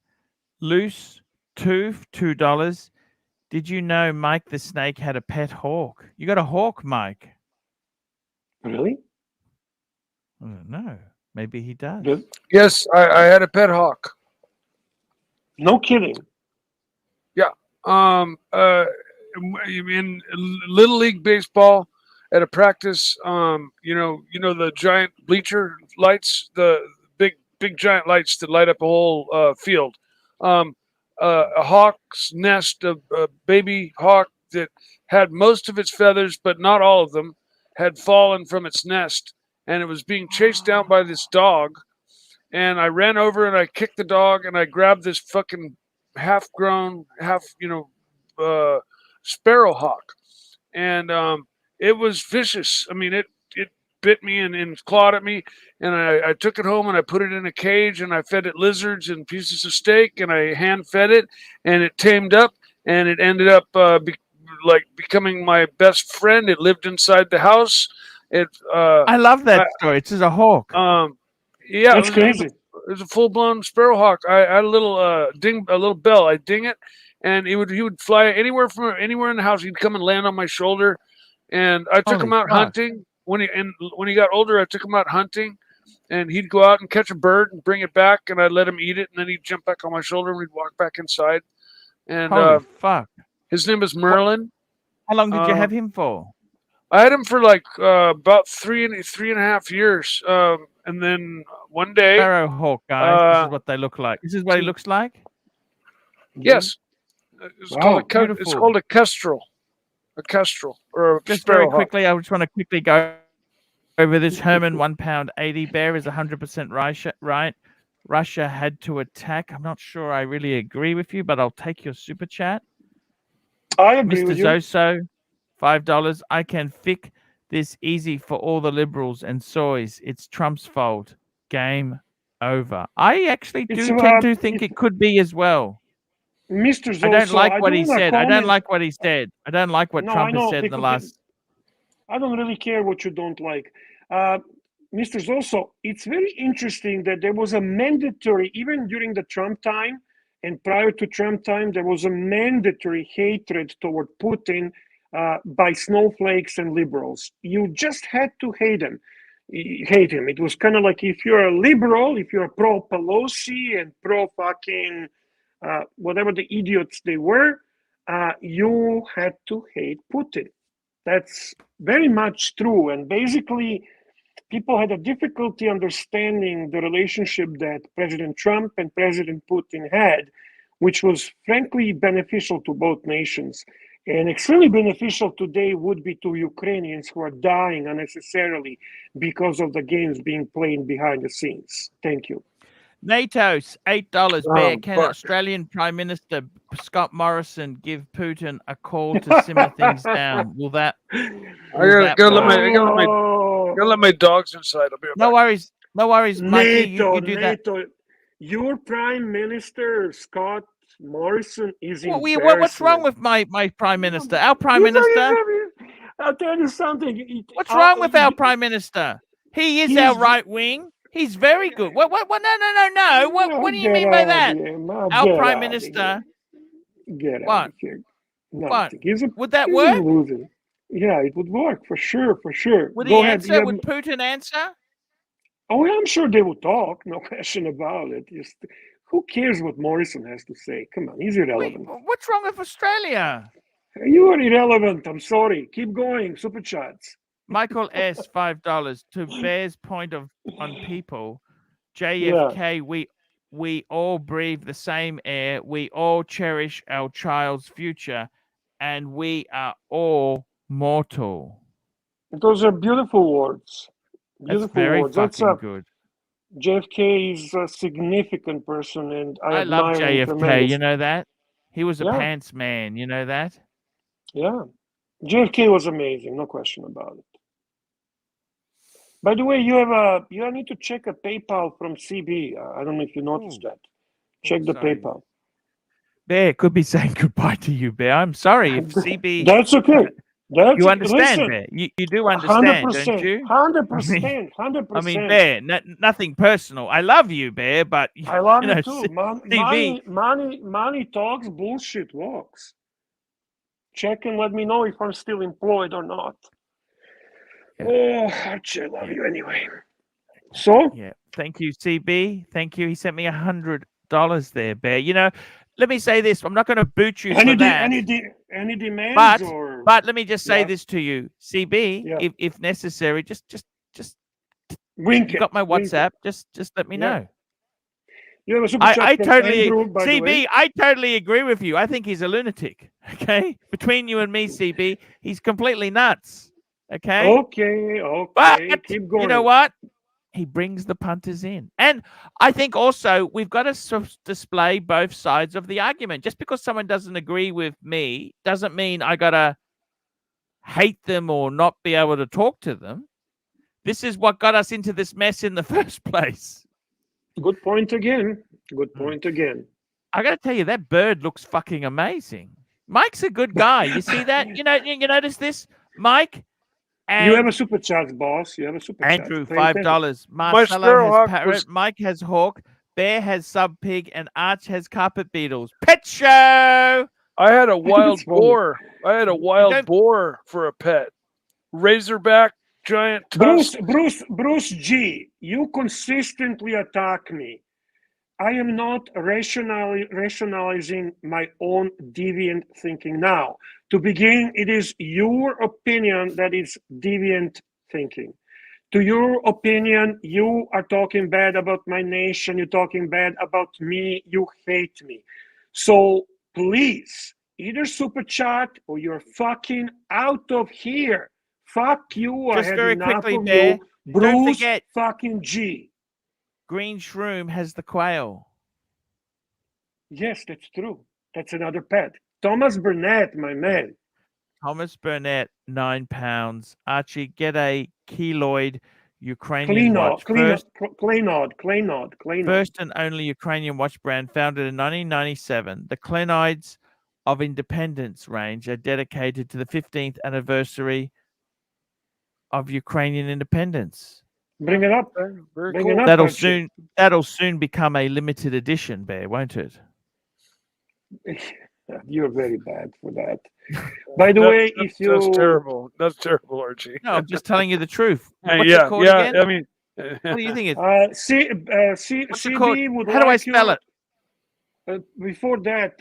Speaker 1: Loose tooth, $2. Did you know Mike the Snake had a pet hawk? You got a hawk, Mike?
Speaker 5: Really?
Speaker 1: I don't know. Maybe he does.
Speaker 5: Good.
Speaker 3: Yes, I had a pet hawk.
Speaker 5: No kidding.
Speaker 3: In Little League baseball at a practice, you know the giant bleacher lights, the big giant lights that light up a whole field. A hawk's nest, a baby hawk that had most of its feathers, but not all of them, had fallen from its nest, and it was being chased down by this dog. And I ran over and I kicked the dog, and I grabbed this fucking half-grown, sparrowhawk, and it was vicious. I mean, it bit me and clawed at me, and I took it home and I put it in a cage, and I fed it lizards and pieces of steak, and I hand fed it, and it tamed up, and it ended up becoming my best friend. It lived inside the house.
Speaker 1: I love that story. It's just a hawk.
Speaker 3: Yeah,
Speaker 5: That's crazy.
Speaker 3: It was a full-blown sparrowhawk. I had a little bell. I ding it, and he would fly anywhere in the house. He'd come and land on my shoulder, and I took him out hunting. When he got older, I took him out hunting, and he'd go out and catch a bird and bring it back, and I'd let him eat it, and then he'd jump back on my shoulder and we'd walk back inside. And
Speaker 1: Holy fuck!
Speaker 3: his name is Merlin.
Speaker 1: How long did you have him for?
Speaker 3: I had him for like about three and a half years, and then one day,
Speaker 1: Sparrowhawk, guys. This is what they look like. This is what he looks like.
Speaker 3: Yes, it's
Speaker 5: Wow,
Speaker 3: called a kestrel. A kestrel or a
Speaker 1: Just very
Speaker 3: sparrowhawk.
Speaker 1: quickly, I just want to quickly go over this. Herman 1 pound 80 bear is 100% right. Russia had to attack. I'm not sure I really agree with you, but I'll take your super chat.
Speaker 5: I agree
Speaker 1: Mr.
Speaker 5: with you.
Speaker 1: Zoso, $5. I can fix this easy for all the liberals and soys. It's Trump's fault. Game over. I actually do tend to think it could be as well.
Speaker 5: Mr. Zoso,
Speaker 1: I don't like what he said. I don't like what he said. I don't like what
Speaker 5: No,
Speaker 1: Trump
Speaker 5: I
Speaker 1: has
Speaker 5: know,
Speaker 1: said in the
Speaker 5: because
Speaker 1: last.
Speaker 5: I don't really care what you don't like. Mr. Zoso, it's very interesting that there was a mandatory, even during the Trump time and prior to Trump time, there was a mandatory hatred toward Putin by snowflakes and liberals. You just had to hate him. It was kind of like if you're a liberal, if you're pro Pelosi and pro fucking whatever the idiots they were, you had to hate Putin. That's very much true. And basically, people had a difficulty understanding the relationship that President Trump and President Putin had, which was frankly beneficial to both nations. And extremely beneficial today would be to Ukrainians who are dying unnecessarily because of the games being played behind the scenes. Thank you.
Speaker 1: NATO's $8. Bear. Can
Speaker 3: fuck.
Speaker 1: Australian Prime Minister Scott Morrison give Putin a call to simmer things down? Will that?
Speaker 3: I gotta let my dogs inside. I'll be right
Speaker 1: No
Speaker 3: back.
Speaker 1: worries. No worries, Mikey. You do that.
Speaker 5: NATO. Your Prime Minister, Scott Morrison, is
Speaker 1: What's wrong with my Prime Minister? Our Prime Minister?
Speaker 5: I'll tell you something.
Speaker 1: What's wrong with our Prime Minister? He is our right wing. He's very good. What? No. What do you mean by that? Our Prime Minister.
Speaker 5: Get out
Speaker 1: What?
Speaker 5: of here.
Speaker 1: What?
Speaker 5: Nothing.
Speaker 1: Would that
Speaker 5: he's
Speaker 1: work?
Speaker 5: losing. Yeah, it would work for sure.
Speaker 1: Would
Speaker 5: Go
Speaker 1: he
Speaker 5: ahead.
Speaker 1: answer? Would Putin answer?
Speaker 5: Oh, I'm sure they will talk. No question about it. Just who cares what Morrison has to say? Come on, he's irrelevant.
Speaker 1: What's wrong with Australia?
Speaker 5: You are irrelevant. I'm sorry. Keep going. Super chats.
Speaker 1: Michael S. $5. To Bear's point on people, JFK. We all breathe the same air. We all cherish our child's future, and we are all mortal.
Speaker 5: Those are beautiful words.
Speaker 1: That's very fucking good.
Speaker 5: JFK is a significant person, and I
Speaker 1: love
Speaker 5: admire him
Speaker 1: JFK.
Speaker 5: tremendously.
Speaker 1: You know that? He was a
Speaker 5: Yeah.
Speaker 1: pants man. You know that?
Speaker 5: Yeah, JFK was amazing, no question about it. By the way, you need to check a PayPal from CB. I don't know if you noticed that. Check the
Speaker 1: sorry.
Speaker 5: PayPal.
Speaker 1: Bear could be saying goodbye to you, Bear. I'm sorry if CB.
Speaker 5: That's okay. That's
Speaker 1: You understand,
Speaker 5: listen,
Speaker 1: Bear? You do understand, don't
Speaker 5: 100%,
Speaker 1: you?
Speaker 5: 100%, 100%.
Speaker 1: I mean, Bear, nothing personal. I love you, Bear, but
Speaker 5: I love
Speaker 1: you know,
Speaker 5: you too.
Speaker 1: CB.
Speaker 5: Money talks, bullshit walks. Check and let me know if I'm still employed or not.
Speaker 1: Yeah.
Speaker 5: Oh, Archie, I love you anyway. So?
Speaker 1: Yeah. Thank you, CB. Thank you. He sent me $100 there, Bear. You know, let me say this. I'm not going to boot you for that.
Speaker 5: Any demands
Speaker 1: but let me just say this to you, CB. If necessary, just
Speaker 5: wink
Speaker 1: you
Speaker 5: it.
Speaker 1: got my
Speaker 5: Wink
Speaker 1: WhatsApp.
Speaker 5: it.
Speaker 1: Just let me know.
Speaker 5: You have a super chat
Speaker 1: I
Speaker 5: from
Speaker 1: totally,
Speaker 5: Andrew, by the way.
Speaker 1: CB, I totally agree with you. I think he's a lunatic. Okay, between you and me, CB, he's completely nuts. Okay.
Speaker 5: Okay.
Speaker 1: But
Speaker 5: Keep going.
Speaker 1: you know what? He brings the punters in, and I think also we've got to display both sides of the argument. Just because someone doesn't agree with me doesn't mean I gotta hate them or not be able to talk to them. This is what got us into this mess in the first place.
Speaker 5: Good point again. Good point again.
Speaker 1: I got to tell you, that bird looks fucking amazing. Mike's a good guy. You see that? You notice this, Mike? And
Speaker 5: you have a super chat, boss. You have a super
Speaker 1: Andrew,
Speaker 5: chat.
Speaker 1: $5. Marcelo has parrot. Mike has hawk. Bear has sub pig, and Arch has carpet beetles. Pet show.
Speaker 3: I had a wild boar. I had a wild boar for a pet. Razorback, giant tusk.
Speaker 5: Bruce G, you consistently attack me. I am not rationalizing my own deviant thinking now. To begin, it is your opinion that is deviant thinking. To your opinion, you are talking bad about my nation, you're talking bad about me, you hate me. So please, either super chat or you're fucking out of here. Fuck you,
Speaker 1: Just
Speaker 5: I had
Speaker 1: very
Speaker 5: enough
Speaker 1: quickly,
Speaker 5: of
Speaker 1: Bear,
Speaker 5: you. Bruce
Speaker 1: don't forget,
Speaker 5: fucking G.
Speaker 1: Green Shroom has the quail.
Speaker 5: Yes, that's true. That's another pet. Thomas Burnett, my man.
Speaker 1: Thomas Burnett, 9 pounds. Archie, get a keloid Ukrainian watch.
Speaker 5: Kleinod.
Speaker 1: First and only Ukrainian watch brand founded in 1997. The Kleinod's of Independence range are dedicated to the 15th anniversary of Ukrainian independence.
Speaker 5: Bring it up.
Speaker 3: Bring it up.
Speaker 1: That'll soon become a limited edition, Bear, won't it?
Speaker 5: You're very bad for that. By the way, if you
Speaker 3: that's terrible, Archie.
Speaker 1: No, I'm just telling you the truth.
Speaker 3: What's it called again? I mean,
Speaker 1: what do you think it's?
Speaker 5: CB would
Speaker 1: How do I spell it?
Speaker 5: Before that,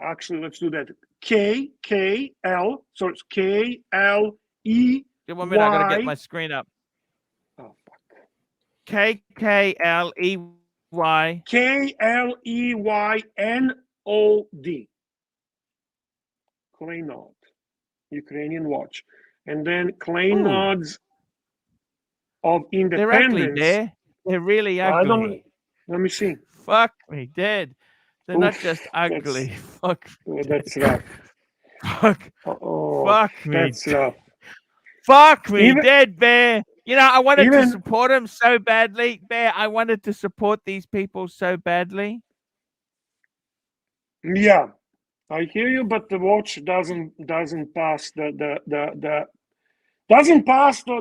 Speaker 5: actually, let's do that. K-L. So it's K-L-E.
Speaker 1: Give 1 minute. I gotta get my screen up.
Speaker 5: Oh fuck.
Speaker 1: K-K-L-E-Y.
Speaker 5: K-L-E-Y-N-O-D. Kleinod, Ukrainian watch, and then Kleinods of Independence.
Speaker 1: They're ugly, They're really ugly.
Speaker 5: Let me see.
Speaker 1: Fuck me dead. They're not just ugly. Fuck.
Speaker 5: That's rough.
Speaker 1: Fuck. Fuck me.
Speaker 5: That's rough.
Speaker 1: Fuck me dead, Bear. You know, I wanted to support them so badly, Bear. I wanted to support these people so badly.
Speaker 5: Yeah. I hear you, but the watch doesn't pass the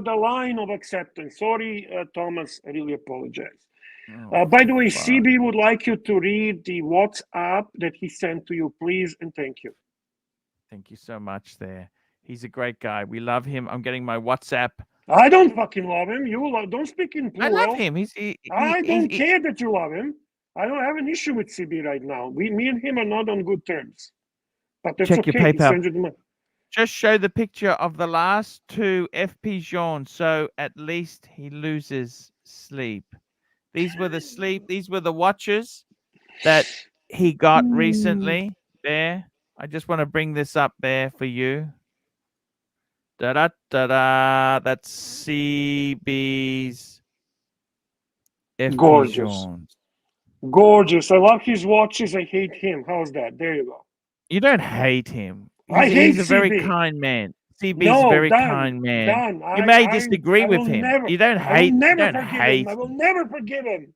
Speaker 5: line of acceptance. Sorry, Thomas. I really apologize. By the way, CB would like you to read the WhatsApp that he sent to you, please, and thank you.
Speaker 1: Thank you so much. He's a great guy. We love him. I'm getting my WhatsApp.
Speaker 5: I don't fucking love him. Don't speak in plural.
Speaker 1: I love him.
Speaker 5: I don't care that you love him. I don't have an issue with CB right now. Me and him are not on good terms. But that's
Speaker 1: Check
Speaker 5: okay.
Speaker 1: your PayPal. Just show the picture of the last 2 FP Jean, so at least he loses sleep. These were the watches that he got recently. There. I just want to bring this up there for you. Da-da-da-da. That's CB's FT
Speaker 5: Gorgeous.
Speaker 1: Jones.
Speaker 5: Gorgeous. I love his watches. I hate him. How's that? There you go.
Speaker 1: You don't hate him.
Speaker 5: I hate
Speaker 1: He's a very
Speaker 5: CB.
Speaker 1: kind man. CB's
Speaker 5: No,
Speaker 1: a very
Speaker 5: done,
Speaker 1: kind man.
Speaker 5: done.
Speaker 1: You may
Speaker 5: I
Speaker 1: disagree with
Speaker 5: will
Speaker 1: him.
Speaker 5: never-
Speaker 1: You don't
Speaker 5: I will
Speaker 1: hate. You
Speaker 5: never
Speaker 1: don't
Speaker 5: forgive
Speaker 1: hate.
Speaker 5: him. I will never forgive him.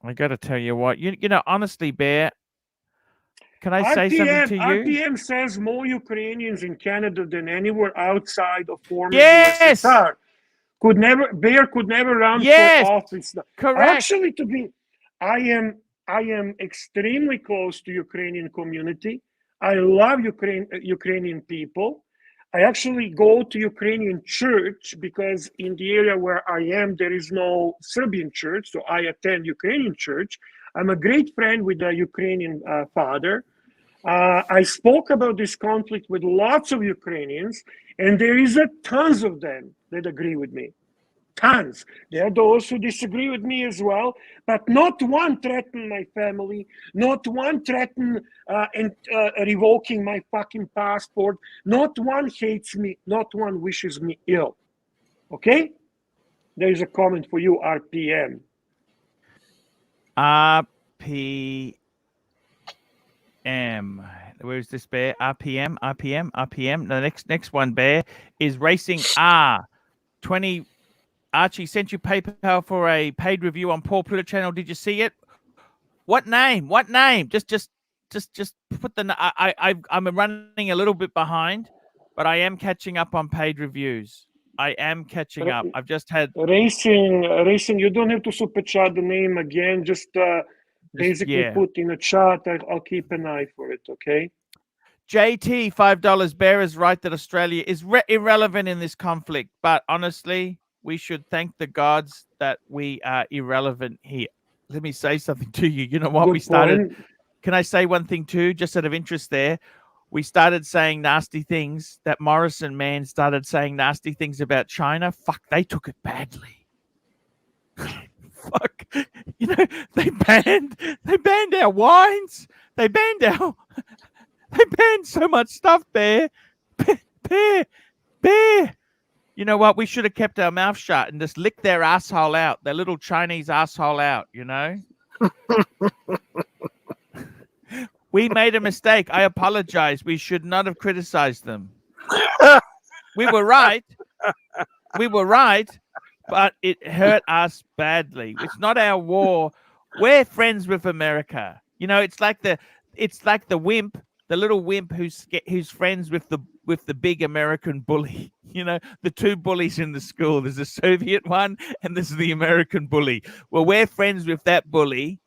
Speaker 1: I got to tell you what. You know, honestly, Bear. Can I say something to you?
Speaker 5: RPM says more Ukrainians in Canada than anywhere outside of former
Speaker 1: Yes.
Speaker 5: USSR. Bear could never run
Speaker 1: Yes.
Speaker 5: for office.
Speaker 1: Correct.
Speaker 5: Actually, I am extremely close to Ukrainian community. I love Ukrainian people. I actually go to Ukrainian church because in the area where I am, there is no Serbian church, so I attend Ukrainian church. I'm a great friend with a Ukrainian father. I spoke about this conflict with lots of Ukrainians, and there is tons of them that agree with me. Tons. There are those who disagree with me as well, but not one threatened my family, not one threatened revoking my fucking passport, not one hates me, not one wishes me ill. Okay? There is a comment for you, RPM.
Speaker 1: RPM. Where's this, Bear? RPM. The next one, Bear, is Racing R. 20. Archie sent you PayPal for a paid review on Paul Pluto channel. Did you see it? What name? Just put the. I'm running a little bit behind, but I am catching up on paid reviews. I am catching up. I've just had
Speaker 5: Racing. You don't have to super chat the name again. Just basically put in a chat. I'll keep an eye for it. Okay.
Speaker 1: JT $5. Bear is right that Australia is irrelevant in this conflict, but honestly, we should thank the gods that we are irrelevant here. Let me say something to you. You know what?
Speaker 5: Good point.
Speaker 1: Can I say one thing too, just out of interest there? We started saying nasty things. That Morrison man started saying nasty things about China. Fuck, they took it badly. Fuck. You know, they banned our wines. They banned so much stuff, Bear. Bear. You know what? We should have kept our mouth shut and just licked their asshole out, their little Chinese asshole out, you know? We made a mistake. I apologize. We should not have criticized them. We were right. But it hurt us badly. It's not our war. We're friends with America. You know, it's like the wimp, the little wimp who's friends with the big American bully. You know, the two bullies in the school. There's a Soviet one and there's the American bully. Well, we're friends with that bully,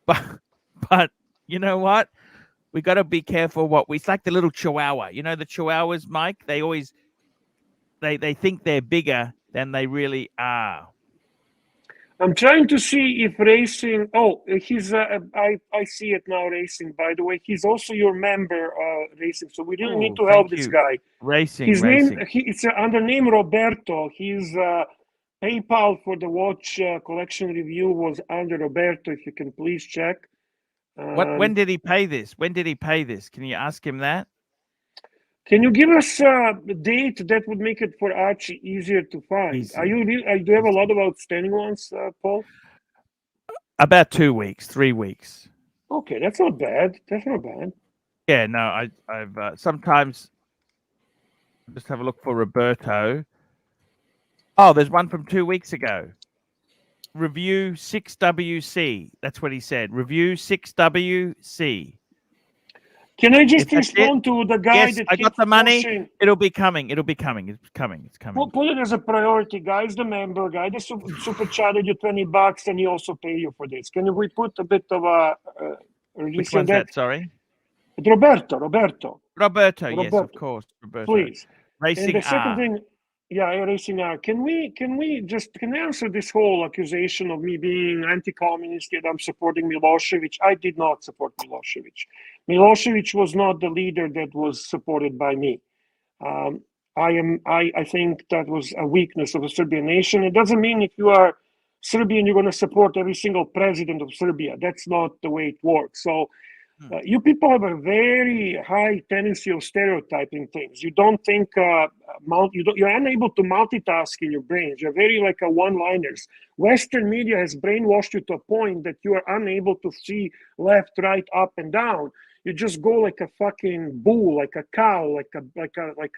Speaker 1: but you know what? We got to be careful it's like the little chihuahua. You know, the chihuahuas, Mike, they think they're bigger than they really are.
Speaker 5: I'm trying to see if Racing. Oh, he's. I see it now. Racing. By the way, he's also your member, Racing. So we really need to help this guy.
Speaker 1: Racing.
Speaker 5: His name. It's under name Roberto. His PayPal for the watch collection review was under Roberto. If you can please check.
Speaker 1: When did he pay this? Can you ask him that?
Speaker 5: Can you give us a date that would make it for Archie easier to find?
Speaker 1: Easy.
Speaker 5: Do you have a lot of outstanding ones, Paul?
Speaker 1: About 2 weeks, 3 weeks.
Speaker 5: Okay, that's not bad.
Speaker 1: Yeah, no, I've sometimes just have a look for Roberto. Oh, there's one from 2 weeks ago. Review 6WC. That's what he said. Review 6WC.
Speaker 5: Can I just respond to the guy that
Speaker 1: I got the money.
Speaker 5: Pushing?
Speaker 1: It'll be coming. It's coming.
Speaker 5: Put it as a priority, guys. The member guy, the super chatted you $20, and he also pay you for this. Can we put a bit of a
Speaker 1: which one's that? Sorry,
Speaker 5: Roberto.
Speaker 1: Yes, of course, Roberto.
Speaker 5: Please.
Speaker 1: Racing
Speaker 5: and the second
Speaker 1: R.
Speaker 5: thing, Racing R. Can I answer this whole accusation of me being anti-communist that I'm supporting Milosevic? I did not support Milosevic. Milosevic was not the leader that was supported by me. I think that was a weakness of the Serbian nation. It doesn't mean if you are Serbian, you're going to support every single president of Serbia. That's not the way it works. So You people have a very high tendency of stereotyping things. You don't think you're unable to multitask in your brains. You're very like a one-liners. Western media has brainwashed you to a point that you are unable to see left, right, up, and down. You just go like a fucking bull, like a cow, like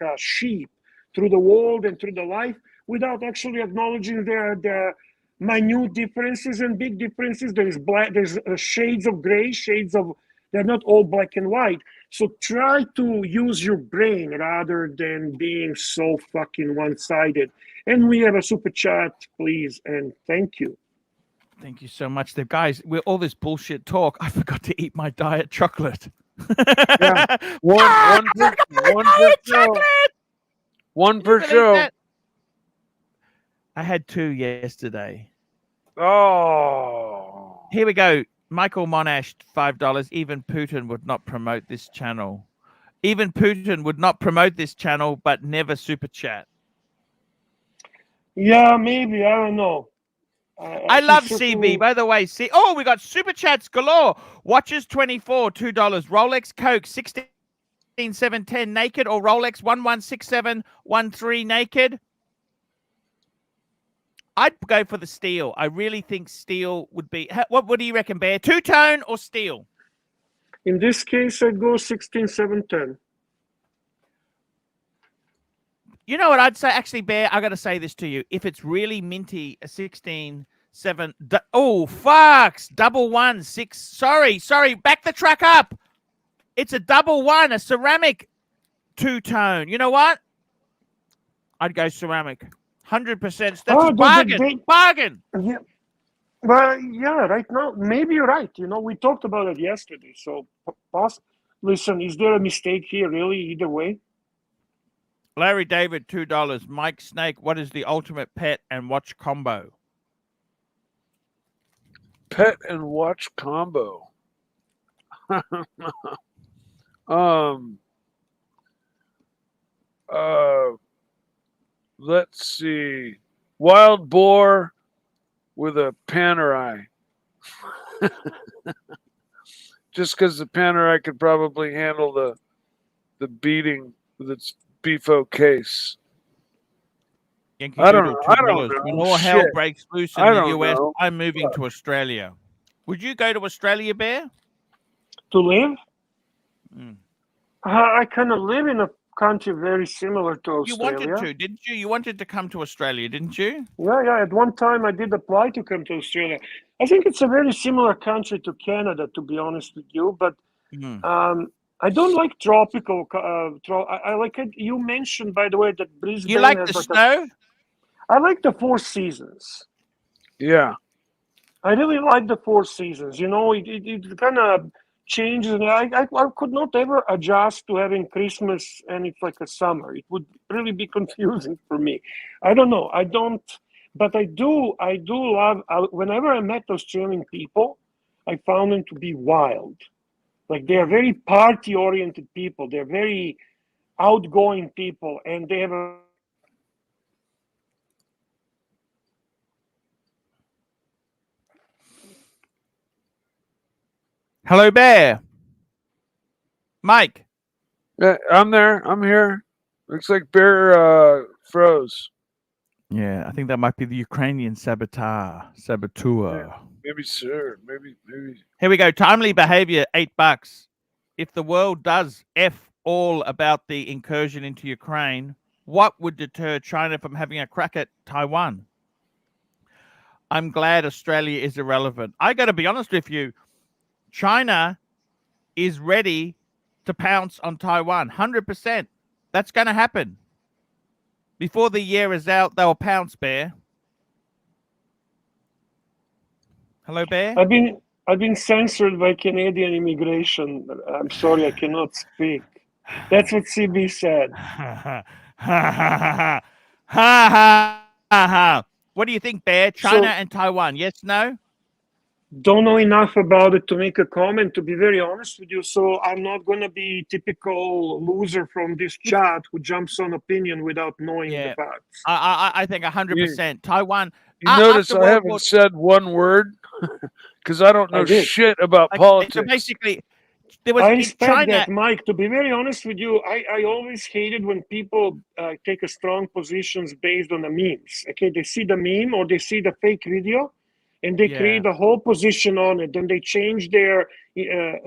Speaker 5: a sheep through the world and through the life without actually acknowledging the minute differences and big differences. There's shades of gray, shades of. They're not all black and white. So try to use your brain rather than being so fucking one-sided. And we have a super chat, please, and thank you.
Speaker 1: Thank you so much. The guys, with all this bullshit talk, I forgot to eat my diet chocolate.
Speaker 3: Yeah. One per show.
Speaker 1: I had 2 yesterday.
Speaker 3: Oh.
Speaker 1: Here we go. Michael Monash, $5. Even Putin would not promote this channel. Even Putin would not promote this channel, but never super chat.
Speaker 5: Yeah, maybe. I don't know.
Speaker 1: I love CB. By the way, we got super chats galore. Watches 24, $2. Rolex Coke 16,710 naked, or Rolex 116713 naked. I'd go for the steel. I really think steel would be. What do you reckon, Bear? Two-tone or steel?
Speaker 5: In this case, I'd go 16,710.
Speaker 1: You know what I'd say? Actually, Bear, I got to say this to you. If it's really minty, a 16.7. Oh, fucks. Double 1, 6. Sorry. Back the track up. It's a double 1, a ceramic two-tone. You know what? I'd go ceramic. 100%. That's a bargain. Bargain.
Speaker 5: Yeah. Well, yeah, right now, maybe you're right. You know, we talked about it yesterday. So, listen, is there a mistake here, really, either way?
Speaker 1: Larry David, $2. Mike Snake, what is the ultimate pet and watch combo?
Speaker 3: Pet and watch combo. Let's see. Wild boar with a panerai. Just because the panerai could probably handle the beating with its beefo case.
Speaker 1: Yankee
Speaker 3: I don't
Speaker 1: Doodle,
Speaker 3: know.
Speaker 1: $2. When all hell breaks loose in the US,
Speaker 3: know.
Speaker 1: I'm moving to Australia. Would you go to Australia, Bear?
Speaker 5: To live?
Speaker 1: Mm.
Speaker 5: I kind of live in a country very similar to Australia.
Speaker 1: You wanted to, didn't you? You wanted to come to Australia, didn't you?
Speaker 5: Yeah. At one time, I did apply to come to Australia. I think it's a very similar country to Canada, to be honest with you. But I don't like tropical. I like it. You mentioned, by the way, that Brisbane.
Speaker 1: You like the snow?
Speaker 5: I like the 4 seasons.
Speaker 3: Yeah.
Speaker 5: I really like the 4 seasons. You know, it kind of changes. And I could not ever adjust to having Christmas and it's like a summer. It would really be confusing for me. I don't know. I don't. But I do love. Whenever I met Australian people, I found them to be wild. Like they are very party-oriented people. They're very outgoing people, and they have a.
Speaker 1: Hello, Bear. Mike.
Speaker 3: I'm there. I'm here. Looks like Bear froze.
Speaker 1: Yeah, I think that might be the Ukrainian saboteur.
Speaker 3: Yeah, maybe, sir. Maybe.
Speaker 1: Here we go. Timely behavior, $8. If the world does F all about the incursion into Ukraine, what would deter China from having a crack at Taiwan? I'm glad Australia is irrelevant. I got to be honest with you. China is ready to pounce on Taiwan. 100%. That's going to happen. Before the year is out, they'll pounce, Bear. Hello, Bear?
Speaker 5: I've been censored by Canadian immigration. I'm sorry, I cannot speak. That's what CB said.
Speaker 1: What do you think, Bear? China and Taiwan, yes, no?
Speaker 5: Don't know enough about it to make a comment, to be very honest with you. So I'm not going to be typical loser from this chat who jumps on opinion without knowing the facts.
Speaker 1: I think 100%. Taiwan.
Speaker 3: You notice I haven't said one word because I don't know shit about politics.
Speaker 1: So basically, There was
Speaker 5: I
Speaker 1: in
Speaker 5: respect
Speaker 1: China.
Speaker 5: that, Mike. To be very honest with you, I always hated when people take a strong positions based on the memes. Okay, they see the meme or they see the fake video, and they create a whole position on it. Then they change their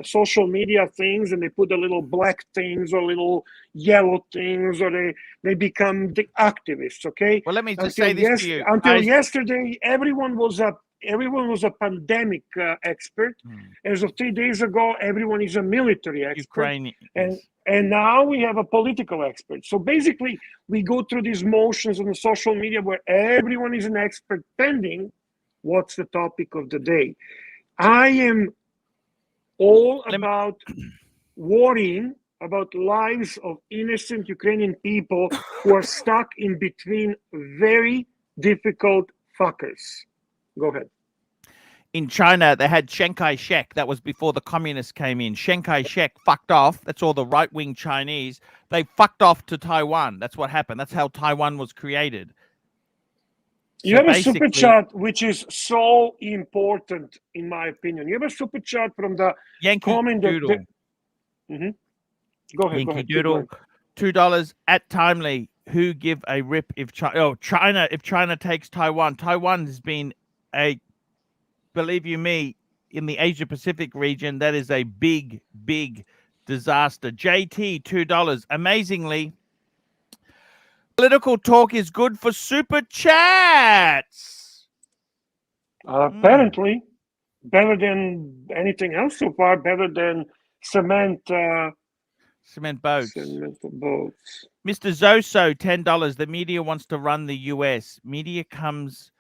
Speaker 5: social media things, and they put a little black things or little yellow things, or they become the activists. Okay.
Speaker 1: Well, let me just say this to you.
Speaker 5: Until yesterday, everyone was a pandemic expert. As of 3 days ago, everyone is a military expert.
Speaker 1: Ukraine,
Speaker 5: and now we have a political expert. So basically, we go through these motions on the social media where everyone is an expert, pending what's the topic of the day. I am all about worrying about lives of innocent Ukrainian people who are stuck in between very difficult fuckers. Go ahead.
Speaker 1: In China, they had Chiang Kai-shek. That was before the communists came in. Chiang Kai-shek fucked off. That's all the right-wing Chinese. They fucked off to Taiwan. That's what happened. That's how Taiwan was created.
Speaker 5: You have a super chat, which is so important, in my opinion. You have a super chat from the
Speaker 1: Yankee
Speaker 5: comment
Speaker 1: Doodle.
Speaker 5: Go ahead.
Speaker 1: Yankee Doodle, $2 at Timely. Who give a rip if China? If China takes Taiwan, Taiwan has been believe you me, in the Asia Pacific region, that is a big, big disaster. JT, $2. Amazingly, political talk is good for super chats.
Speaker 5: Apparently, better than anything else so far. Better than cement boats.
Speaker 1: Cement boats. Mr. Zoso, $10. The media wants to run the US. Media comes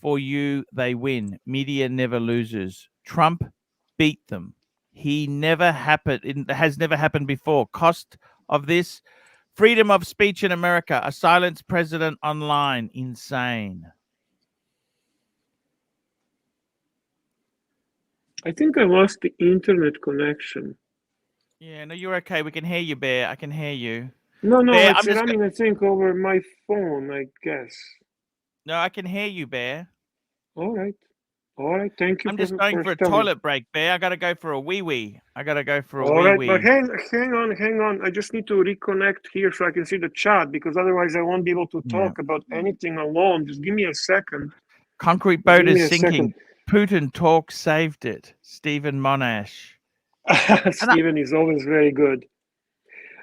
Speaker 1: for you, they win. Media never loses. Trump beat them. He never happened. It has never happened before. Cost of this: freedom of speech in America. A silenced president online. Insane.
Speaker 5: I think I lost the internet connection.
Speaker 1: Yeah, no, you're okay. We can hear you, Bear. I can hear you.
Speaker 5: No,
Speaker 1: Bear,
Speaker 5: it's running, I think, over my phone, I guess.
Speaker 1: No, I can hear you, Bear.
Speaker 5: All right. Thank you.
Speaker 1: I'm just going for a toilet break, Bear. I got to go for a wee-wee. All right,
Speaker 5: but hang on. I just need to reconnect here so I can see the chat, because otherwise I won't be able to talk about anything alone. Just give me a second.
Speaker 1: Concrete boat is sinking. Putin talk saved it. Stephen Monash.
Speaker 5: Stephen is always very good.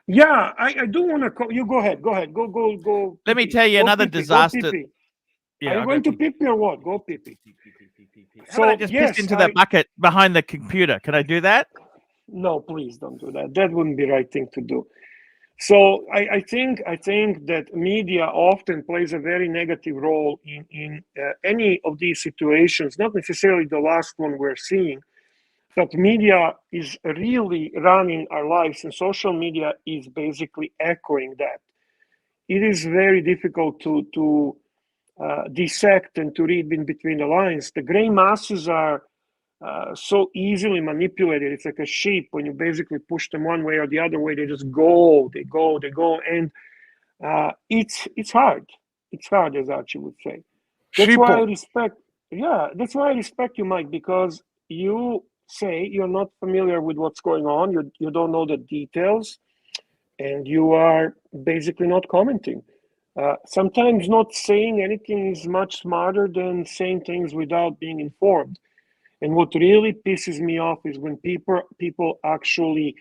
Speaker 5: Yeah, I do want to call you. Go ahead. Go.
Speaker 1: Let me tell you another disaster.
Speaker 5: Yeah, are you going to pee-pee or what? Go pee-pee.
Speaker 1: How about I just pissed into that bucket behind the computer? Can I do that?
Speaker 5: No, please don't do that. That wouldn't be the right thing to do. So I think that media often plays a very negative role in any of these situations, not necessarily the last one we're seeing, but media is really running our lives, and social media is basically echoing that. It is very difficult to dissect and to read in between the lines. The gray masses are so easily manipulated. It's like a sheep. When you basically push them one way or the other way, they just go, and it's hard. It's hard, as Archie would say. That's why I respect you, Mike, because you say you're not familiar with what's going on. You don't know the details, and you are basically not commenting. Sometimes not saying anything is much smarter than saying things without being informed. And what really pisses me off is when people actually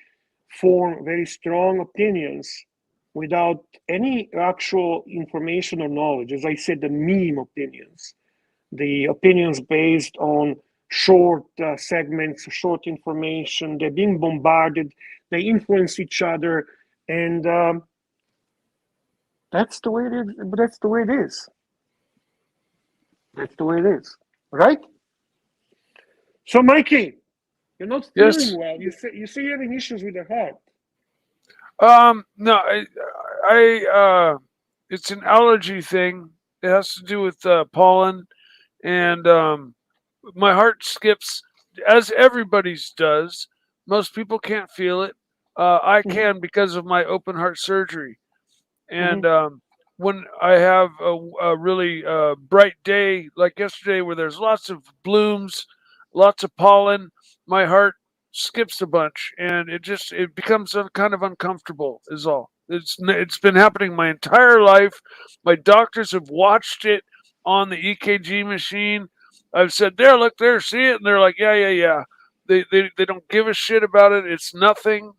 Speaker 5: form very strong opinions without any actual information or knowledge. As I said, the meme opinions, the opinions based on short segments, short information. They're being bombarded. They influence each other, and that's the way it is. But that's the way it is. Right? So, Mikey, you're not feeling well. You say you're having issues with the heart.
Speaker 3: No, I it's an allergy thing. It has to do with pollen, and my heart skips, as everybody's does. Most people can't feel it. I can because of my open heart surgery, and when I have a really bright day like yesterday, where there's lots of blooms, lots of pollen, my heart skips a bunch, and it becomes kind of uncomfortable. Is all. It's been happening my entire life. My doctors have watched it on the EKG machine. I've said, there, look there, see it, and they're like, yeah. They don't give a shit about it. It's nothing.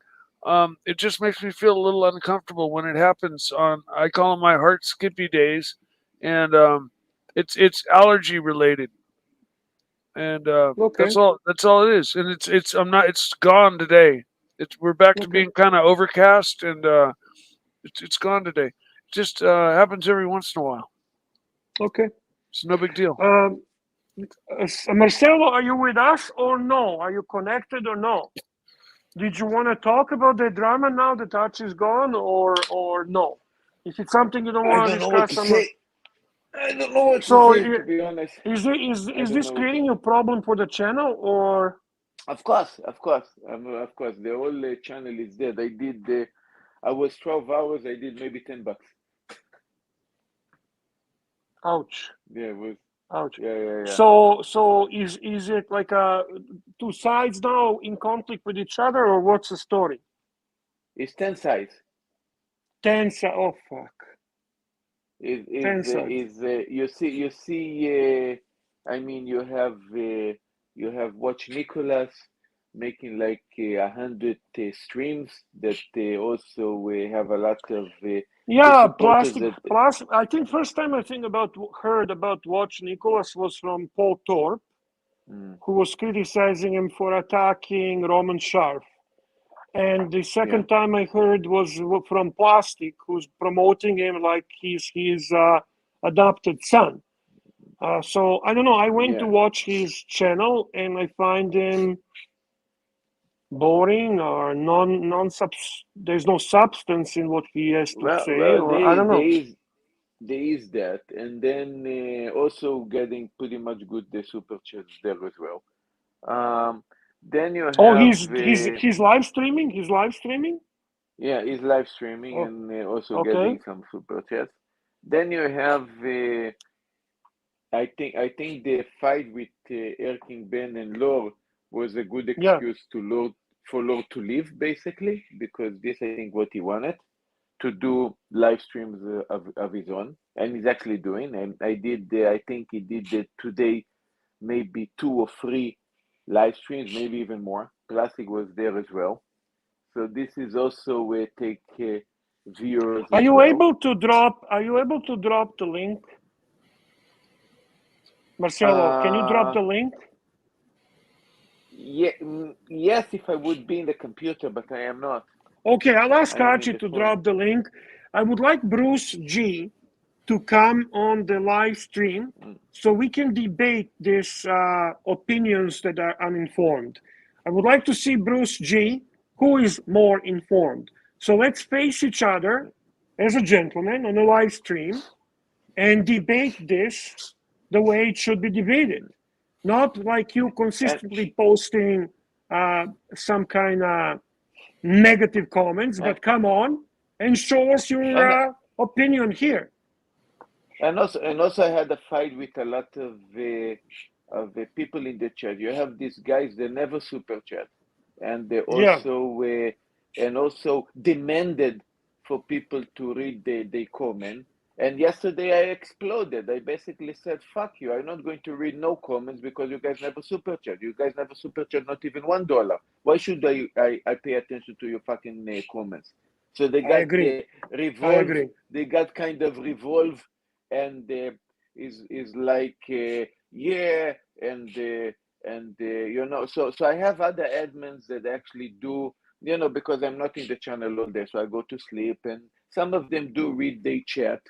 Speaker 3: It just makes me feel a little uncomfortable when it happens on. I call them my heart skippy days, and it's allergy related, and
Speaker 5: Okay.
Speaker 3: that's all. That's all it is. And it's I'm not. It's gone today. We're back to
Speaker 5: Okay.
Speaker 3: being kind of overcast, and it's gone today. It just happens every once in a while.
Speaker 5: Okay.
Speaker 3: It's no big deal.
Speaker 5: Marcelo, are you with us or no? Are you connected or no? Did you want to talk about the drama now that Archie is gone, or no? If it's something you don't
Speaker 4: I
Speaker 5: want to
Speaker 4: don't know what
Speaker 5: discuss,
Speaker 4: to say. I don't know what
Speaker 5: So
Speaker 4: to say, to be honest.
Speaker 5: is
Speaker 4: don't
Speaker 5: this
Speaker 4: know.
Speaker 5: creating a problem for the channel, or?
Speaker 4: Of course. Of course. The whole channel is dead. I was 12 hours. I did maybe $10.
Speaker 5: Ouch!
Speaker 4: Yeah, it was.
Speaker 5: Ouch!
Speaker 4: Yeah.
Speaker 5: So is it like two sides now in conflict with each other, or what's the story?
Speaker 4: It's 10 sides.
Speaker 5: 10 sides. Oh fuck! 10 sides.
Speaker 4: You see. I mean, you have Watch Nicholas making like 100 streams that also have a lot of
Speaker 5: Yeah,
Speaker 4: supporters
Speaker 5: plus I think first time I heard about Watch Nicholas was from Paul Thorpe, who was criticizing him for attacking Roman Sharf. And the second time I heard was from Plastic, who's promoting him like he's his adopted son. So I don't know. I went to watch his channel and I find him boring or there's no substance in what he has to say, or I don't know.
Speaker 4: There is that, and then also getting pretty much good the super chats there as well. Then you have
Speaker 5: he's live streaming. He's live streaming.
Speaker 4: Yeah, he's live streaming and also getting some super chats. Then you have I think the fight with Erking Ben and Lord was a good excuse for Lord to leave, basically, because this I think what he wanted, to do live streams of his own, and he's actually doing. And I think he did today maybe 2 or 3 live streams, maybe even more. Plastic was there as well. So this is also where take viewers.
Speaker 5: Are you able to drop the link? Marcelo, can you drop the link?
Speaker 4: Yeah, yes, if I would be in the computer, but I am not.
Speaker 5: Okay, I'll ask Archie to drop the link. I would like Bruce G to come on the live stream so we can debate these opinions that are uninformed. I would like to see Bruce G, who is more informed. So let's face each other as a gentleman on a live stream and debate this the way it should be debated. Not like you consistently posting some kind of negative comments, but come on and show us your opinion here.
Speaker 4: And also, I had a fight with a lot of the people in the chat. You have these guys; they never super chat, and they also demanded for people to read the comment. And yesterday I exploded. I basically said, "Fuck you! I'm not going to read no comments because you guys never super chat. You guys never super chat, not even $1. Why should I pay attention to your fucking comments?" So they got revolve. They got kind of revolve. And is like so I have other admins that actually do, because I'm not in the channel all day, so I go to sleep, and some of them do read the chat.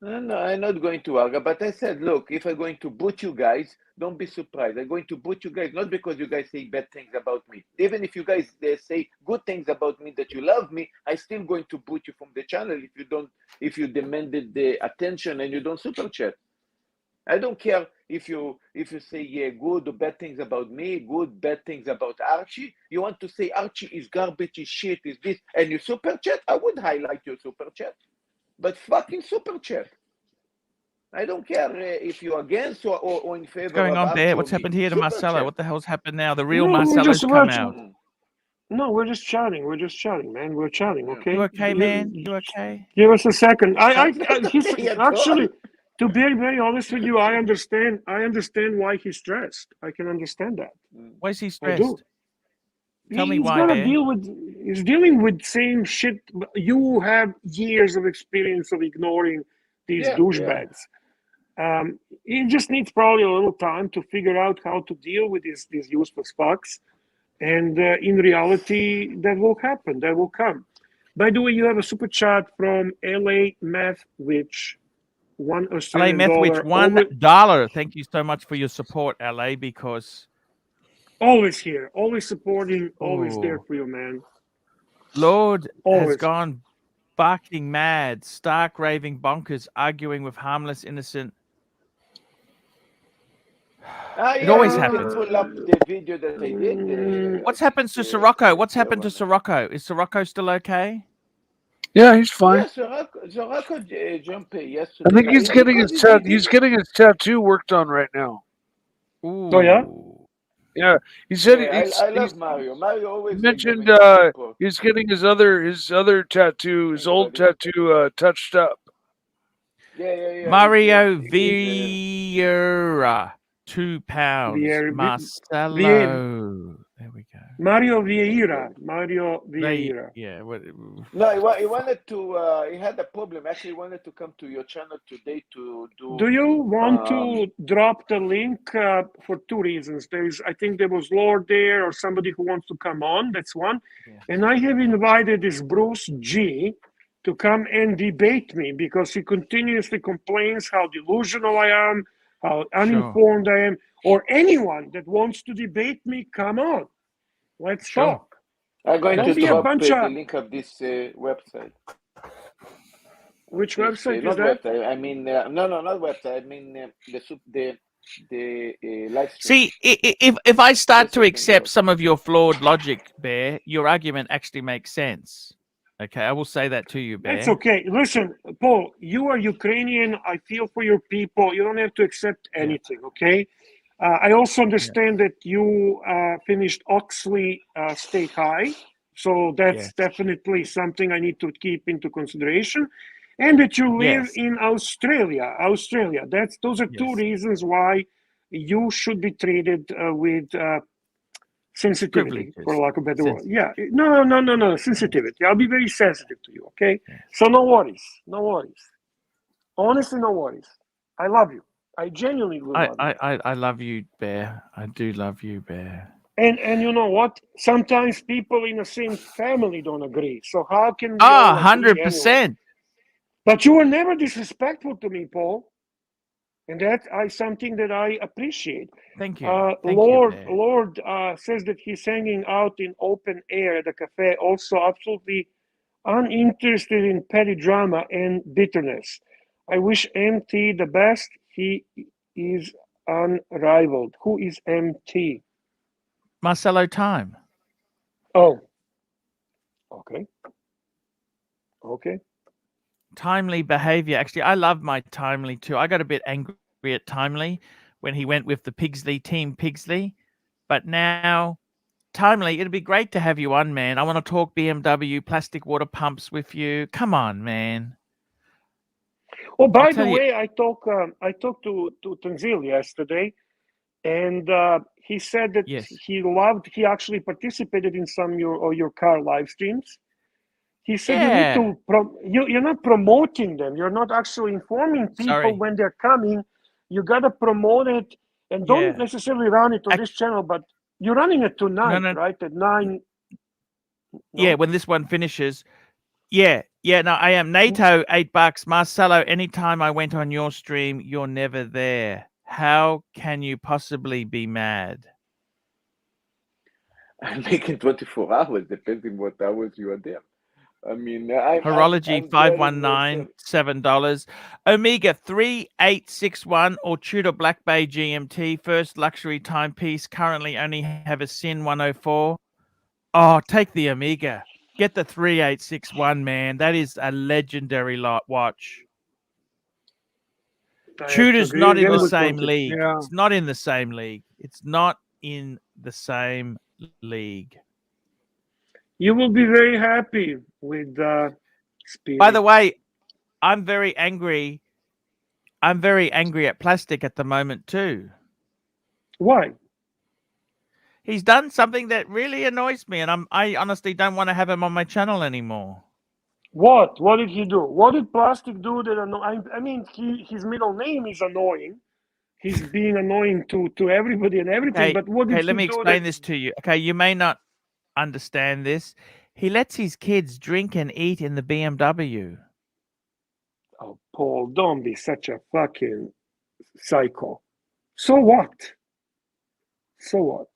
Speaker 4: No, I'm not going to argue, but I said, look, if I'm going to boot you guys, don't be surprised. I'm going to boot you guys not because you guys say bad things about me. Even if you guys say good things about me, that you love me, I'm still going to boot you from the channel if you demanded the attention and you don't super chat. I don't care if you say good or bad things about me, good, bad things about Archie. You want to say Archie is garbage, is shit, is this, and you super chat, I would highlight your super chat. But fucking super chat. I don't care if you're against or in favor
Speaker 1: What's going
Speaker 4: of
Speaker 1: on, Bear?
Speaker 4: Archie or
Speaker 1: What's
Speaker 4: me.
Speaker 1: happened here to
Speaker 4: Super
Speaker 1: Marcelo?
Speaker 4: chat.
Speaker 1: What the hell's happened now? The real
Speaker 5: No, we're
Speaker 1: Marcelo's
Speaker 5: just
Speaker 1: come
Speaker 5: watching.
Speaker 1: out.
Speaker 5: No, we're just chatting. We're just chatting, man. We're chatting.
Speaker 4: Yeah.
Speaker 5: Okay.
Speaker 1: You okay, man? You okay?
Speaker 5: Give us a second.
Speaker 4: I'm not
Speaker 5: He's
Speaker 4: okay at
Speaker 5: actually,
Speaker 4: all.
Speaker 5: to be very honest with you, I understand why he's stressed. I can understand that.
Speaker 1: Why is he
Speaker 5: I do.
Speaker 1: stressed? Tell me
Speaker 5: He's
Speaker 1: why,
Speaker 5: gotta
Speaker 1: Bear.
Speaker 5: he's dealing with same shit. You have years of experience of ignoring these
Speaker 4: Yeah,
Speaker 5: douchebags. He just needs probably a little time to figure out how to deal with these useless fucks. And in reality, that will happen. That will come. By the way, you have a super chat from LA Math, which $1
Speaker 1: LA
Speaker 5: Australian
Speaker 1: Methwich,
Speaker 5: dollar.
Speaker 1: $1. Thank you so much for your support, LA, because
Speaker 5: Always here, always supporting, always there
Speaker 1: Ooh.
Speaker 5: for you, man.
Speaker 1: Lord has
Speaker 5: Always.
Speaker 1: gone barking mad, stark raving bonkers, arguing with harmless, innocent. It always
Speaker 4: you
Speaker 1: happens.
Speaker 4: can pull up the video that I did.
Speaker 1: What's happened to Sirocco? What's happened to Sirocco? Is Sirocco still okay?
Speaker 3: Yeah, he's fine.
Speaker 4: Yeah, Sirocco jumped yesterday.
Speaker 3: I think he's
Speaker 4: night
Speaker 3: getting
Speaker 4: because
Speaker 3: his
Speaker 4: he did-
Speaker 3: he's getting his tattoo worked on right now.
Speaker 1: Ooh.
Speaker 5: Oh, yeah?
Speaker 3: Yeah, he said
Speaker 4: Yeah, I
Speaker 3: he's
Speaker 4: love Mario. Mario always
Speaker 3: mentioned
Speaker 4: giving support.
Speaker 3: he's getting his other tattoo, his old tattoo touched up.
Speaker 4: Yeah.
Speaker 1: Mario
Speaker 4: He's,
Speaker 1: Vieira, £2.
Speaker 5: Vieira-
Speaker 1: Marcelo. There we go.
Speaker 5: Mario Vieira.
Speaker 1: Yeah.
Speaker 4: No, he wanted to. He had a problem. Actually, he wanted to come to your channel today to do.
Speaker 5: Do you want to drop the link for two reasons? I think there was Lord there or somebody who wants to come on. That's one.
Speaker 1: Yeah.
Speaker 5: And I have invited this Bruce G to come and debate me because he continuously complains how delusional I am, how uninformed I am, or anyone that wants to debate me, come on. Let's talk.
Speaker 4: I'm going
Speaker 5: Don't
Speaker 4: to
Speaker 5: be a
Speaker 4: drop
Speaker 5: bunch
Speaker 4: the
Speaker 5: of...
Speaker 4: link of this website.
Speaker 5: Which
Speaker 4: This,
Speaker 5: website is
Speaker 4: not
Speaker 5: that?
Speaker 4: website. I mean, no, not website. I mean the live stream.
Speaker 1: See, if I start
Speaker 4: This
Speaker 1: to
Speaker 4: has been
Speaker 1: accept
Speaker 4: done.
Speaker 1: some of your flawed logic, Bear, your argument actually makes sense. Okay, I will say that to you, Bear.
Speaker 5: That's okay. Listen, Paul, you are Ukrainian. I feel for your people. You don't have to accept anything, okay? I also understand that you finished Oxley State High. So that's definitely something I need to keep into consideration. And that you live in Australia. Those are two reasons why you should be treated with sensitivity, for lack of a better word. Yeah. No. Sensitivity. I'll be very sensitive to you, okay? So no worries. Honestly, no worries. I love you. I genuinely love you.
Speaker 1: I love you, Bear. I do love you, Bear.
Speaker 5: And you know what? Sometimes people in the same family don't agree. So how can we
Speaker 1: 100%.
Speaker 5: Anyway? But you were never disrespectful to me, Paul. And that is something that I appreciate.
Speaker 1: Thank you.
Speaker 5: Lord says that he's hanging out in open air at the cafe, also absolutely uninterested in petty drama and bitterness. I wish MT the best. He is unrivaled. Who is MT?
Speaker 1: Marcelo Time.
Speaker 5: Oh. Okay.
Speaker 1: Timely behavior. Actually, I love my Timely too. I got a bit angry at Timely when he went with the Team Pigsley. But now, Timely, it'd be great to have you on, man. I want to talk BMW, plastic water pumps with you. Come on, man.
Speaker 5: Oh, by the way, I talked to Tanzil yesterday, and he said that he actually participated in some of your car live streams. He said you need to you're not promoting them. You're not actually informing people when they're coming. You gotta promote it, and don't necessarily run it on this channel, but you're running it tonight, right? At 9.
Speaker 1: Yeah, when this one finishes. Yeah. No, I am. NATO, $8. Marcelo, anytime I went on your stream, you're never there. How can you possibly be mad?
Speaker 4: I'm making 24 hours, depending what hours you are there. I mean,
Speaker 1: Horology 519, $7. Omega 3861 or Tudor Black Bay GMT, first luxury timepiece. Currently only have a SIN 104. Oh, take the Omega. Get the 3861, man. That is a legendary watch. Tudor's not in the same
Speaker 5: Pontic.
Speaker 1: league.
Speaker 3: Yeah.
Speaker 1: It's not in the same league. It's not in the same league.
Speaker 5: You will be very happy with Spirit.
Speaker 1: By the way, I'm very angry. I'm very angry at Plastic at the moment too.
Speaker 5: Why?
Speaker 1: He's done something that really annoys me, and I honestly don't want to have him on my channel anymore.
Speaker 5: What? What did he do? What did Plastic do that I mean, his middle name is annoying. He's being annoying to everybody and everything.
Speaker 1: Okay,
Speaker 5: But what did
Speaker 1: okay,
Speaker 5: he
Speaker 1: let me
Speaker 5: do
Speaker 1: explain
Speaker 5: that-
Speaker 1: this to you. Okay, you may not understand this. He lets his kids drink and eat in the BMW.
Speaker 5: Oh, Paul, don't be such a fucking psycho. So what? So what?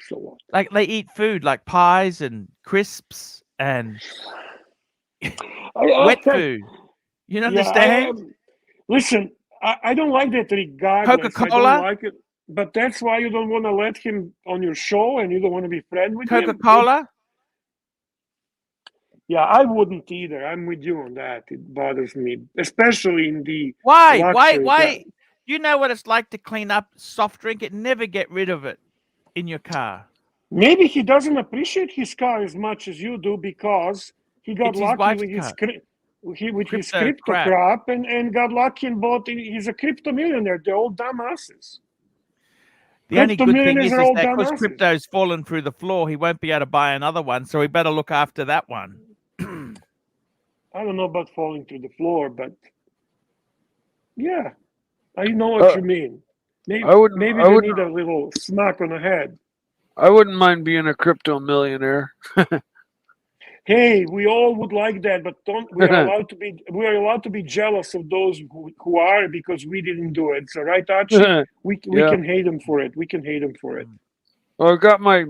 Speaker 5: So what?
Speaker 1: Like they eat food like pies and crisps and wet food. You
Speaker 5: Yeah,
Speaker 1: understand?
Speaker 5: listen, I don't like that regardless.
Speaker 1: Coca-Cola?
Speaker 5: I don't like it. But that's why you don't want to let him on your show and you don't want to be friends with him.
Speaker 1: Coca-Cola?
Speaker 5: Yeah, I wouldn't either. I'm with you on that. It bothers me, especially in the
Speaker 1: Why?
Speaker 5: luxury.
Speaker 1: You know what it's like to clean up soft drink? It never get rid of it in your car.
Speaker 5: Maybe he doesn't appreciate his car as much as you do because he got
Speaker 1: It's his
Speaker 5: lucky
Speaker 1: wife's
Speaker 5: with his
Speaker 1: car.
Speaker 5: with his
Speaker 1: Crypto
Speaker 5: crypto
Speaker 1: crap.
Speaker 5: crap and got lucky and bought. He's a crypto millionaire. They're all dumbasses.
Speaker 1: The only
Speaker 5: Crypto
Speaker 1: good thing
Speaker 5: millionaires
Speaker 1: is
Speaker 5: are all
Speaker 1: that because
Speaker 5: dumbasses.
Speaker 1: crypto's fallen through the floor, he won't be able to buy another one, so he better look after that one.
Speaker 5: I don't know about falling to the floor, but yeah, I know what you mean. Maybe they need a little smack on the head.
Speaker 3: I wouldn't mind being a crypto millionaire.
Speaker 5: Hey, we all would like that, but we are allowed to be jealous of those who are because we didn't do it. So right, Archie, we can hate them for it. We can hate them for it.
Speaker 3: Well, I got my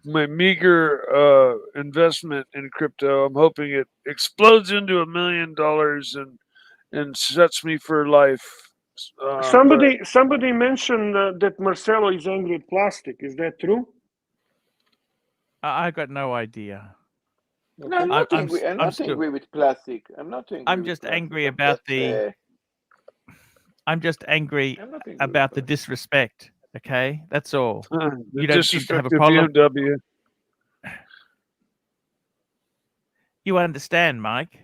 Speaker 3: meager investment in crypto. I'm hoping it explodes into $1 million and sets me for life.
Speaker 5: Somebody mentioned that Marcelo is angry at Plastic. Is that true?
Speaker 1: I got no idea.
Speaker 4: No, I'm not angry. I'm not angry with Plastic. I'm not angry.
Speaker 1: I'm just angry about the. I'm just angry about the disrespect. Okay, that's all.
Speaker 3: You don't seem to have a problem. BMW.
Speaker 1: You understand, Mike?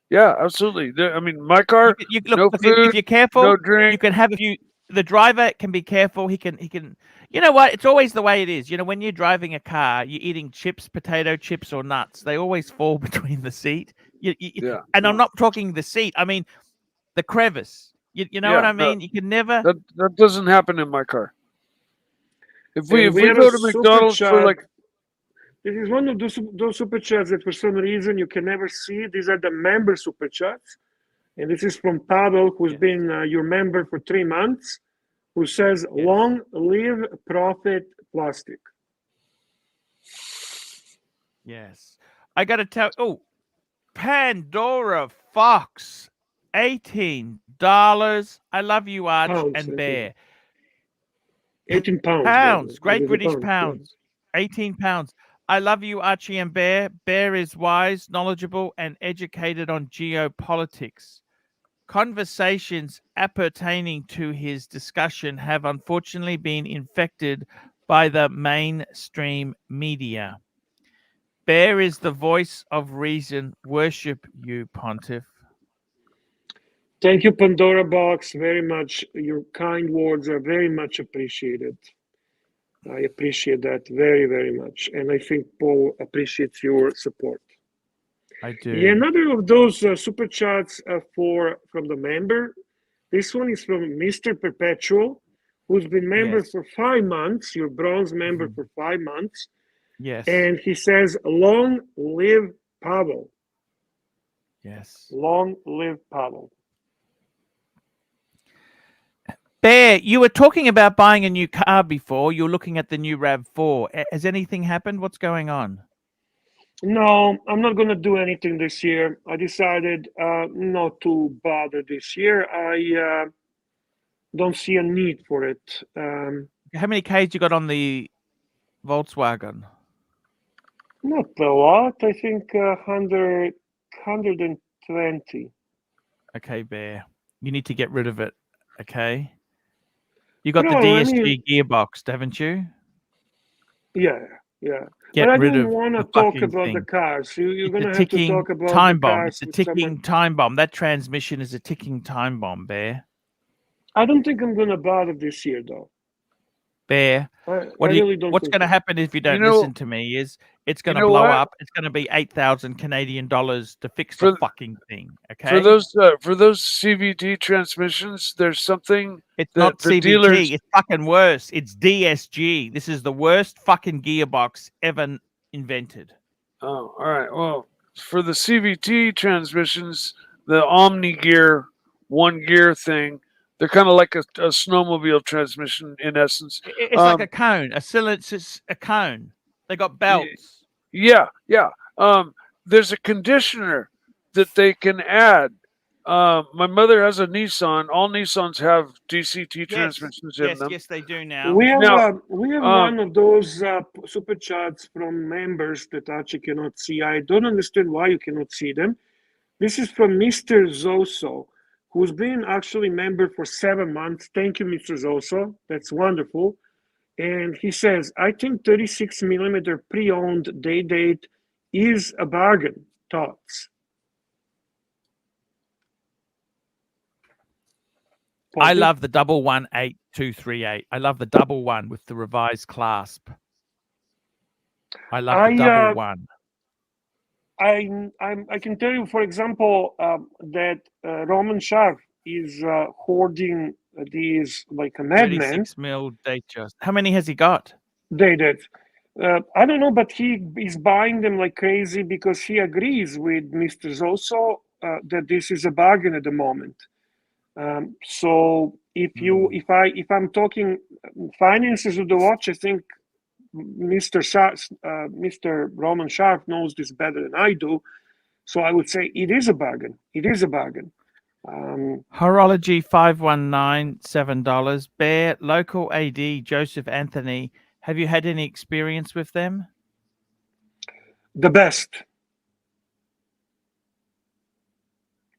Speaker 3: Yeah, absolutely. I mean, my car.
Speaker 1: Look, if you're careful,
Speaker 3: no drink.
Speaker 1: You can have a few. The driver can be careful. He can. You know what? It's always the way it is. You know, when you're driving a car, you're eating chips, potato chips, or nuts. They always fall between the seat.
Speaker 3: Yeah.
Speaker 1: And I'm not talking the seat. I mean, the crevice. You know what I mean? You can never.
Speaker 3: That doesn't happen in my car. If we go to McDonald's for like.
Speaker 5: This is one of those super chats that for some reason you can never see. These are the member super chats. And this is from Pavel, who's been your member for 3 months, who says, long live Profit Plastic.
Speaker 1: Yes. I got to tell. Oh, Pandora Fox, $18. I love you, Arch
Speaker 5: Pounds,
Speaker 1: and Bear.
Speaker 5: 18 pounds.
Speaker 1: Pounds. Great British pounds. 18 pounds. I love you, Archie and Bear. Bear is wise, knowledgeable, and educated on geopolitics. Conversations appertaining to his discussion have unfortunately been infected by the mainstream media. Bear is the voice of reason. Worship you, Pontiff.
Speaker 5: Thank you, Pandora Box, very much. Your kind words are very much appreciated. I appreciate that very, very much. And I think Paul appreciates your support.
Speaker 1: I do.
Speaker 5: Yeah, another of those super chats from the member. This one is from Mr. Perpetual, who's been member for 5 months, your bronze member for 5 months.
Speaker 1: Yes.
Speaker 5: And he says, long live Pavel.
Speaker 1: Yes.
Speaker 5: Long live Pavel.
Speaker 1: Bear, you were talking about buying a new car before. You were looking at the new RAV4. Has anything happened? What's going on?
Speaker 5: No, I'm not going to do anything this year. I decided not to bother this year. I don't see a need for it.
Speaker 1: How many Ks you got on the Volkswagen?
Speaker 5: Not a lot. I think 120.
Speaker 1: Okay, Bear. You need to get rid of it. Okay. You got
Speaker 5: No,
Speaker 1: the
Speaker 5: I
Speaker 1: DSG
Speaker 5: mean,
Speaker 1: gearbox, haven't you?
Speaker 5: yeah.
Speaker 1: Get
Speaker 5: But I
Speaker 1: rid
Speaker 5: don't
Speaker 1: of
Speaker 5: want to
Speaker 1: the
Speaker 5: talk
Speaker 1: fucking
Speaker 5: about the
Speaker 1: thing.
Speaker 5: cars. You're
Speaker 1: It's a
Speaker 5: going to have to
Speaker 1: ticking
Speaker 5: talk about the
Speaker 1: time bomb.
Speaker 5: cars
Speaker 1: It's a
Speaker 5: with someone.
Speaker 1: ticking time bomb. That transmission is a ticking time bomb, Bear.
Speaker 5: I don't think I'm going to buy it this year, though.
Speaker 1: Bear.
Speaker 5: I
Speaker 1: What do you,
Speaker 5: really don't
Speaker 1: what's
Speaker 5: think
Speaker 1: going to
Speaker 5: so.
Speaker 1: happen if you don't
Speaker 3: know-
Speaker 1: listen to me is it's going to
Speaker 3: know
Speaker 1: blow
Speaker 3: what?
Speaker 1: up. It's going to be 8,000 Canadian dollars to fix
Speaker 3: For
Speaker 1: the fucking thing. Okay.
Speaker 3: For those CVT transmissions, there's something
Speaker 1: It's
Speaker 3: that
Speaker 1: not
Speaker 3: the
Speaker 1: CVT.
Speaker 3: dealers.
Speaker 1: It's fucking worse. It's DSG. This is the worst fucking gearbox ever invented.
Speaker 3: Oh, all right. Well, for the CVT transmissions, the Omni gear, one gear thing, they're kind of like a snowmobile transmission in essence.
Speaker 1: It's like a cone, a cylinder, a cone. They got belts.
Speaker 3: Yeah. There's a conditioner that they can add. My mother has a Nissan. All Nissans have DCT transmissions in them.
Speaker 1: Yes, they do now.
Speaker 5: We have
Speaker 3: Now,
Speaker 5: one of those super chats from members that Archie cannot see. I don't understand why you cannot see them. This is from Mr. Zoso, who's been actually member for 7 months. Thank you, Mr. Zoso. That's wonderful. And he says, I think 36 millimeter pre-owned day date is a bargain. Thoughts?
Speaker 1: I love the 118238. I love the double one with the revised clasp. I love the double one.
Speaker 5: I can tell you, for example, that Roman Sharp is hoarding these like a madman.
Speaker 1: 36 mil Datejust. How many has he got?
Speaker 5: They did. I don't know, but he is buying them like crazy because he agrees with Mr. Zoso that this is a bargain at the moment. So if I'm talking finances of the watch, I think Mr. Roman Sharp knows this better than I do. So I would say it is a bargain. It is a bargain.
Speaker 1: Horology $519, $7. Bear, local AD, Joseph Anthony. Have you had any experience with them?
Speaker 5: The best.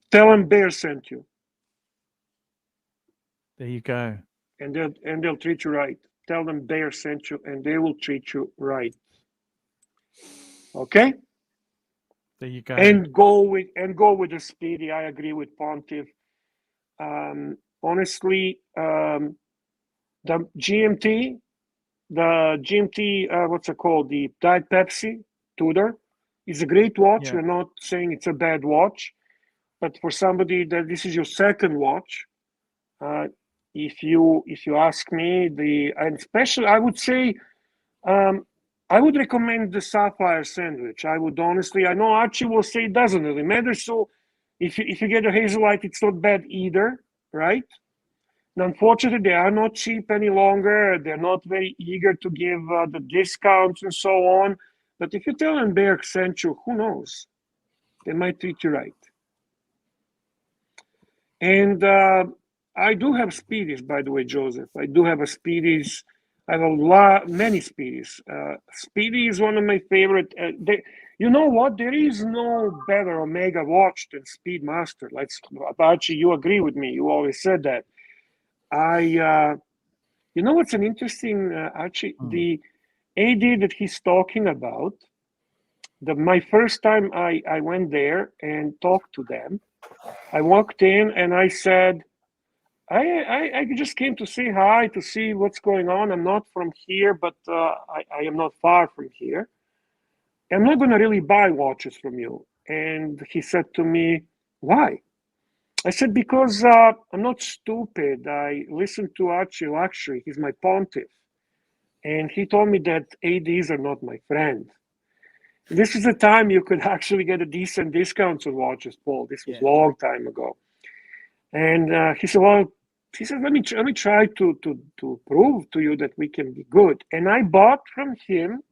Speaker 5: Tell them Bear sent you.
Speaker 1: There you go.
Speaker 5: And they'll treat you right. Tell them Bear sent you, and they will treat you right. Okay.
Speaker 1: There you go.
Speaker 5: And go with the Speedy. I agree with Pontiff. Honestly, the GMT, what's it called? The Diet Pepsi Tudor is a great watch.
Speaker 1: Yeah.
Speaker 5: We're not saying it's a bad watch, but for somebody that this is your second watch, if you ask me, and especially I would say, I would recommend the Sapphire Sandwich. I would honestly. I know Archie will say it doesn't really matter. So if you get a Hazelite, it's not bad either, right? And unfortunately, they are not cheap any longer. They're not very eager to give the discounts and so on. But if you tell them Bear sent you, who knows? They might treat you right. And I do have Speedies, by the way, Joseph. I do have a Speedies. I have many Speedies. Speedy is one of my favorite. You know what? There is no better Omega watch than Speedmaster. Like Archie, you agree with me. You always said that. You know what's an interesting, Archie? The AD that he's talking about, my first time I went there and talked to them, I walked in and I said, I just came to say hi, to see what's going on. I'm not from here, but I am not far from here. I'm not going to really buy watches from you. And he said to me, why? I said, because I'm not stupid. I listened to Archieluxury. He's my pontiff. And he told me that ADs are not my friend. This is the time you could actually get a decent discount on watches, Paul. This was a long time ago. And he said, let me try to prove to you that we can be good. And I bought from him.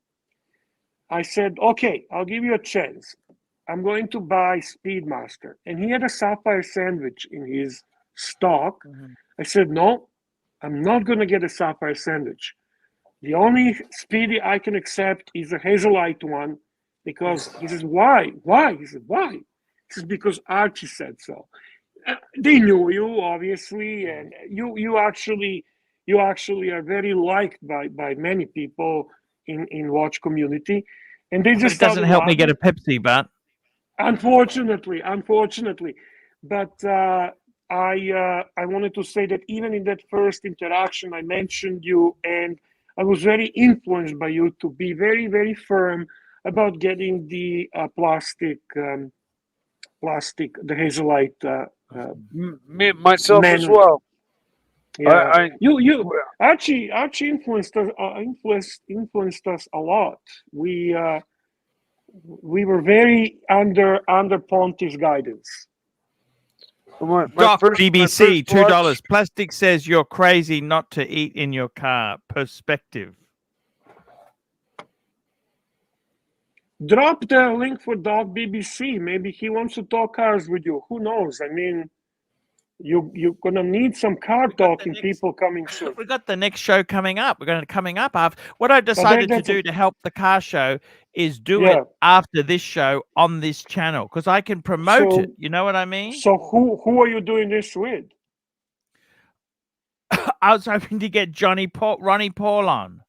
Speaker 5: I said, okay, I'll give you a chance. I'm going to buy Speedmaster. And he had a Sapphire Sandwich in his stock. Mm-hmm. I said, no, I'm not going to get a Sapphire Sandwich. The only Speedy I can accept is a Hazelite one, because he says, why? He said, why? He says, because Archie said so. They knew you obviously, and you actually are very liked by many people in watch community, and they
Speaker 1: But
Speaker 5: just
Speaker 1: it doesn't
Speaker 5: started
Speaker 1: help me get a
Speaker 5: laughing.
Speaker 1: Pepsi, but
Speaker 5: Unfortunately, but I wanted to say that even in that first interaction, I mentioned you, and I was very influenced by you to be very, very firm about getting the the hazelite
Speaker 3: Myself as
Speaker 5: manual.
Speaker 3: well.
Speaker 5: Yeah,
Speaker 3: I
Speaker 5: Archie influenced us influenced us a lot. We were very under Ponti's guidance.
Speaker 3: my
Speaker 1: Doc
Speaker 3: first
Speaker 1: BBC $2.
Speaker 3: watch,
Speaker 1: Plastic says you're crazy not to eat in your car. Perspective.
Speaker 5: Drop the link for Doc BBC. Maybe he wants to talk cars with you. Who knows? I mean, you're gonna need some car talking people coming soon.
Speaker 1: We've got the next show coming up. We're going to coming up after. What I
Speaker 5: that-
Speaker 1: decided to
Speaker 5: that's a-
Speaker 1: do to help the car show is do
Speaker 5: Yeah.
Speaker 1: it after this show on this channel because I can promote
Speaker 5: So-
Speaker 1: it. You know what I mean?
Speaker 5: So who are you doing this with?
Speaker 1: I was hoping to get Ronnie Paul on.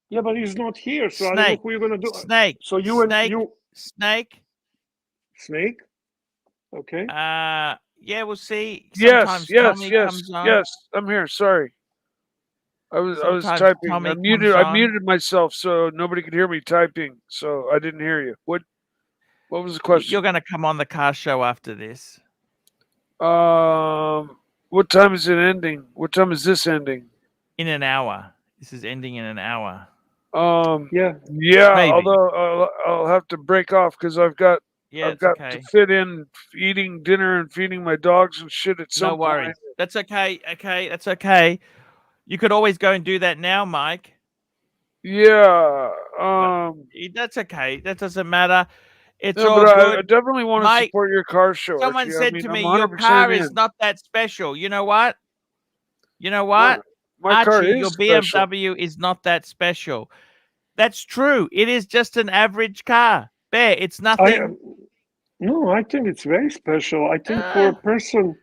Speaker 5: Yeah, but he's not here, so I don't know
Speaker 1: Snake.
Speaker 5: who you're gonna do.
Speaker 1: Snake.
Speaker 5: So you and
Speaker 1: Snake.
Speaker 5: you
Speaker 1: Snake.
Speaker 5: Snake. Okay.
Speaker 1: Yeah, we'll see.
Speaker 3: yes,
Speaker 1: Sometimes
Speaker 3: yes,
Speaker 1: Tommy
Speaker 3: yes,
Speaker 1: comes on.
Speaker 3: yes. I'm here. Sorry, I was
Speaker 1: Sometimes
Speaker 3: typing.
Speaker 1: Tommy
Speaker 3: I
Speaker 1: comes
Speaker 3: I
Speaker 1: on.
Speaker 3: muted myself so nobody could hear me typing, so I didn't hear you. What was the question?
Speaker 1: You're going to come on the car show after this.
Speaker 3: What time is it ending? What time is this ending?
Speaker 1: In an hour. This is ending in an hour.
Speaker 5: Yeah.
Speaker 3: Yeah.
Speaker 1: Maybe.
Speaker 3: Although I'll have to break off because I've got
Speaker 1: Yeah,
Speaker 3: I've
Speaker 1: it's
Speaker 3: got
Speaker 1: okay.
Speaker 3: to fit in eating dinner and feeding my dogs and shit at some
Speaker 1: No worries.
Speaker 3: point.
Speaker 1: That's okay. Okay, that's okay. You could always go and do that now, Mike.
Speaker 3: Yeah.
Speaker 1: That's okay. That doesn't matter. It's
Speaker 3: No,
Speaker 1: all
Speaker 3: but
Speaker 1: good.
Speaker 3: I definitely want to
Speaker 1: Mike,
Speaker 3: support your car show.
Speaker 1: Someone
Speaker 3: Archie.
Speaker 1: said
Speaker 3: I mean,
Speaker 1: to
Speaker 3: I'm
Speaker 1: me, your
Speaker 3: 100%
Speaker 1: car is
Speaker 3: in.
Speaker 1: not that special. You know what? You know what?
Speaker 3: My car
Speaker 1: Archie,
Speaker 3: is
Speaker 1: your
Speaker 3: special.
Speaker 1: BMW is not that special. That's true. It is just an average car. Bear, it's nothing.
Speaker 5: No, I think it's very special. I think for a person.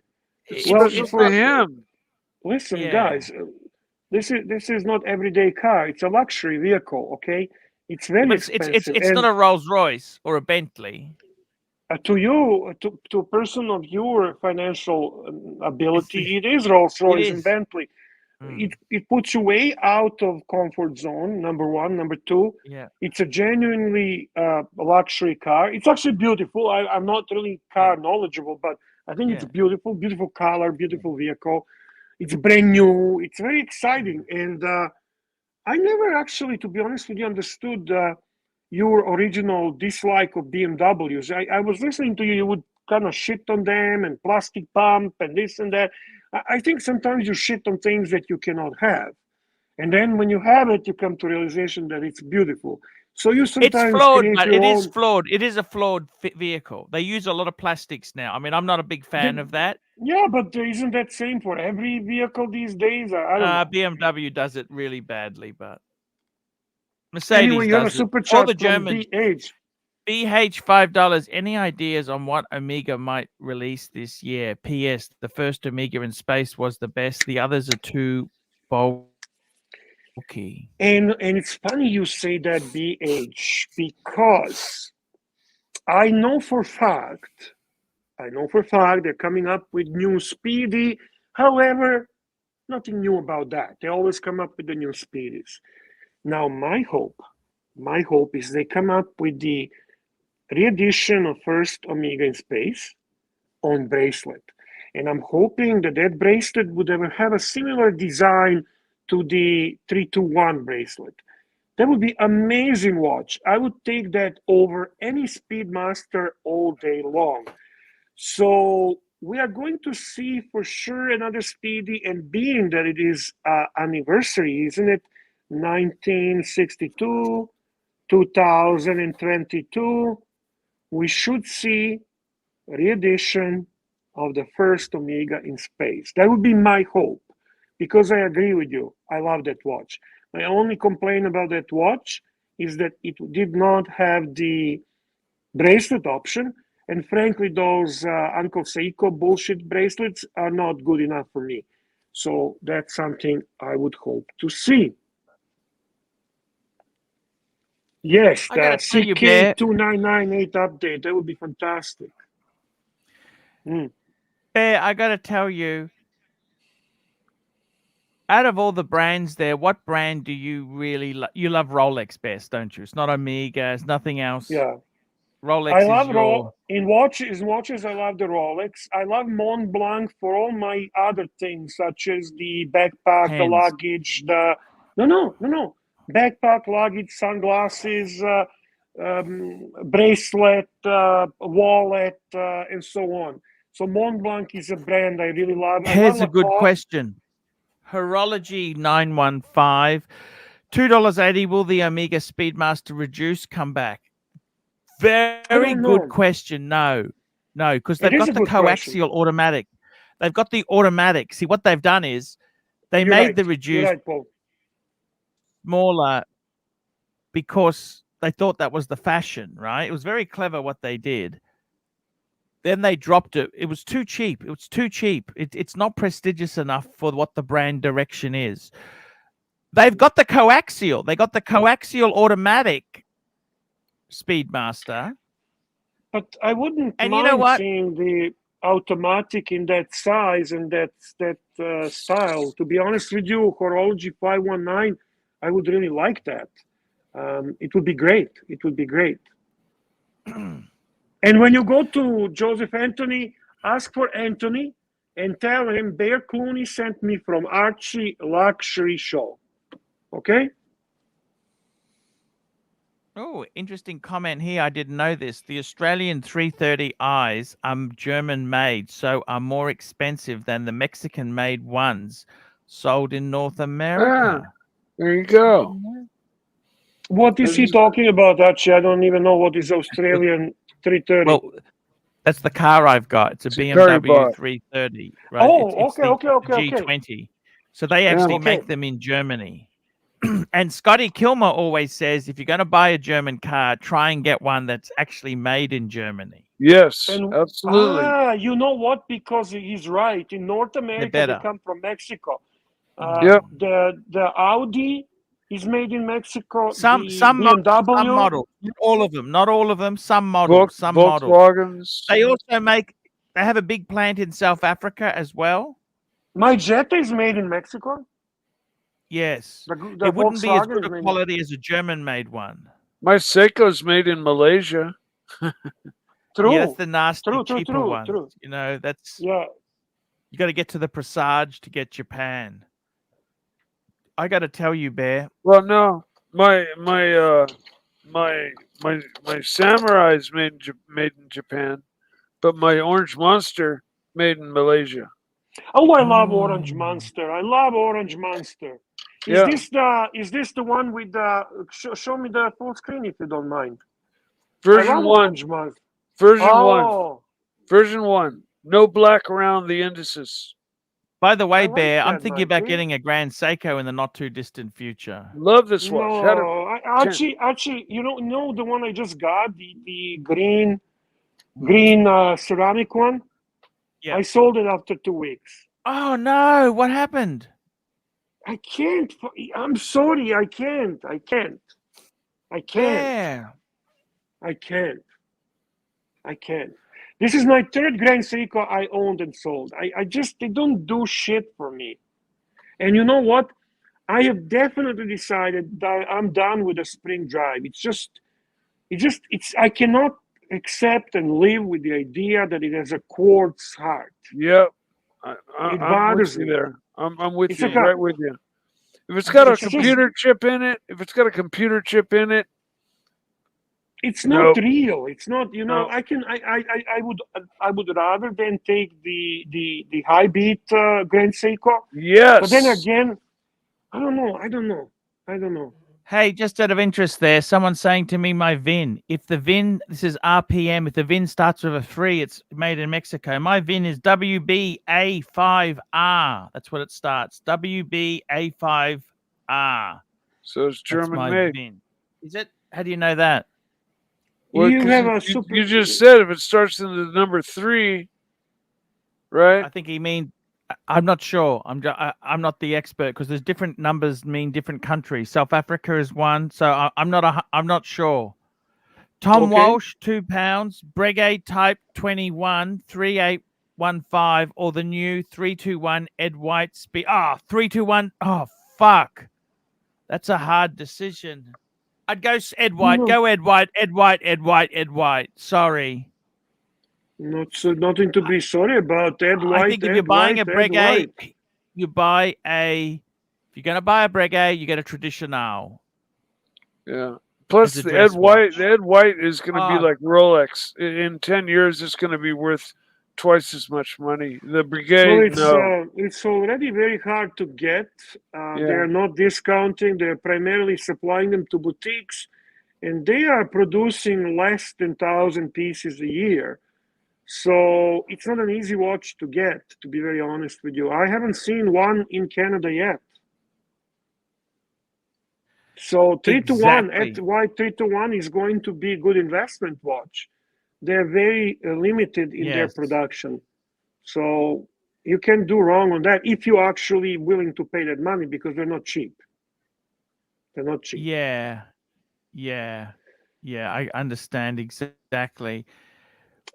Speaker 3: It's
Speaker 5: Well,
Speaker 3: special
Speaker 5: it's
Speaker 3: for
Speaker 5: not-
Speaker 3: him.
Speaker 5: Listen,
Speaker 1: Yeah.
Speaker 5: guys, this is not everyday car. It's a luxury vehicle. Okay, it's very
Speaker 1: But
Speaker 5: expensive.
Speaker 1: it's
Speaker 5: and
Speaker 1: not a Rolls Royce or a Bentley.
Speaker 5: to you, to a person of your financial ability, it is Rolls Royce and
Speaker 1: is.
Speaker 5: Bentley. It puts you way out of comfort zone. Number one, number two.
Speaker 1: Yeah.
Speaker 5: It's a genuinely luxury car. It's actually beautiful. I'm not really car knowledgeable, but I think it's
Speaker 1: Yeah.
Speaker 5: beautiful, beautiful color, beautiful vehicle. It's brand new. It's very exciting. And I never actually, to be honest with you, understood your original dislike of BMWs. I was listening to you, you would kind of shit on them and plastic pump and this and that. I think sometimes you shit on things that you cannot have. And then when you have it, you come to realization that it's beautiful. So you sometimes
Speaker 1: It's flawed,
Speaker 5: create
Speaker 1: but
Speaker 5: your
Speaker 1: it is
Speaker 5: own.
Speaker 1: flawed. It is a flawed vehicle. They use a lot of plastics now. I mean, I'm not a big fan of that.
Speaker 5: Yeah, but isn't that same for every vehicle these days? I don't know.
Speaker 1: BMW does it really badly, but Mercedes
Speaker 5: Anyway, you have a
Speaker 1: does it.
Speaker 5: super
Speaker 1: All
Speaker 5: chat
Speaker 1: the
Speaker 5: from
Speaker 1: Germans.
Speaker 5: BH.
Speaker 1: BH $5. Any ideas on what Amiga might release this year? P.S. The first Amiga in space was the best. The others are too bulky.
Speaker 5: And it's funny you say that, BH, because I know for a fact they're coming up with new Speedy. However, nothing new about that. They always come up with the new Speedies. Now, my hope is they come up with the re-edition of first Amiga in space on bracelet. And I'm hoping that bracelet would ever have a similar design to the 321 bracelet. That would be amazing watch. I would take that over any Speedmaster all day long. So we are going to see for sure another Speedy, and being that it is anniversary, isn't it? 1962, 2022, we should see re-edition of the first Amiga in space. That would be my hope, because I agree with you. I love that watch. My only complaint about that watch is that it did not have the bracelet option. And frankly, those Uncle Seiko bullshit bracelets are not good enough for me. So that's something I would hope to see. Yes,
Speaker 1: I
Speaker 5: the
Speaker 1: gotta tell you, Bear.
Speaker 5: CK2998 update, that would be fantastic.
Speaker 1: Bear, I gotta tell you, out of all the brands there, what brand do you really love? You love Rolex best, don't you? It's not Omega, it's nothing else.
Speaker 5: Yeah.
Speaker 1: Rolex
Speaker 5: I
Speaker 1: is
Speaker 5: love
Speaker 1: your...
Speaker 5: in watches. I love the Rolex. I love Mont Blanc for all my other things, such as the backpack, the
Speaker 1: Pens.
Speaker 5: luggage, the backpack, luggage, sunglasses, bracelet, wallet, and so on. So Mont Blanc is a brand I really love.
Speaker 1: Here's a good question. Horology 915, $2.80. Will the Omega Speedmaster reduce come back? Very good question. No, because they've got the coaxial automatic. They've got the automatic. See, what they've done is they made the reduced smaller because they thought that was the fashion, right? It was very clever what they did. Then they dropped it. It was too cheap. It's not prestigious enough for what the brand direction is. They've got the coaxial. They got the coaxial automatic Speedmaster.
Speaker 5: But I wouldn't
Speaker 1: and
Speaker 5: mind
Speaker 1: you know what?
Speaker 5: seeing the automatic in that size and that style. To be honest with you, Horology 519, I would really like that. It would be great. And when you go to Joseph Anthony, ask for Anthony and tell him Bear Clooney sent me from Archieluxury show. Okay?
Speaker 1: Oh, interesting comment here. I didn't know this. The Australian 330Is are German made, so are more expensive than the Mexican made ones sold in North America.
Speaker 3: There you go.
Speaker 5: What is he talking about, Archie? I don't even know what is Australian 330.
Speaker 1: Well, that's the car I've got. It's a BMW 330. Right?
Speaker 5: Oh,
Speaker 1: it's
Speaker 5: okay.
Speaker 1: G20. So they actually make them in Germany. And Scotty Kilmer always says, if you're going to buy a German car, try and get one that's actually made in Germany.
Speaker 3: Yes, absolutely.
Speaker 5: You know what? Because he's right. In North America, they come from Mexico. The Audi is made in Mexico.
Speaker 1: Some models, not all of them. Some models,
Speaker 3: Volkswagens.
Speaker 1: They also they have a big plant in South Africa as well.
Speaker 5: My Jetta is made in Mexico.
Speaker 1: Yes, it wouldn't be as good a quality as a German-made one.
Speaker 3: My Seiko's made in Malaysia.
Speaker 1: True. Yeah, that's the nasty, cheaper one. True. You know, you got to get to the Presage to get Japan. I got to tell you, Bear.
Speaker 3: Well, no, my Samurai is made in Japan, but my Orange Monster made in Malaysia.
Speaker 5: Oh, I love Orange Monster. Is this the one with the? Show me the full screen if you don't mind.
Speaker 3: Version 1. Version 1. No black around the indices.
Speaker 1: By the way, Bear, I'm thinking about getting a Grand Seiko in the not too distant future.
Speaker 3: Love this watch.
Speaker 5: No, Archie, you know the one I just got, the green ceramic one. Yeah. I sold it after 2 weeks.
Speaker 1: Oh no! What happened?
Speaker 5: I can't. I'm sorry. I can't.
Speaker 1: Yeah.
Speaker 5: I can't. This is my third Grand Seiko I owned and sold. They don't do shit for me. And you know what? I have definitely decided that I'm done with the spring drive. I cannot accept and live with the idea that it has a quartz heart.
Speaker 3: Yep.
Speaker 5: It bothers me.
Speaker 3: There. I'm with you, right with you. If it's got a computer chip in it,
Speaker 5: it's not real. It's not, I would rather than take the high beat Grand Seiko.
Speaker 3: Yes.
Speaker 5: But then again, I don't know.
Speaker 1: Hey, just out of interest there, someone's saying to me my VIN. If the VIN, this is RPM, if the VIN starts with a 3, it's made in Mexico. My VIN is WBA5R. That's what it starts. WBA5R.
Speaker 3: So it's German made.
Speaker 1: VIN. Is it? How do you know that?
Speaker 3: Well,
Speaker 5: You
Speaker 3: 'cause
Speaker 5: have a super.
Speaker 3: you just said if it starts in the number 3, right?
Speaker 1: I think he mean. I'm not sure. I'm not the expert because there's different numbers mean different countries. South Africa is one, so I'm not sure. Tom
Speaker 5: Okay.
Speaker 1: Walsh, £2. Breguet Type 21 3815 or the new 321 Ed White speed. 321. Oh fuck, that's a hard decision. I'd go Ed White.
Speaker 5: No.
Speaker 1: Go Ed White. Ed White. Ed White. Ed White. Sorry.
Speaker 5: Nothing to be sorry about. Ed
Speaker 1: I
Speaker 5: White.
Speaker 1: think if you're
Speaker 5: Ed
Speaker 1: buying
Speaker 5: White.
Speaker 1: a
Speaker 5: Ed
Speaker 1: Breguet,
Speaker 5: White.
Speaker 1: you buy a. If you're going to buy a Breguet, you get a traditional.
Speaker 3: Yeah. Plus,
Speaker 1: As a
Speaker 3: the
Speaker 1: dress watch.
Speaker 3: Ed White is going to be
Speaker 1: Ah.
Speaker 3: like Rolex. In 10 years, it's going to be worth twice as much money. The Brigade, no.
Speaker 5: It's already very hard to get.
Speaker 3: Yeah.
Speaker 5: They're not discounting. They're primarily supplying them to boutiques, and they are producing less than 1,000 pieces a year. So it's not an easy watch to get, to be very honest with you. I haven't seen one in Canada yet. So 3-to-1,
Speaker 1: Exactly.
Speaker 5: Ed White 3-to-1 is going to be a good investment watch. They're very limited in their
Speaker 1: Yes.
Speaker 5: production. So you can do wrong on that if you're actually willing to pay that money because they're not cheap. They're not cheap.
Speaker 1: Yeah. I understand exactly.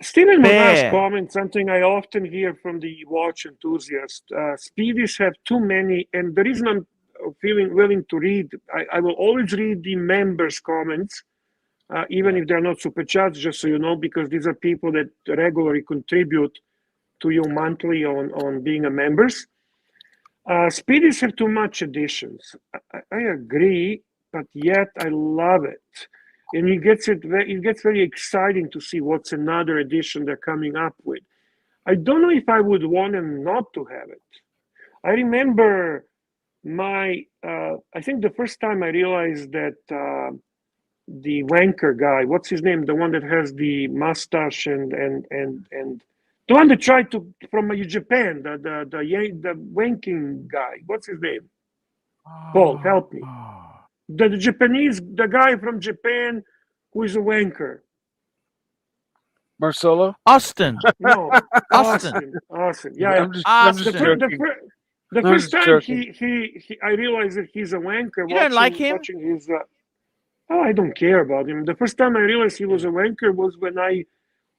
Speaker 5: Stephen Monar's
Speaker 1: Bear.
Speaker 5: comment, something I often hear from the watch enthusiast. Speedies have too many, and the reason I'm feeling willing to read, I will always read the members' comments, even if they're not super chats, just so you know, because these are people that regularly contribute to you monthly on being a members. Speedies have too much editions. I agree, but yet I love it. And it gets very exciting to see what's another edition they're coming up with. I don't know if I would want them not to have it. I remember I think the first time I realized that the wanker guy, what's his name? The one that has the mustache and the one that tried to from Japan, the wanking guy. What's his name? Paul, help me. The Japanese, the guy from Japan who is a wanker.
Speaker 3: Marcelo?
Speaker 1: Austin.
Speaker 5: No,
Speaker 1: Austin.
Speaker 5: Austin. Yeah.
Speaker 3: I'm just joking.
Speaker 5: The
Speaker 3: I'm
Speaker 5: first
Speaker 3: just
Speaker 5: time
Speaker 3: joking.
Speaker 5: I realized that he's a wanker.
Speaker 1: You don't like him?
Speaker 5: Watching his. I don't care about him. The first time I realized he was a wanker was when I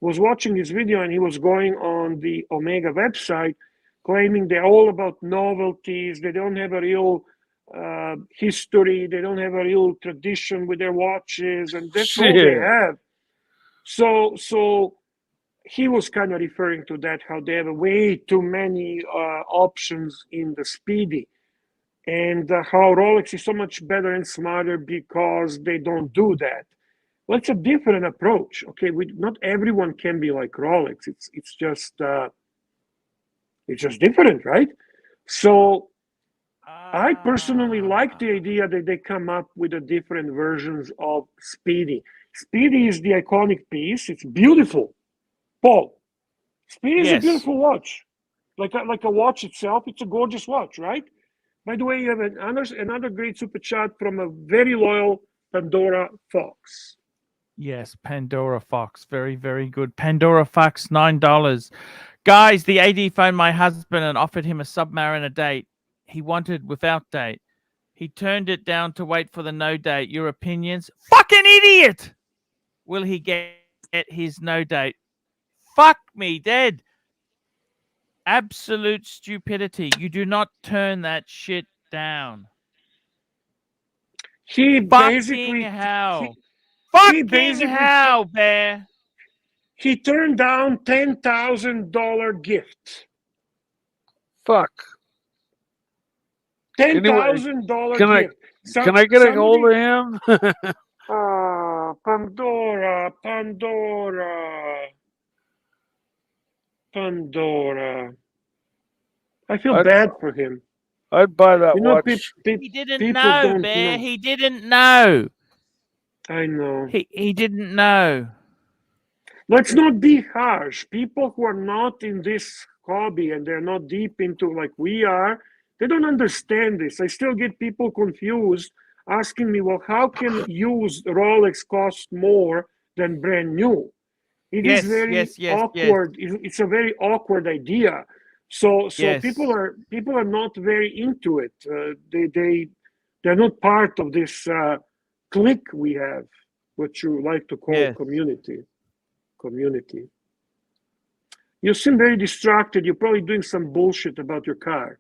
Speaker 5: was watching his video and he was going on the Omega website, claiming they're all about novelties. They don't have a real history. They don't have a real tradition with their watches, and that's all they have. So he was kind of referring to that, how they have way too many options in the Speedy, and how Rolex is so much better and smarter because they don't do that. Well, it's a different approach. Okay, not everyone can be like Rolex. It's just different, right? So I personally like the idea that they come up with the different versions of Speedy. Speedy is the iconic piece. It's beautiful. Paul, Speedy is a beautiful watch. Like a watch itself, it's a gorgeous watch, right? By the way, you have another great super chat from a very loyal Pandora Fox.
Speaker 1: Yes, Pandora Fox. Very, very good. Pandora Fox, $9. Guys, the AD phoned my husband and offered him a Submariner date. He wanted without date. He turned it down to wait for the no date. Your opinions? Fucking idiot! Will he get his no date? Fuck me dead. Absolute stupidity. You do not turn that shit down.
Speaker 5: He basically
Speaker 1: hell. Fucking hell, Bear.
Speaker 5: He turned down $10,000 gift.
Speaker 3: Fuck.
Speaker 5: $10,000 gift.
Speaker 3: Can I get a hold of him?
Speaker 5: Pandora. I feel bad for him.
Speaker 3: I'd buy that watch.
Speaker 1: He didn't know, Bear. He didn't know.
Speaker 5: I know.
Speaker 1: He didn't know.
Speaker 5: Let's not be harsh. People who are not in this hobby and they're not deep into like we are, they don't understand this. I still get people confused asking me, well, how can used Rolex cost more than brand new. It
Speaker 1: Yes,
Speaker 5: is very
Speaker 1: yes, yes,
Speaker 5: awkward. It's a very awkward idea. So
Speaker 1: Yes.
Speaker 5: people are not very into it. They're not part of this clique we have, what you like to call
Speaker 1: Yes.
Speaker 5: community. You seem very distracted. You're probably doing some bullshit about your car,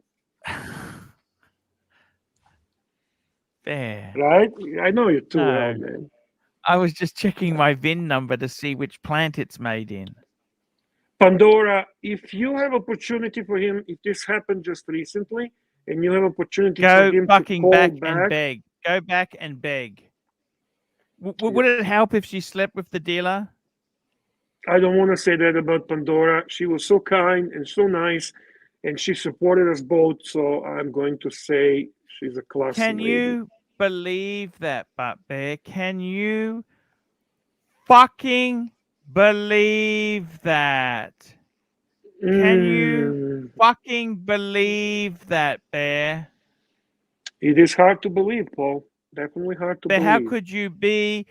Speaker 1: There.
Speaker 5: right? I know you too
Speaker 1: No.
Speaker 5: well, man.
Speaker 1: I was just checking my VIN number to see which plant it's made in.
Speaker 5: Pandora, if you have opportunity for him, if this happened just recently, and you have opportunity
Speaker 1: Go
Speaker 5: for him to
Speaker 1: fucking
Speaker 5: call
Speaker 1: back
Speaker 5: back,
Speaker 1: and beg. Go back and beg. Would it help if she slept with the dealer?
Speaker 5: I don't want to say that about Pandora. She was so kind and so nice, and she supported us both. So I'm going to say she's a classy
Speaker 1: Can
Speaker 5: lady.
Speaker 1: you believe that, Butt Bear? Can you fucking believe that? Can you fucking believe that, Bear?
Speaker 5: It is hard to believe, Paul. Definitely hard to
Speaker 1: Bear,
Speaker 5: believe.
Speaker 1: how could you be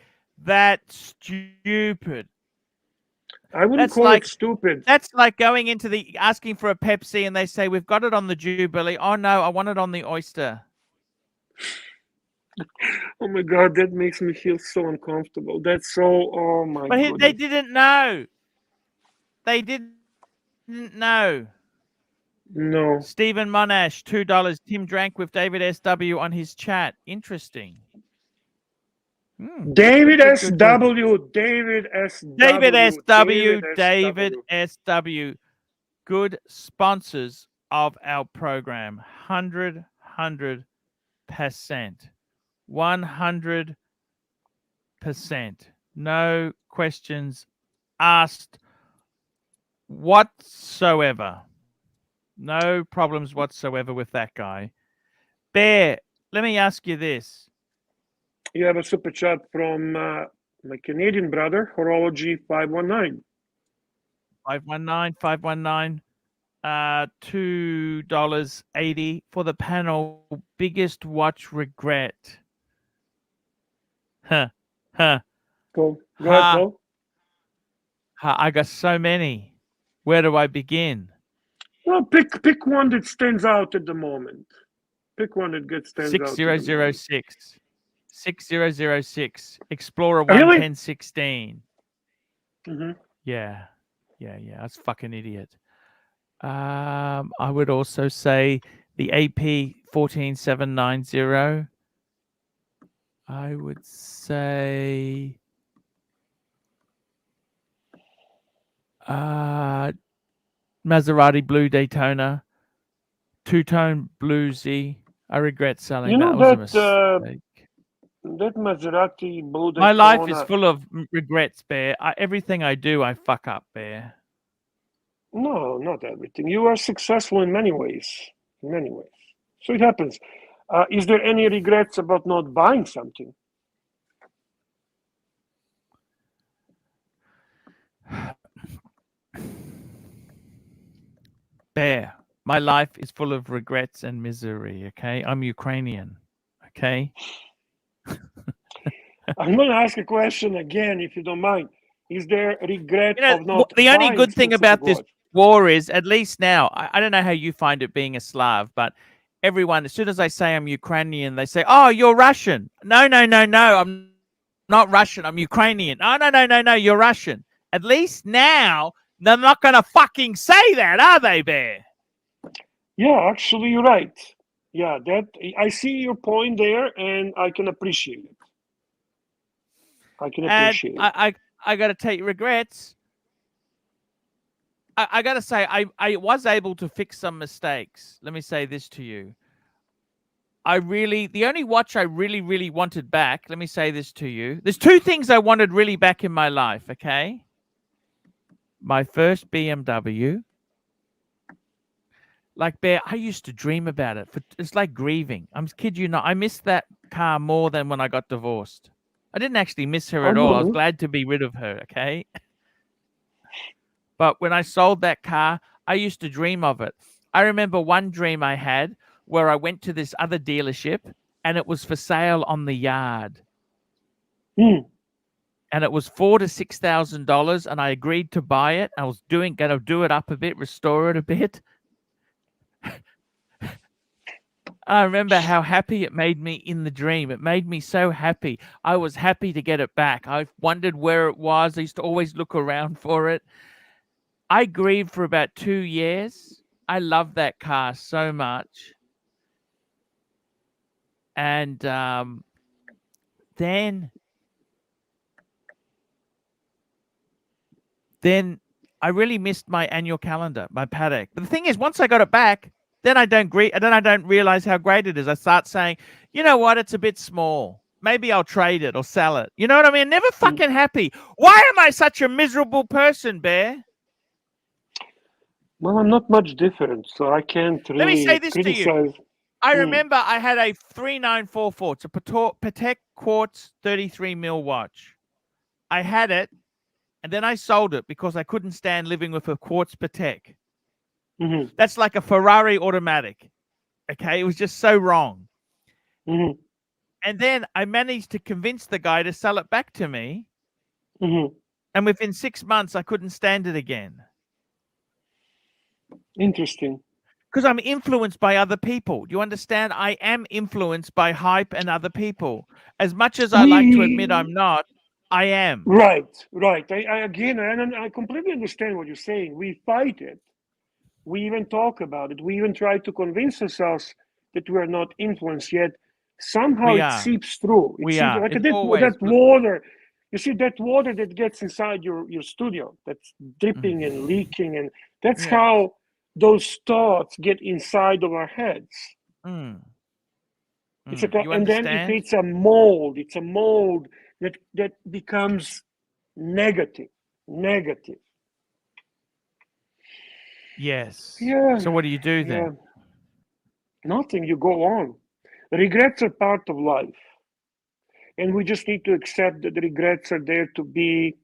Speaker 1: that stupid?
Speaker 5: I wouldn't
Speaker 1: That's
Speaker 5: call
Speaker 1: like
Speaker 5: it stupid.
Speaker 1: That's like going into the asking for a Pepsi and they say, we've got it on the Jubilee. Oh no, I want it on the oyster.
Speaker 5: Oh my God, that makes me feel so uncomfortable. That's so, oh my
Speaker 1: But
Speaker 5: goodness.
Speaker 1: they didn't know. They didn't know.
Speaker 5: No.
Speaker 1: Stephen Monash, $2. Tim drank with David SW on his chat. Interesting.
Speaker 5: David
Speaker 1: good, good, good.
Speaker 5: SW. David SW.
Speaker 1: David SW.
Speaker 5: David
Speaker 1: David SW. Good sponsors of our program. 100%. 100%. No questions asked whatsoever. No problems whatsoever with that guy. Bear, let me ask you this.
Speaker 5: You have a super chat from my Canadian brother, Horology 519.
Speaker 1: 519. $2.80 for the panel. Biggest watch regret.
Speaker 5: Cool. Go ahead, Paul.
Speaker 1: I got so many. Where do I begin?
Speaker 5: Well, pick one that stands out at the moment. Pick one that stands out.
Speaker 1: 6006. 6006. Explorer 1
Speaker 5: Really?
Speaker 1: 1016.
Speaker 5: Mm-hmm.
Speaker 1: Yeah. That's fucking idiot. I would also say the AP 14790. I would say Maserati Blue Daytona, two-tone bluesy. I regret selling.
Speaker 5: You know
Speaker 1: that was a mistake.
Speaker 5: That Maserati Blue Daytona.
Speaker 1: My life is full of regrets, Bear. Everything I do, I fuck up, Bear.
Speaker 5: No, not everything. You are successful in many ways. So it happens. Is there any regrets about not buying something?
Speaker 1: Bear, my life is full of regrets and misery, okay? I'm Ukrainian, okay?
Speaker 5: I'm going to ask a question again, if you don't mind. Is there regret of not
Speaker 1: the only
Speaker 5: buying
Speaker 1: good thing about
Speaker 5: specific
Speaker 1: this war is, at least now, I don't know how you find it being a Slav, but everyone, as soon as I say I'm Ukrainian, they say, oh, you're Russian. No, I'm not Russian. I'm Ukrainian. Oh, no, you're Russian. At least now, they're not going to fucking say that, are they, Bear?
Speaker 5: Yeah, actually, you're right. Yeah, that I see your point there, and I can appreciate it. I
Speaker 1: got to take regrets. I got to say, I was able to fix some mistakes. Let me say this to you. The only watch I really wanted back, let me say this to you. There's two things I wanted really back in my life, okay? My first BMW. Like, Bear, I used to dream about it. It's like grieving. I'm kid you not. I missed that car more than when I got divorced. I didn't actually miss her at all. I was glad to be rid of her, okay? But when I sold that car, I used to dream of it. I remember one dream I had where I went to this other dealership and it was for sale on the yard. and it was $4,000 to $6,000, and I agreed to buy it. I was going to do it up a bit, restore it a bit. I remember how happy it made me in the dream. It made me so happy. I was happy to get it back. I wondered where it was. I used to always look around for it. I grieved for about 2 years. I loved that car so much. And then I really missed my annual calendar, my paddock. But the thing is, once I got it back, then I don't realize how great it is. I start saying, you know what, it's a bit small. Maybe I'll trade it or sell it. You know what I mean? Never fucking happy. Why am I such a miserable person, Bear?
Speaker 5: Well, I'm not much different, so I can't really
Speaker 1: Let me say this to you.
Speaker 5: criticize.
Speaker 1: I remember I had a 3944. It's a Patek Quartz 33 mil watch. I had it, and then I sold it because I couldn't stand living with a quartz Patek.
Speaker 5: Mm-hmm.
Speaker 1: That's like a Ferrari automatic. Okay, it was just so wrong.
Speaker 5: Mm-hmm.
Speaker 1: And then I managed to convince the guy to sell it back to me.
Speaker 5: Mm-hmm.
Speaker 1: And within 6 months, I couldn't stand it again.
Speaker 5: Interesting.
Speaker 1: Because I'm influenced by other people. Do you understand? I am influenced by hype and other people. As much as I like to admit I'm not, I am.
Speaker 5: Right. I completely understand what you're saying. We fight it. We even talk about it. We even try to convince ourselves that we are not influenced yet. Somehow it seeps through. It seeps like that water. You see that water that gets inside your studio, that's dripping and leaking, and that's how those thoughts get inside of our heads. It's and then it creates a mold. It's a mold that becomes negative.
Speaker 1: Yes.
Speaker 5: Yeah.
Speaker 1: So what do you do then?
Speaker 5: Nothing. You go on. Regrets are part of life. And we just need to accept that the regrets are there to be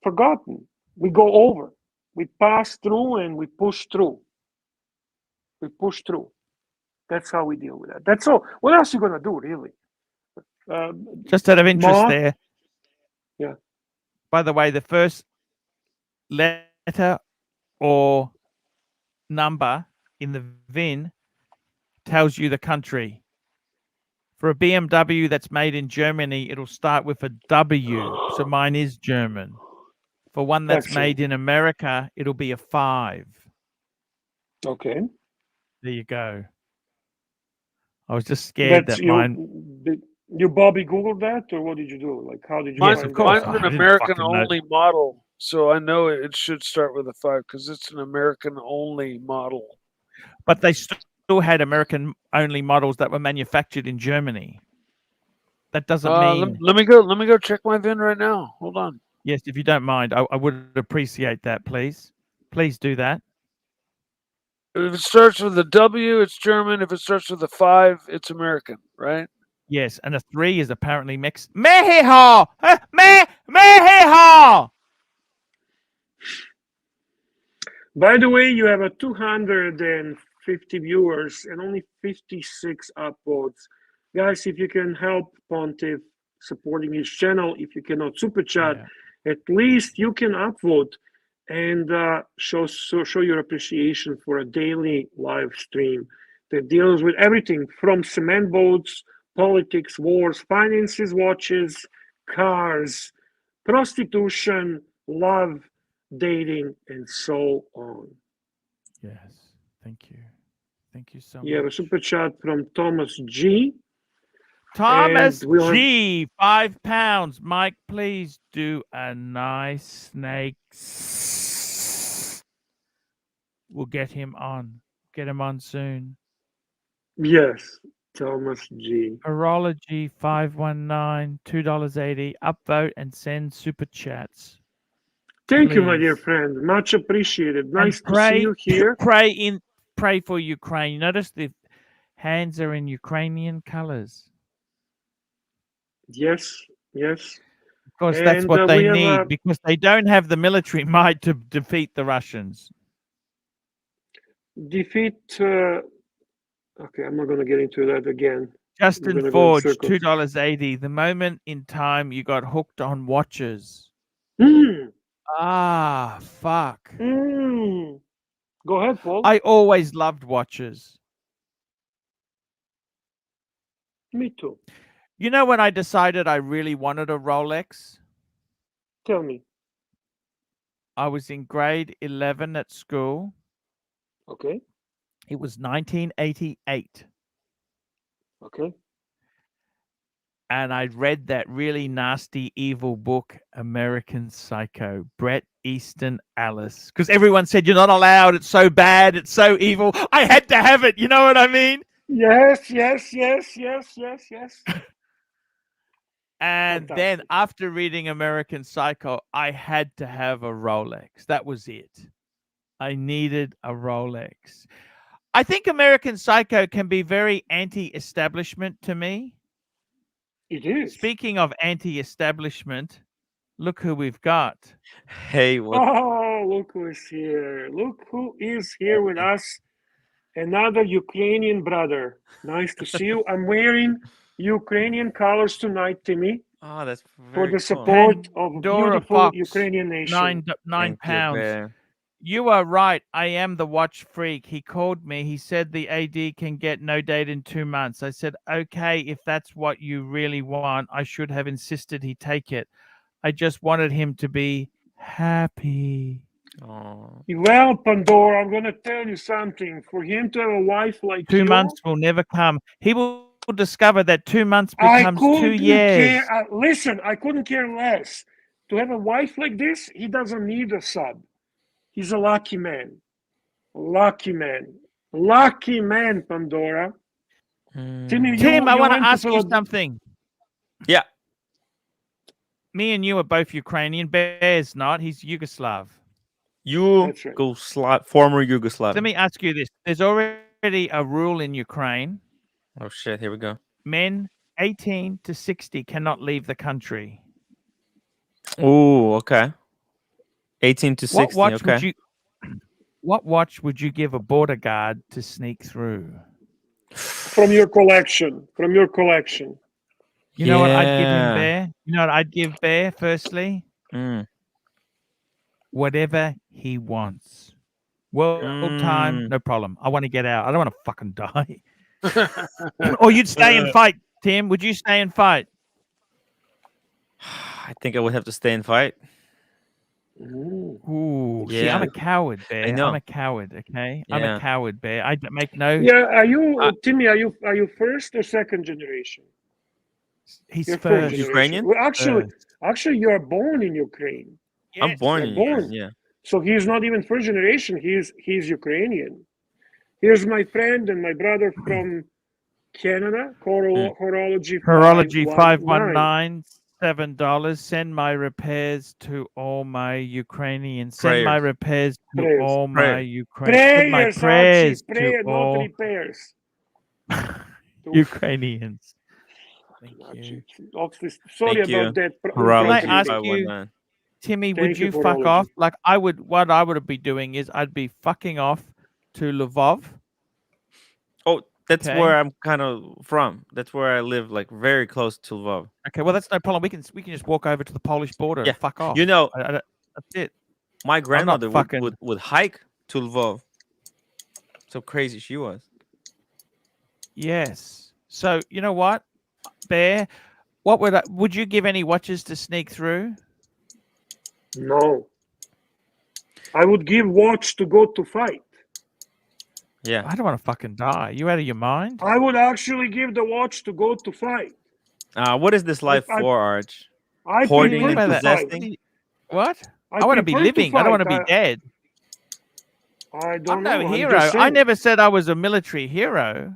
Speaker 5: forgotten. We go over. We pass through and we push through. That's how we deal with that. That's all. What else are you going to do, really?
Speaker 1: Just out of interest there.
Speaker 5: Yeah.
Speaker 1: By the way, the first letter or number in the VIN tells you the country. For a BMW that's made in Germany, it'll start with a W. So mine is German. For one that's made in America, it'll be a 5.
Speaker 5: Okay.
Speaker 1: There you go. I was just scared that mine...
Speaker 5: You Bobby Googled that, or what did you do? Like, how did you
Speaker 1: Yes,
Speaker 5: find
Speaker 1: of course.
Speaker 5: that?
Speaker 3: Mine's an American-only model, so I know it should start with a 5 because it's an American-only model.
Speaker 1: But they still had American-only models that were manufactured in Germany. That doesn't mean...
Speaker 3: Let me go check my VIN right now. Hold on.
Speaker 1: Yes, if you don't mind, I would appreciate that, please. Please do that.
Speaker 3: If it starts with a W, it's German. If it starts with a 5, it's American, right?
Speaker 1: Yes, and a 3 is apparently Mexican. Mexico! Mexico!
Speaker 5: By the way, you have a 250 viewers and only 56 upvotes. Guys, if you can help Pontiff supporting his channel, if you cannot super chat, at least you can upvote and show your appreciation for a daily live stream that deals with everything from cement boats, politics, wars, finances, watches, cars, prostitution, love, dating, and so on.
Speaker 1: Yes, thank you. Thank you so much.
Speaker 5: You have a super chat from Thomas G.
Speaker 1: Thomas G, £5. Mike, please do a nice snake. We'll get him on. Get him on soon.
Speaker 5: Yes, Thomas G.
Speaker 1: Horology 519, $2.80. Upvote and send super chats.
Speaker 5: Thank you, my dear friend. Much appreciated. Nice to see you here.
Speaker 1: Pray for Ukraine. Notice the hands are in Ukrainian colors.
Speaker 5: Yes.
Speaker 1: Because that's what they need, because they don't have the military might to defeat the Russians.
Speaker 5: Okay, I'm not going to get into that again.
Speaker 1: Justin
Speaker 5: gonna go in
Speaker 1: Forge,
Speaker 5: circles.
Speaker 1: $2.80. The moment in time you got hooked on watches.
Speaker 5: Mm,
Speaker 1: Ah, fuck.
Speaker 5: mm. Go ahead, Paul.
Speaker 1: I always loved watches.
Speaker 5: Me too.
Speaker 1: You know when I decided I really wanted a Rolex?
Speaker 5: Tell me.
Speaker 1: I was in grade 11 at school.
Speaker 5: Okay.
Speaker 1: It was 1988.
Speaker 5: Okay.
Speaker 1: And I read that really nasty, evil book, American Psycho, Bret Easton Ellis. Because everyone said, you're not allowed. It's so bad. It's so evil. I had to have it. You know what I mean?
Speaker 5: Yes.
Speaker 1: And then
Speaker 5: Fantastic.
Speaker 1: after reading American Psycho, I had to have a Rolex. That was it. I needed a Rolex. I think American Psycho can be very anti-establishment to me.
Speaker 5: It is.
Speaker 1: Speaking of anti-establishment, look who we've got.
Speaker 6: Hey, what?
Speaker 5: Oh, look who is here. Look who is here with us. Another Ukrainian brother. Nice to see you. I'm wearing Ukrainian colors tonight, Timmy,
Speaker 6: Oh, that's
Speaker 5: for
Speaker 6: very
Speaker 5: the
Speaker 6: cool.
Speaker 5: support of
Speaker 1: Pandora
Speaker 5: beautiful
Speaker 1: Fox,
Speaker 5: Ukrainian nation.
Speaker 1: nine
Speaker 6: Thank you,
Speaker 1: pounds.
Speaker 6: bear.
Speaker 1: You are right. I am the watch freak. He called me. He said the AD can get no date in 2 months. I said, okay, if that's what you really want, I should have insisted he take it. I just wanted him to be happy.
Speaker 6: Oh,
Speaker 5: Well, Pandora, I'm going to tell you something. For him to have a wife like
Speaker 1: 2
Speaker 5: you,
Speaker 1: months will never come. He will discover that 2 months
Speaker 5: I
Speaker 1: becomes 2
Speaker 5: couldn't
Speaker 1: years.
Speaker 5: care. Listen, I couldn't care less. To have a wife like this, he doesn't need a sub. He's a lucky man. Lucky man. Lucky man, Pandora. Timmy,
Speaker 1: Tim, I
Speaker 5: you
Speaker 1: want to
Speaker 5: went
Speaker 1: ask you
Speaker 5: Philad-
Speaker 1: something.
Speaker 6: yeah.
Speaker 1: Me and you are both Ukrainian. Bear's not. He's Yugoslav.
Speaker 5: That's right.
Speaker 6: Yugoslav, former Yugoslavia.
Speaker 1: Let me ask you this. There's already a rule in Ukraine.
Speaker 6: Oh shit! Here we go.
Speaker 1: Men 18 to 60 cannot leave the country.
Speaker 6: Oh, okay. 18 to 60.
Speaker 1: What watch
Speaker 6: Okay.
Speaker 1: would you what watch would you give a border guard to sneak through?
Speaker 5: From your collection. From your collection.
Speaker 1: You know what I'd give him,
Speaker 6: Yeah.
Speaker 1: Bear? You know what I'd give Bear, firstly?
Speaker 6: Mm.
Speaker 1: Whatever he wants. World time, no problem. I want to get out. I don't want to fucking die. Or you'd stay and fight, Tim. Would you stay and fight?
Speaker 6: I think I would have to stay and fight.
Speaker 1: Ooh, see, I'm
Speaker 6: Yeah.
Speaker 1: a coward, Bear.
Speaker 6: know.
Speaker 1: I'm a coward, okay? I'm
Speaker 6: Yeah.
Speaker 1: a coward, Bear. I make no...
Speaker 5: Yeah, are you Timmy, are you first or second generation?
Speaker 1: He's
Speaker 5: You're
Speaker 1: first.
Speaker 5: generation.
Speaker 6: Ukrainian?
Speaker 5: Well, actually you're born in Ukraine.
Speaker 6: I'm
Speaker 1: Yes.
Speaker 6: born
Speaker 5: You're
Speaker 6: in
Speaker 5: born.
Speaker 6: Ukraine. Yeah.
Speaker 5: So he's not even first generation. He's Ukrainian. Here's my friend and my brother from Canada, Horology
Speaker 1: Horology
Speaker 5: 519.
Speaker 1: $519, $7. Send my repairs to all my Ukrainians. Send my
Speaker 6: Prayers.
Speaker 1: repairs to
Speaker 5: Prayers.
Speaker 1: all my
Speaker 6: Prayers.
Speaker 1: Ukrainians. Send my
Speaker 5: Prayers,
Speaker 1: prayers
Speaker 5: Archie, prayer,
Speaker 1: to
Speaker 5: not
Speaker 1: all
Speaker 5: repairs.
Speaker 1: Ukrainians. Thank you.
Speaker 5: Archie, sorry
Speaker 6: Thank you.
Speaker 5: about that.
Speaker 6: Horology
Speaker 1: Can I ask you-
Speaker 6: 519.
Speaker 1: Timmy,
Speaker 5: Thank
Speaker 1: would
Speaker 5: you
Speaker 1: you
Speaker 5: for
Speaker 1: fuck
Speaker 5: horology.
Speaker 1: off? Like what I would be doing is I'd be fucking off to Lvov.
Speaker 6: Oh, that's
Speaker 1: Okay.
Speaker 6: where I'm kind of from. That's where I live, like very close to Lvov.
Speaker 1: Okay, well that's no problem. We can just walk over to the Polish border
Speaker 6: Yeah.
Speaker 1: and fuck off.
Speaker 6: You know,
Speaker 1: That's it.
Speaker 6: my grandmother
Speaker 1: fucking-
Speaker 6: would hike to Lvov. So crazy she was.
Speaker 1: Yes. So you know what, Bear? What would you give any watches to sneak through?
Speaker 5: No. I would give watch to go to fight.
Speaker 6: Yeah.
Speaker 1: I don't want to fucking die. You out of your mind?
Speaker 5: I would actually give the watch to go to fight.
Speaker 6: What is this life
Speaker 5: I-
Speaker 6: for, Arch?
Speaker 5: I
Speaker 6: Hoarding
Speaker 5: prefer
Speaker 6: and
Speaker 5: to fight.
Speaker 6: possessing?
Speaker 1: What? I want to be
Speaker 5: prefer
Speaker 1: living. I don't want to be
Speaker 5: fight.
Speaker 1: dead.
Speaker 5: I don't
Speaker 1: I'm
Speaker 5: know.
Speaker 1: no
Speaker 5: I'm
Speaker 1: hero.
Speaker 5: just
Speaker 1: I
Speaker 5: saying.
Speaker 1: never said I was a military hero.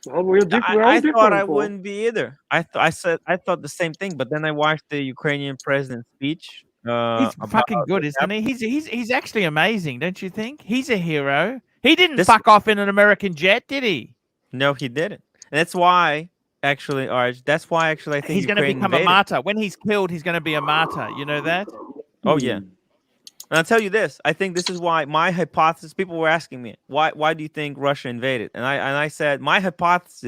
Speaker 5: Well, we're we're all
Speaker 6: I
Speaker 5: different,
Speaker 6: thought I
Speaker 5: Paul.
Speaker 6: wouldn't be either. I thought the same thing, but then I watched the Ukrainian president's speech.
Speaker 1: He's
Speaker 6: about
Speaker 1: fucking good,
Speaker 6: what
Speaker 1: isn't he? He's actually amazing, don't you think? He's a hero. He didn't
Speaker 6: This-
Speaker 1: fuck off in an American jet, did he?
Speaker 6: No, he didn't. And that's why, actually, Arch. That's why, actually, I think
Speaker 1: He's going to
Speaker 6: Ukraine
Speaker 1: become
Speaker 6: invaded.
Speaker 1: a martyr. When he's killed, he's going to be a martyr. You know that?
Speaker 6: Oh yeah. And I'll tell you this. I think this is why my hypothesis. People were asking me, why do you think Russia invaded? And I said my hypothesis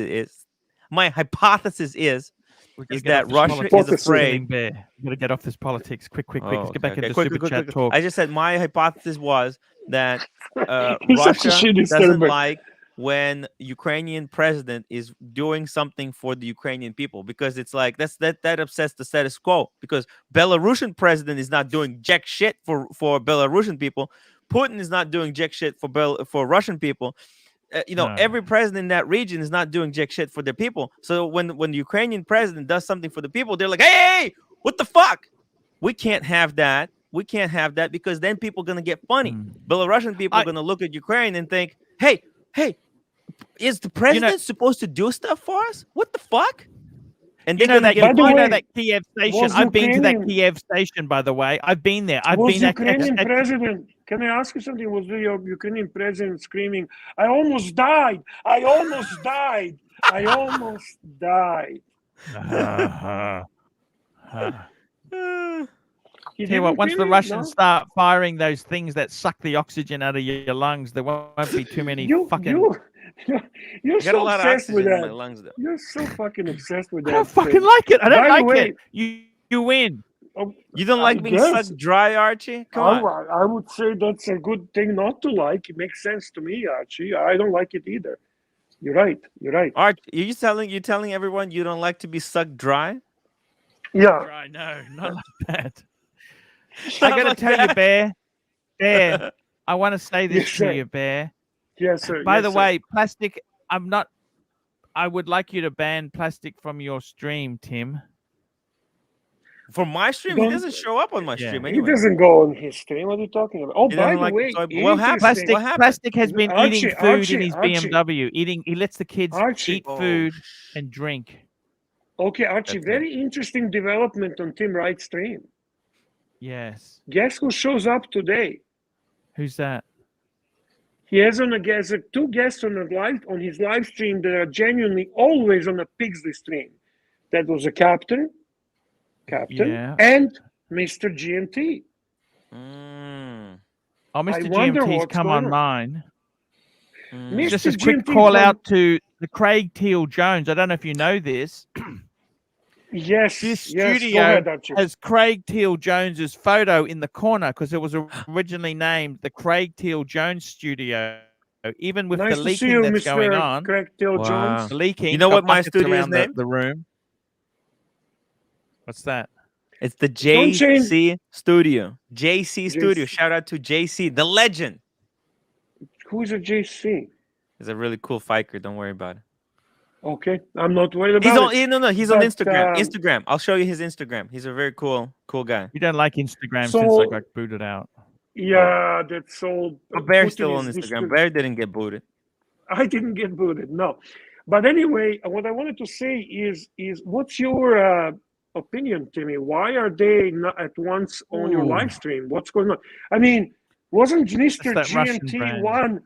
Speaker 6: is
Speaker 7: We're gonna get
Speaker 6: that
Speaker 7: off this
Speaker 6: Russia
Speaker 7: politics.
Speaker 6: is afraid.
Speaker 7: Killing Bear. We're gonna get off this politics. Quick.
Speaker 6: Oh,
Speaker 7: Let's get back
Speaker 6: okay,
Speaker 7: into
Speaker 6: quick,
Speaker 7: super chat
Speaker 6: quick.
Speaker 7: talk.
Speaker 6: I just said my hypothesis was that
Speaker 5: He's such a
Speaker 6: Russia
Speaker 5: shit
Speaker 6: doesn't
Speaker 5: disturber.
Speaker 6: like when Ukrainian president is doing something for the Ukrainian people, because it's like that upsets the status quo, because Belarusian president is not doing jack shit for Belarusian people. Putin is not doing jack shit for Russian people.
Speaker 7: No.
Speaker 6: Every president in that region is not doing jack shit for their people. So when the Ukrainian president does something for the people, they're like, hey, what the fuck? We can't have that. We can't have that, because then people are gonna get funny. Belarusian people are gonna look at Ukraine and think, hey, is the president supposed to do stuff for us? What the fuck? And
Speaker 7: You
Speaker 6: they're
Speaker 7: know
Speaker 6: gonna
Speaker 7: that,
Speaker 6: get funny.
Speaker 7: that Kiev station.
Speaker 5: was
Speaker 7: I've been to that
Speaker 5: Ukrainian-
Speaker 7: Kiev station, by the way. I've been there. I've
Speaker 5: Was
Speaker 7: been at
Speaker 5: Ukrainian president? Can I ask you something? Was the Ukrainian president screaming, "I almost died! I almost died! I almost died"? He
Speaker 7: Tell you what,
Speaker 5: didn't
Speaker 7: once the
Speaker 5: really?
Speaker 7: Russians
Speaker 5: No?
Speaker 7: start firing those things that suck the oxygen out of your lungs, there won't be too many
Speaker 5: You're
Speaker 6: I got a
Speaker 5: so
Speaker 6: lot of
Speaker 5: obsessed with
Speaker 6: oxygen in my
Speaker 5: that.
Speaker 6: lungs, though.
Speaker 5: You're so fucking obsessed with
Speaker 7: I
Speaker 5: that.
Speaker 7: don't fucking
Speaker 5: thing.
Speaker 7: like it. I don't
Speaker 5: By the
Speaker 7: like
Speaker 5: way-
Speaker 7: it. You win.
Speaker 5: Oh,
Speaker 6: You don't
Speaker 5: I
Speaker 6: like being
Speaker 5: guess.
Speaker 6: sucked dry, Archie? Come on.
Speaker 5: I would say that's a good thing not to like. It makes sense to me, Archie. I don't like it either. You're right. You're right.
Speaker 6: Archie, you telling everyone you don't like to be sucked dry?
Speaker 5: Yeah.
Speaker 7: Right, no, not like that. I gotta tell you, Bear, I want to say this
Speaker 5: Yes,
Speaker 7: to
Speaker 5: sir.
Speaker 7: you, Bear.
Speaker 5: Yes, sir.
Speaker 7: By
Speaker 5: Yes,
Speaker 7: the
Speaker 5: sir.
Speaker 7: way, plastic, I would like you to ban plastic from your stream, Tim.
Speaker 6: For my stream,
Speaker 5: Don't-
Speaker 6: he doesn't show up on my
Speaker 7: Yeah.
Speaker 6: stream
Speaker 5: He
Speaker 6: anyway.
Speaker 5: doesn't go on his stream. What are you talking about? Oh,
Speaker 6: He
Speaker 5: by
Speaker 6: doesn't
Speaker 5: the
Speaker 6: like
Speaker 5: way,
Speaker 6: soy- what happened?
Speaker 5: interesting.
Speaker 6: What happened?
Speaker 7: Plastic has been eating food
Speaker 5: Archie,
Speaker 7: in his
Speaker 5: Archie.
Speaker 7: BMW. He lets the kids
Speaker 5: Archie.
Speaker 7: eat food and drink.
Speaker 5: Okay, Archie,
Speaker 6: That's
Speaker 5: very interesting development on Tim Wright's stream.
Speaker 7: Yes.
Speaker 5: Guess who shows up today?
Speaker 7: Who's that?
Speaker 5: He has two guests on his live stream that are genuinely always on a Pigsley stream. That was a captain,
Speaker 7: Yeah.
Speaker 5: and Mr. GMT.
Speaker 6: Mm,
Speaker 7: Oh, Mr.
Speaker 5: wonder
Speaker 7: GMT's
Speaker 5: what's
Speaker 7: come
Speaker 5: going
Speaker 7: on mine.
Speaker 6: mm.
Speaker 7: Just
Speaker 5: Mr.
Speaker 7: a quick
Speaker 5: GMT
Speaker 7: call
Speaker 5: from-
Speaker 7: out to the Craig Teal Jones. I don't know if you know this.
Speaker 5: Yes,
Speaker 7: This
Speaker 5: yes. Go
Speaker 7: studio
Speaker 5: ahead, Archie.
Speaker 7: has Craig Teal Jones's photo in the corner because it was originally named the Craig Teal Jones Studio. Even with
Speaker 5: Nice
Speaker 7: the
Speaker 5: to see
Speaker 7: leaking
Speaker 5: you,
Speaker 7: that's going
Speaker 5: Mr.
Speaker 7: on,
Speaker 5: Craig Till
Speaker 6: Wow.
Speaker 5: Jones.
Speaker 7: the leaking.
Speaker 6: You know
Speaker 7: got
Speaker 6: what my
Speaker 7: buckets
Speaker 6: studio is
Speaker 7: around
Speaker 6: named?
Speaker 7: the room. What's that?
Speaker 6: It's the
Speaker 5: Don't change-
Speaker 6: JC Studio. JC Studio.
Speaker 5: JC.
Speaker 6: Shout out to JC, the legend.
Speaker 5: Who's a JC?
Speaker 6: He's a really cool fighter. Don't worry about it.
Speaker 5: Okay, I'm not worried about
Speaker 6: He's on.
Speaker 5: it.
Speaker 6: No, he's on
Speaker 5: But,
Speaker 6: Instagram. Instagram. I'll show you his Instagram. He's a very cool guy.
Speaker 7: You don't like Instagram
Speaker 5: So-
Speaker 7: since I got booted out.
Speaker 5: Yeah, that's all.
Speaker 6: But Bear's
Speaker 5: Putin
Speaker 6: still on
Speaker 5: is
Speaker 6: Instagram. Bear didn't get booted.
Speaker 5: I didn't get booted, no. But anyway, what I wanted to say is what's your opinion, Timmy? Why are they not at once on your
Speaker 7: Ooh.
Speaker 5: live stream? What's going on? I mean, wasn't Mr.
Speaker 7: That's that Russian
Speaker 5: GMT
Speaker 7: brand.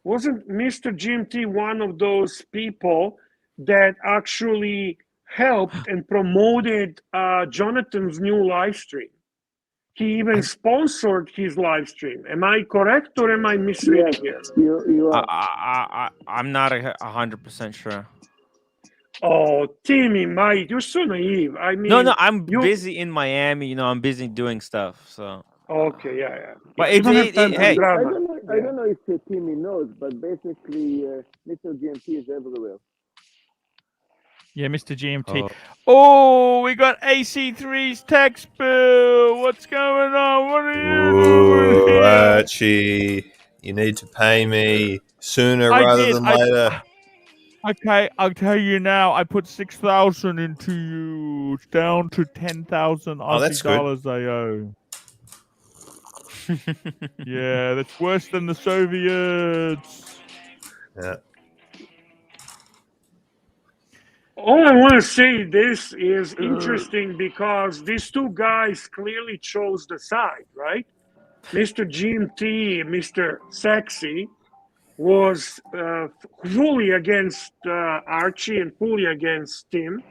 Speaker 5: wasn't Mr. GMT one of those people that actually helped and promoted Jonathan's new live stream? He even sponsored his live stream. Am I correct or am I misreading here?
Speaker 4: You are.
Speaker 6: I'm not 100% sure.
Speaker 5: Oh, Timmy, mate, you're so naive. I mean,
Speaker 6: No, I'm
Speaker 5: you-
Speaker 6: busy in Miami. I'm busy doing stuff. So,
Speaker 5: Okay, yeah.
Speaker 6: but
Speaker 5: You
Speaker 6: it's
Speaker 5: don't have time for
Speaker 6: hey,
Speaker 5: drama.
Speaker 4: I don't know if Timmy knows, but basically, Mr. GMT is everywhere.
Speaker 7: Yeah, Mr. GMT. Oh, we got AC3's tax bill. What's going on? What are you doing
Speaker 8: Ooh,
Speaker 7: here?
Speaker 8: Archie, you need to pay me sooner
Speaker 7: I
Speaker 8: rather
Speaker 7: did.
Speaker 8: than later.
Speaker 7: Okay, I'll tell you now. I put 6,000 into you. It's down to 10,000
Speaker 8: Oh, that's
Speaker 7: Aussie
Speaker 8: good.
Speaker 7: dollars I owe. Yeah, that's worse than the Soviets.
Speaker 8: Yeah.
Speaker 5: All I want to say this is interesting because these two guys clearly chose the side, right? Mr. GMT, Mr. Sexy, was fully against Archie and fully against Tim.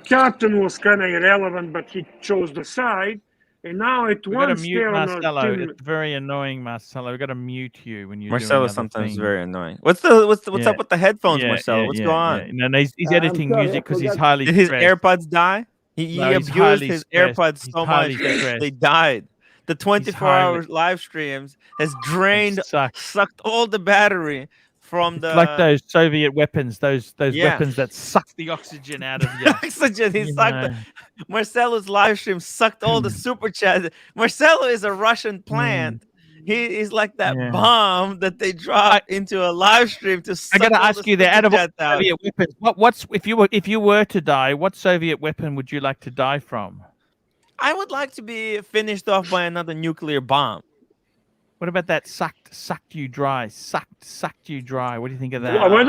Speaker 5: Captain was kind of irrelevant, but he chose the side. And now at
Speaker 7: We got to
Speaker 5: once
Speaker 7: mute
Speaker 5: they're on a
Speaker 7: Marcelo.
Speaker 5: tin.
Speaker 7: It's very annoying, Marcelo. We got to mute you when you're
Speaker 6: Marcelo
Speaker 7: doing other
Speaker 6: sometimes
Speaker 7: things.
Speaker 6: very annoying. What's up with the headphones, Marcelo? What's going on?
Speaker 7: No, he's
Speaker 5: I'm
Speaker 7: editing
Speaker 5: sorry,
Speaker 7: music
Speaker 5: I
Speaker 7: because he's
Speaker 5: forgot.
Speaker 7: highly
Speaker 6: Did his
Speaker 7: stressed.
Speaker 6: AirPods die? He
Speaker 7: No, he's
Speaker 6: abused
Speaker 7: highly
Speaker 6: his
Speaker 7: stressed.
Speaker 6: AirPods
Speaker 7: He's
Speaker 6: so
Speaker 7: highly
Speaker 6: much that
Speaker 7: stressed.
Speaker 6: they died. The 24-hour
Speaker 7: highly-
Speaker 6: live streams has drained,
Speaker 7: sucked.
Speaker 6: sucked all the battery from
Speaker 7: It's
Speaker 6: the
Speaker 7: like those Soviet weapons, those
Speaker 6: Yeah.
Speaker 7: weapons that suck the oxygen out of you.
Speaker 6: oxygen. He
Speaker 7: You
Speaker 6: sucked.
Speaker 7: know.
Speaker 6: Marcelo's live stream sucked all the super chats. Marcelo is a Russian plant. He is like that
Speaker 7: Yeah.
Speaker 6: bomb that they dropped into a live stream to
Speaker 7: I
Speaker 6: suck
Speaker 7: got to
Speaker 6: all
Speaker 7: ask
Speaker 6: the
Speaker 7: you there, out of all
Speaker 6: super chats out.
Speaker 7: Soviet weapons, what's if you were to die, what Soviet weapon would you like to die from?
Speaker 6: I would like to be finished off by another nuclear bomb.
Speaker 7: What about that sucked you dry? Sucked you dry. What do you think of that?
Speaker 5: Why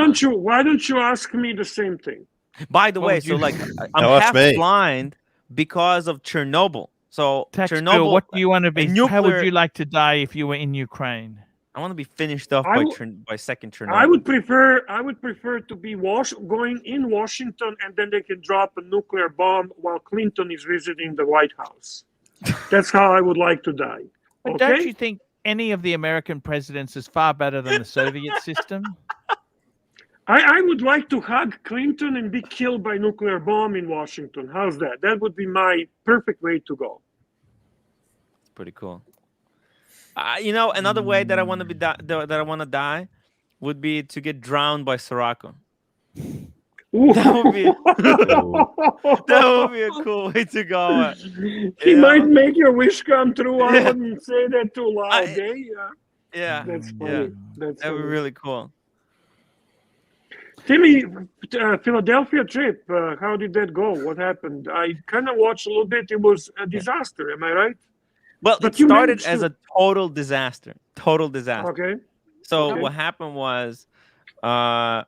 Speaker 5: don't you ask me the same thing?
Speaker 6: By the
Speaker 7: What
Speaker 6: way,
Speaker 7: would
Speaker 6: so
Speaker 7: you-
Speaker 6: like
Speaker 8: Now
Speaker 6: I'm
Speaker 8: watch
Speaker 6: half
Speaker 8: me.
Speaker 6: blind because of Chernobyl. So
Speaker 7: Tax
Speaker 6: Chernobyl,
Speaker 7: bill, what do you want to be? How would
Speaker 6: nuclear-
Speaker 7: you like to die if you were in Ukraine?
Speaker 6: I want to be finished off
Speaker 5: I
Speaker 6: by second Chernobyl.
Speaker 5: I would prefer to be going in Washington, and then they can drop a nuclear bomb while Clinton is visiting the White House. That's how I would like to die.
Speaker 7: But
Speaker 5: Okay?
Speaker 7: don't you think any of the American presidents is far better than the Soviet system?
Speaker 5: I would like to hug Clinton and be killed by nuclear bomb in Washington. How's that? That would be my perfect way to go.
Speaker 6: It's pretty cool. You know, another way that I want to be that I want to die would be to get drowned by Sirocco. That would be that would be a cool way to go.
Speaker 5: He
Speaker 6: Yeah.
Speaker 5: might make your wish come true. I
Speaker 6: Yeah.
Speaker 5: wouldn't say that too loud.
Speaker 6: I- Yeah,
Speaker 5: That's funny.
Speaker 6: yeah,
Speaker 5: That's
Speaker 6: that would be
Speaker 5: funny.
Speaker 6: really cool.
Speaker 5: Timmy, Philadelphia trip. How did that go? What happened? I kind of watched a little bit. It was a disaster. Am I right?
Speaker 6: Well,
Speaker 5: But
Speaker 6: it
Speaker 5: you
Speaker 6: started
Speaker 5: managed
Speaker 6: as
Speaker 5: to-
Speaker 6: a total disaster. Total disaster.
Speaker 5: Okay.
Speaker 6: So
Speaker 5: Okay.
Speaker 6: what happened was, the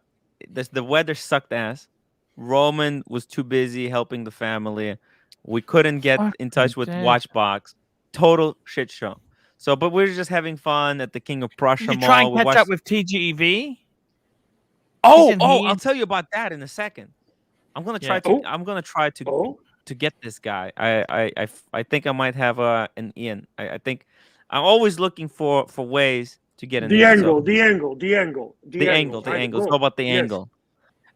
Speaker 6: weather sucked ass. Roman was too busy helping the family. We couldn't get in touch with
Speaker 7: Fucking
Speaker 6: Watchbox. Total shit show. So, but we were just having fun at the King of Prussia
Speaker 7: Did you
Speaker 6: Mall.
Speaker 7: try and
Speaker 6: We
Speaker 7: catch
Speaker 6: watched-
Speaker 7: up with TGEV?
Speaker 6: Oh,
Speaker 7: Isn't he
Speaker 6: I'll
Speaker 7: in-
Speaker 6: tell you about that in a second. I'm gonna try
Speaker 7: Yeah.
Speaker 6: to.
Speaker 5: Oh.
Speaker 6: I'm gonna try to
Speaker 5: Oh.
Speaker 6: get this guy. I think I might have an Ian. I think I'm always looking for ways to get in.
Speaker 5: The
Speaker 6: there,
Speaker 5: angle.
Speaker 6: so-
Speaker 5: The angle.
Speaker 6: the angle. It's all about the
Speaker 5: Yes.
Speaker 6: angle.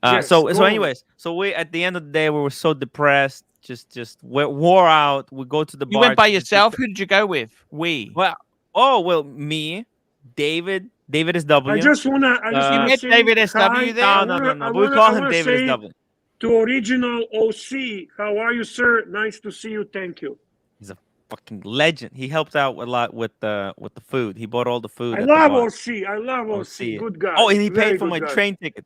Speaker 5: Yes,
Speaker 6: So
Speaker 5: go on.
Speaker 6: anyways, so we at the end of the day we were so depressed, just wore out. We go to the
Speaker 7: You
Speaker 6: bar.
Speaker 7: went by
Speaker 6: to-
Speaker 7: yourself? Who did you go with? We.
Speaker 6: Well, me, David is W.
Speaker 5: I just wanna. I just
Speaker 6: You
Speaker 5: wanna
Speaker 7: met
Speaker 5: say
Speaker 7: David SW
Speaker 5: hi.
Speaker 7: there?
Speaker 5: I
Speaker 6: No.
Speaker 5: wanna- I
Speaker 6: We
Speaker 5: wanna-
Speaker 6: call
Speaker 5: I
Speaker 6: him
Speaker 5: wanna
Speaker 6: David
Speaker 5: say
Speaker 6: SW.
Speaker 5: To original OC, how are you, sir? Nice to see you. Thank you.
Speaker 6: He's a fucking legend. He helped out a lot with the food. He bought all the food.
Speaker 5: I
Speaker 6: at the
Speaker 5: love
Speaker 6: bar.
Speaker 5: OC. I love OC.
Speaker 6: OC.
Speaker 5: Good guy.
Speaker 6: Oh, and he
Speaker 5: Very
Speaker 6: paid for
Speaker 5: good
Speaker 6: my
Speaker 5: guy.
Speaker 6: train ticket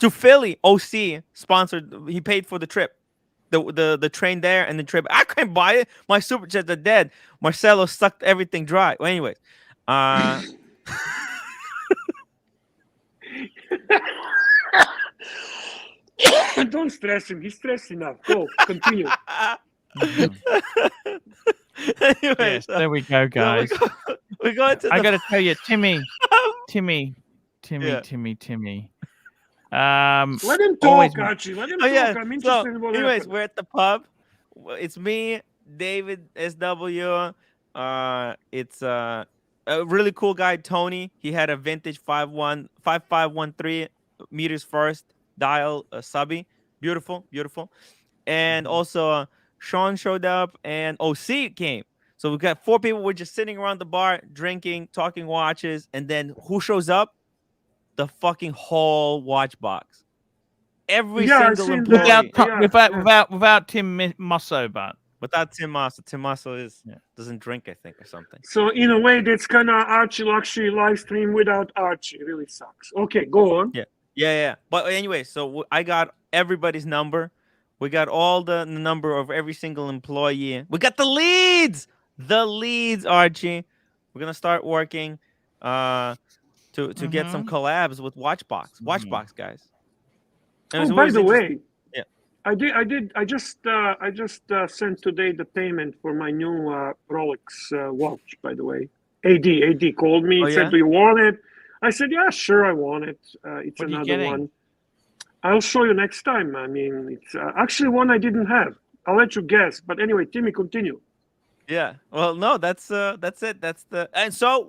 Speaker 6: to Philly. OC sponsored. He paid for the trip, the train there and the trip. I couldn't buy it. My super chats are dead. Marcelo sucked everything dry. Well, anyways,
Speaker 5: Don't stress him. He's stressed enough. Go. Continue.
Speaker 6: anyways,
Speaker 7: Yes, there we go, guys.
Speaker 6: we go into
Speaker 7: I
Speaker 6: the
Speaker 7: got to tell you, Timmy.
Speaker 6: Yeah.
Speaker 5: Let him
Speaker 7: always-
Speaker 5: talk, Archie. Let him
Speaker 6: Oh
Speaker 5: talk.
Speaker 6: yeah.
Speaker 5: I'm
Speaker 6: So,
Speaker 5: interested in what
Speaker 6: anyways,
Speaker 5: happened.
Speaker 6: we're at the pub. It's me, David SW. It's a really cool guy, Tony. He had a vintage 5513 meters first dial subby. Beautiful. And also Sean showed up and OC came. So we got 4 people. We're just sitting around the bar, drinking, talking watches, and then who shows up? The fucking whole watch box. Every
Speaker 5: Yeah, I've
Speaker 6: single
Speaker 5: seen
Speaker 6: employee.
Speaker 5: that.
Speaker 7: Without Tim Mosso, but
Speaker 6: Without Tim Massa. Tim Massa
Speaker 7: Yeah.
Speaker 6: doesn't drink, I think, or something.
Speaker 5: So in a way, that's kind of Archieluxury live stream without Archie. It really sucks. Okay, go on.
Speaker 6: Yeah. But anyway, so I got everybody's number. We got all the number of every single employee. We got the leads. Archie. We're gonna start working to get some collabs with Watchbox. Watchbox guys. And it's
Speaker 5: Oh, by
Speaker 6: always
Speaker 5: the
Speaker 6: interesting-
Speaker 5: way,
Speaker 6: Yeah.
Speaker 5: I just sent today the payment for my new Rolex watch. By the way, AD called me.
Speaker 6: Oh,
Speaker 5: Said,
Speaker 6: yeah?
Speaker 5: "Do you want it?" I said, "Yeah, sure, I want it. It's
Speaker 7: What are you
Speaker 5: another
Speaker 7: getting?
Speaker 5: one. I'll show you next time. I mean, it's actually one I didn't have. I'll let you guess. But anyway, Timmy, continue.
Speaker 6: Yeah. Well, no, that's it. That's the and so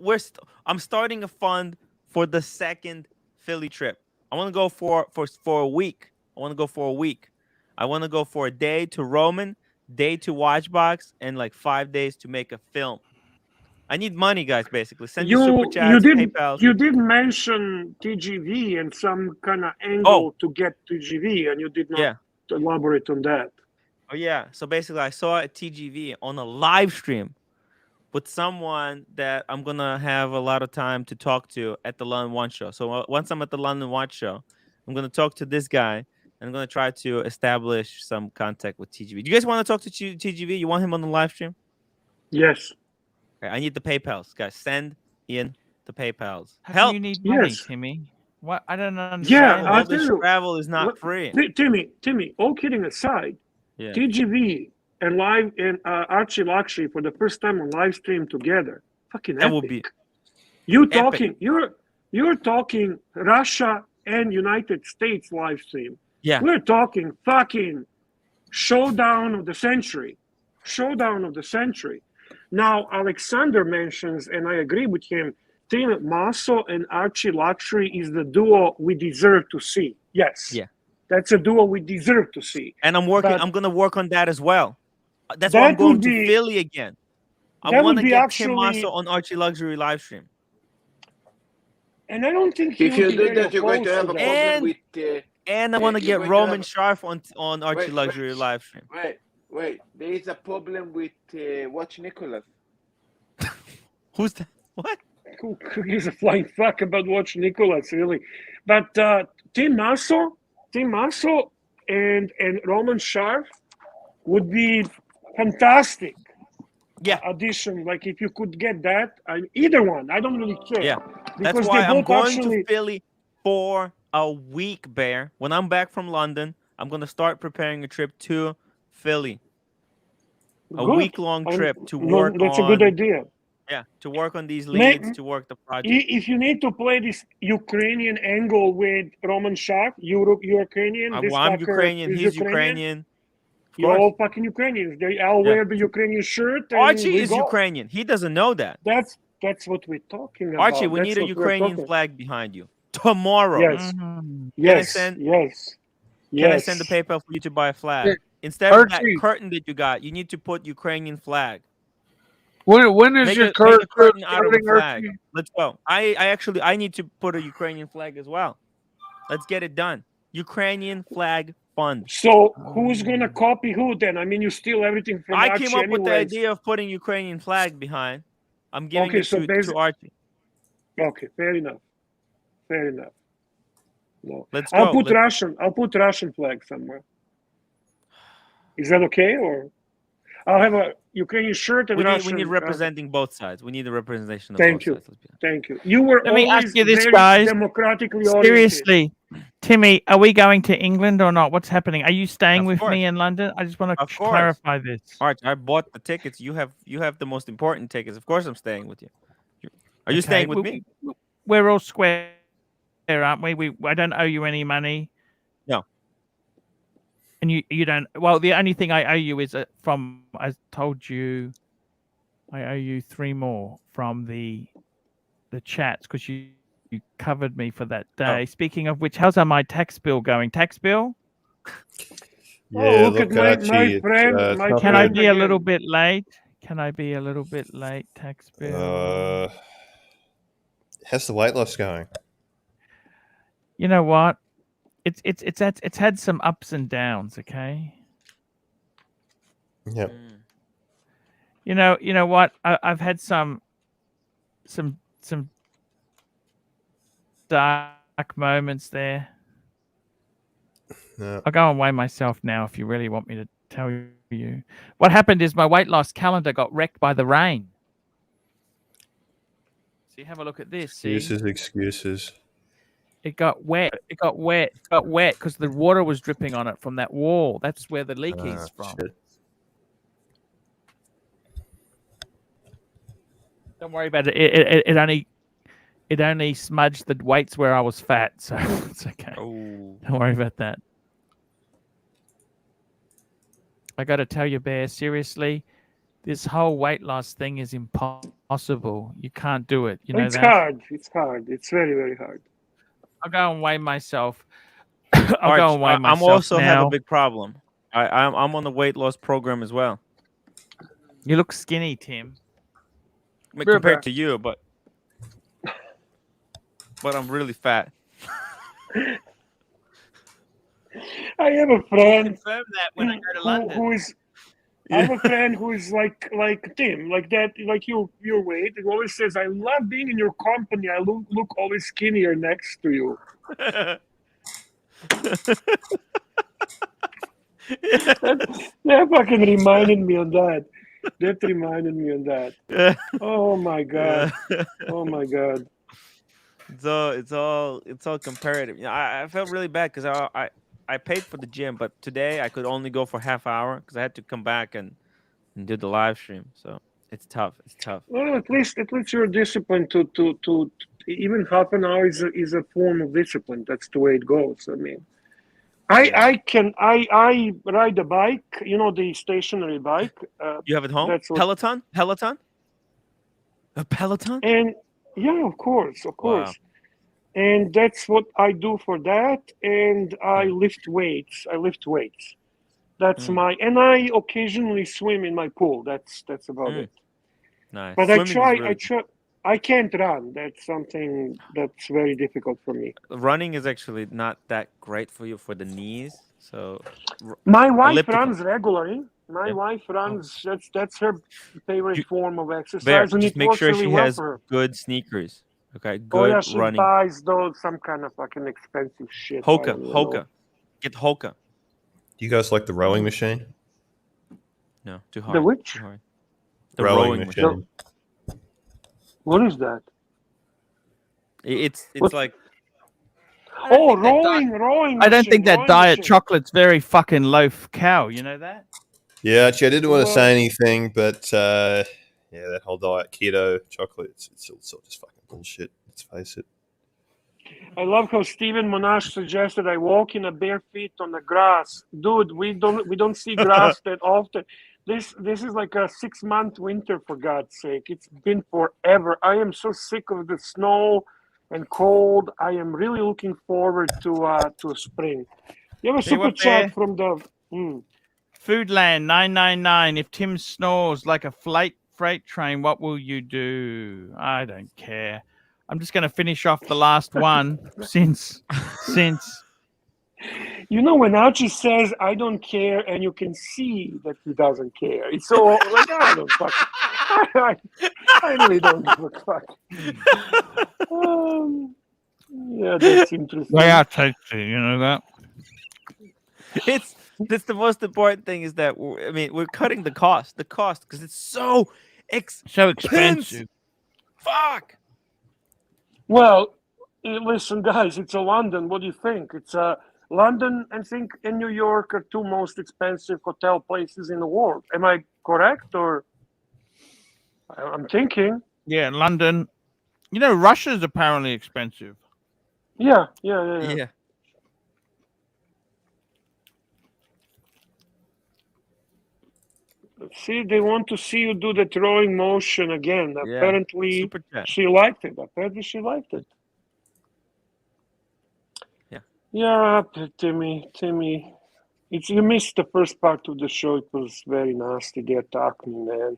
Speaker 6: I'm starting a fund for the second Philly trip. I want to go for a week. I want to go for a week. I want to go for a day to Roman, day to Watchbox, and like 5 days to make a film. I need money, guys. Basically, send your super
Speaker 5: You
Speaker 6: chats,
Speaker 5: did
Speaker 6: PayPal's.
Speaker 5: you did mention TGV and some kind of angle to get TGV, and you did not
Speaker 6: Yeah.
Speaker 5: elaborate on that.
Speaker 6: Oh yeah. So basically, I saw a TGV on a live stream with someone that I'm gonna have a lot of time to talk to at the London One show. So once I'm at the London One show, I'm gonna talk to this guy and I'm gonna try to establish some contact with TGV. Do you guys want to talk to TGV? You want him on the live stream?
Speaker 5: Yes.
Speaker 6: Okay, I need the PayPal's, guys. Send in the PayPal's.
Speaker 7: How
Speaker 6: Help.
Speaker 7: do you need money,
Speaker 5: Yes.
Speaker 7: Timmy? What? I don't
Speaker 5: Yeah,
Speaker 7: understand.
Speaker 5: I'll
Speaker 6: All
Speaker 5: tell
Speaker 6: this
Speaker 5: you.
Speaker 6: travel is not free.
Speaker 5: Timmy. All kidding aside,
Speaker 6: Yeah.
Speaker 5: TGV and live and Archieluxury for the first time on live stream together. Fucking
Speaker 6: That
Speaker 5: epic.
Speaker 6: would be
Speaker 5: you're talking Russia and United States live stream.
Speaker 6: yeah.
Speaker 5: We're talking fucking showdown of the century. Showdown of the century. Now, Alexander mentions, and I agree with him, Tim Masso and Archieluxury is the duo we deserve to see. Yes.
Speaker 6: Yeah.
Speaker 5: That's a duo we deserve to see.
Speaker 6: And I'm
Speaker 5: But
Speaker 6: gonna work on that as well. That's why I'm
Speaker 5: that
Speaker 6: going
Speaker 5: would
Speaker 6: to
Speaker 5: be-
Speaker 6: Philly again. I
Speaker 5: that
Speaker 6: want
Speaker 5: would
Speaker 6: to
Speaker 5: be
Speaker 6: get
Speaker 5: actually-
Speaker 6: Tim Masso on Archieluxury live stream.
Speaker 5: And I don't think he
Speaker 4: If
Speaker 5: would
Speaker 4: you
Speaker 5: be
Speaker 4: do
Speaker 5: very
Speaker 4: that, you're going to
Speaker 5: opposed
Speaker 4: have a
Speaker 5: that.
Speaker 4: problem with.
Speaker 6: And I want to
Speaker 4: you're
Speaker 6: get
Speaker 4: going to
Speaker 6: Roman
Speaker 4: have-
Speaker 6: Sharf on Archieluxury
Speaker 4: wait.
Speaker 6: live stream.
Speaker 4: Wait. There is a problem with Watch Nicholas.
Speaker 6: Who's that? What?
Speaker 5: Who gives a flying fuck about Watch Nicholas, really? But Tim Masso and Roman Sharf would be fantastic.
Speaker 6: Yeah.
Speaker 5: Addition, like if you could get that, either one, I don't really care.
Speaker 6: Yeah. That's
Speaker 5: Because
Speaker 6: why
Speaker 5: they
Speaker 6: I'm
Speaker 5: both
Speaker 6: going
Speaker 5: actually,
Speaker 6: to Philly for a week, Bear. When I'm back from London, I'm gonna start preparing a trip to Philly. A
Speaker 5: Good.
Speaker 6: week-long trip to
Speaker 5: No,
Speaker 6: work
Speaker 5: that's
Speaker 6: on.
Speaker 5: a good idea.
Speaker 6: Yeah, to work on these
Speaker 5: May-
Speaker 6: leads, to work the project.
Speaker 5: If you need to play this Ukrainian angle with Roman Sharf, Ukrainian, this
Speaker 6: I'm
Speaker 5: fucker
Speaker 6: Ukrainian.
Speaker 5: is
Speaker 6: He's Ukrainian. Of
Speaker 5: You're
Speaker 6: course.
Speaker 5: all fucking Ukrainians. I'll wear the Ukrainian shirt. And
Speaker 6: Archie
Speaker 5: we
Speaker 6: is
Speaker 5: go.
Speaker 6: Ukrainian. He doesn't know that.
Speaker 5: That's what we're talking about.
Speaker 6: Archie, we
Speaker 5: That's
Speaker 6: need a
Speaker 5: what we're
Speaker 6: Ukrainian
Speaker 5: talking-
Speaker 6: flag behind you tomorrow.
Speaker 5: Yes.
Speaker 7: Mhm.
Speaker 5: Yes.
Speaker 6: send-
Speaker 5: Yes.
Speaker 6: Can I send the PayPal for you to buy a flag?
Speaker 3: Yeah.
Speaker 6: Instead of that
Speaker 3: Archie.
Speaker 6: curtain that you got, you need to put Ukrainian flag.
Speaker 3: When is
Speaker 6: Make
Speaker 3: your
Speaker 6: make
Speaker 3: current
Speaker 6: a curtain out of a
Speaker 3: starting,
Speaker 6: flag.
Speaker 3: Archie?
Speaker 6: Let's go. I need to put a Ukrainian flag as well. Let's get it done. Ukrainian flag fund.
Speaker 5: So who's gonna copy who then? I mean, you steal everything from
Speaker 6: I
Speaker 5: Archie
Speaker 6: came up with the
Speaker 5: anyways.
Speaker 6: idea of putting Ukrainian flag behind. I'm giving
Speaker 5: Okay,
Speaker 6: it
Speaker 5: so
Speaker 6: to Archie.
Speaker 5: Okay, fair enough. No.
Speaker 6: Let's
Speaker 5: I'll
Speaker 6: go.
Speaker 5: put Russian flag somewhere. Is that okay? Or I'll have a Ukrainian shirt and
Speaker 6: We
Speaker 5: Russian.
Speaker 6: need representing both sides. We need a representation of
Speaker 5: Thank
Speaker 6: both
Speaker 5: you.
Speaker 6: sides. Let's be honest.
Speaker 5: Thank you. You were
Speaker 7: Let me
Speaker 5: always
Speaker 7: ask you this,
Speaker 5: very
Speaker 7: guys.
Speaker 5: democratically oriented.
Speaker 7: Seriously, Timmy, are we going to England or not? What's happening? Are you staying
Speaker 6: Of
Speaker 7: with
Speaker 6: course.
Speaker 7: me in London? I just want
Speaker 6: Of
Speaker 7: to
Speaker 6: course.
Speaker 7: clarify this.
Speaker 6: Arch, I bought the tickets. You have the most important tickets. Of course, I'm staying with you. Are you
Speaker 7: Okay,
Speaker 6: staying with me?
Speaker 7: We're all square, aren't we? I don't owe you any money.
Speaker 6: No.
Speaker 7: And you don't. Well, the only thing I owe you is from. I told you, I owe you 3 more from the chats because you covered me for that day. Speaking of which, how's my tax bill going? Tax bill?
Speaker 8: Yeah,
Speaker 5: look at
Speaker 8: look,
Speaker 5: my
Speaker 8: Archie,
Speaker 5: friend,
Speaker 8: it's
Speaker 5: my
Speaker 8: not
Speaker 7: Can I
Speaker 5: friend
Speaker 8: good.
Speaker 7: be a
Speaker 5: again.
Speaker 7: little bit late? Can I be a little bit late? Tax bill.
Speaker 8: How's the weight loss going?
Speaker 7: You know what? It's had some ups and downs. Okay.
Speaker 8: Yep.
Speaker 7: You know what? I've had some dark moments there.
Speaker 8: No.
Speaker 7: I'll go and weigh myself now if you really want me to tell you. What happened is my weight loss calendar got wrecked by the rain. So you have a look at this. See?
Speaker 8: Excuses.
Speaker 7: It got wet. It got wet because the water was dripping on it from that wall. That's where the leak is from.
Speaker 8: Shit.
Speaker 7: Don't worry about it. It only smudged the weights where I was fat, so it's okay.
Speaker 6: Oh.
Speaker 7: Don't worry about that. I got to tell you, Bear, seriously, this whole weight loss thing is impossible. You can't do it. You know
Speaker 5: It's
Speaker 7: that.
Speaker 5: hard. It's hard. It's very, very hard.
Speaker 7: I'll go and weigh myself. I'll go and weigh
Speaker 6: I'm
Speaker 7: myself
Speaker 6: also have a
Speaker 7: now.
Speaker 6: big problem. I'm on the weight loss program as well.
Speaker 7: You look skinny, Tim.
Speaker 6: I mean,
Speaker 5: We're
Speaker 6: compared
Speaker 5: back.
Speaker 6: to you, but I'm really fat.
Speaker 5: I have a friend
Speaker 1: Confirm that when I go to London.
Speaker 5: who is. I have a friend who is like Tim, like that, like your weight. He always says, "I love being in your company. I look always skinnier next to you." That fucking reminded me on that. That reminded me on that. Oh my god. Oh my god.
Speaker 6: It's all comparative. You know, I felt really bad because I paid for the gym, but today I could only go for half hour because I had to come back and do the live stream. So it's tough. It's tough.
Speaker 5: Well, at least you're disciplined to even half an hour is a form of discipline. That's the way it goes. I mean, I ride a bike. You know, the stationary bike.
Speaker 6: You have it home?
Speaker 5: That's what-
Speaker 6: Peloton? A Peloton?
Speaker 5: And yeah, of course.
Speaker 6: Wow.
Speaker 5: And that's what I do for that. And I lift weights. That's and I occasionally swim in my pool. That's about it.
Speaker 6: Nice.
Speaker 5: But
Speaker 6: Swimming is really
Speaker 5: I can't run. That's something that's very difficult for me.
Speaker 6: running is actually not that great for you for the knees. So
Speaker 5: My wife
Speaker 6: elliptical.
Speaker 5: runs regularly. My
Speaker 6: Yeah.
Speaker 5: wife runs. That's her favorite form of exercise,
Speaker 6: Bear,
Speaker 5: and
Speaker 6: just
Speaker 5: it
Speaker 6: make
Speaker 5: works
Speaker 6: sure
Speaker 5: really
Speaker 6: she
Speaker 5: well
Speaker 6: has
Speaker 5: for her.
Speaker 6: good sneakers. Okay,
Speaker 5: Oh
Speaker 6: good
Speaker 5: yeah, she
Speaker 6: running.
Speaker 5: buys those some kind of fucking expensive shit. I don't even know.
Speaker 6: Hoka. Get Hoka.
Speaker 8: Do you guys like the rowing machine?
Speaker 6: No, too hard.
Speaker 5: which?
Speaker 6: Too hard. The
Speaker 8: Rowing
Speaker 6: rowing machine.
Speaker 5: What is that?
Speaker 6: It's
Speaker 5: What-
Speaker 6: like
Speaker 5: Oh,
Speaker 1: think that
Speaker 5: rowing.
Speaker 1: I don't
Speaker 5: machine,
Speaker 1: think that
Speaker 5: rowing
Speaker 1: diet
Speaker 5: machine.
Speaker 1: chocolate's very fucking low cow. You know that?
Speaker 8: Yeah, actually, I didn't want to
Speaker 5: Well-
Speaker 8: say anything, but yeah, that whole diet keto chocolate, it's all just fucking bullshit. Let's face it.
Speaker 5: I love how Stephen Monash suggested I walk in a bare feet on the grass. Dude, we don't see grass that often. This is like a 6-month winter, for God's sake. It's been forever. I am so sick of the snow and cold. I am really looking forward to a spring. You have a
Speaker 1: Tell you
Speaker 5: super
Speaker 1: what,
Speaker 5: chat
Speaker 1: Bear.
Speaker 5: from the
Speaker 1: Foodland 999. If Tim snores like a freight train, what will you do? I don't care. I'm just going to finish off the last one since
Speaker 5: You know, when Archie says I don't care, and you can see that he doesn't care. It's so like I don't fucking. I really don't give a fuck. Yeah, that's interesting.
Speaker 1: they are tasty. You know that?
Speaker 6: that's the most important thing is that we're cutting the cost because it's so
Speaker 1: So expensive.
Speaker 6: Fuck.
Speaker 5: Well, listen, guys, it's a London. What do you think? It's London, I think, and New York are two most expensive hotel places in the world. Am I correct, or I'm thinking?
Speaker 1: Yeah, London. You know, Russia's apparently expensive.
Speaker 5: Yeah.
Speaker 6: Yeah.
Speaker 5: See, they want to see you do the throwing motion again.
Speaker 6: Yeah.
Speaker 5: Apparently,
Speaker 6: Super chat.
Speaker 5: she liked it.
Speaker 6: Yeah.
Speaker 5: Yeah, Timmy. You missed the first part of the show. It was very nasty. They attacked me, man.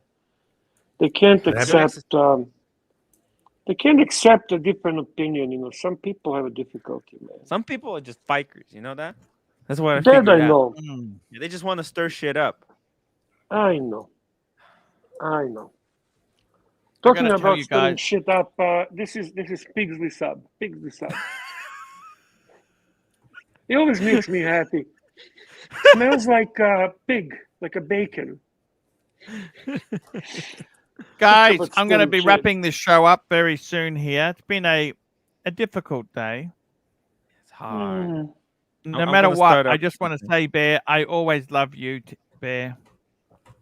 Speaker 5: They can't accept. They can't accept a different opinion. You know, some people have a difficulty, man.
Speaker 6: Some people are just bikers. You know that? That's what I
Speaker 5: That
Speaker 6: figured
Speaker 5: I
Speaker 6: out.
Speaker 5: know.
Speaker 6: They just want to stir shit up.
Speaker 5: I know.
Speaker 1: I
Speaker 5: Talking
Speaker 1: gotta tell
Speaker 5: about
Speaker 1: you
Speaker 5: stirring
Speaker 1: guys-
Speaker 5: shit up. This is Pigsley Sub. It always makes me happy. Smells like a pig, like a bacon.
Speaker 1: Guys,
Speaker 5: But
Speaker 1: I'm going to
Speaker 5: still
Speaker 1: be
Speaker 5: shit.
Speaker 1: wrapping this show up very soon here. It's been a difficult day.
Speaker 6: It's hard.
Speaker 1: No
Speaker 6: I'm
Speaker 1: matter
Speaker 6: gonna
Speaker 1: what,
Speaker 6: start
Speaker 1: I
Speaker 6: up
Speaker 1: just want to
Speaker 6: something.
Speaker 1: say, Bear, I always love you, Bear.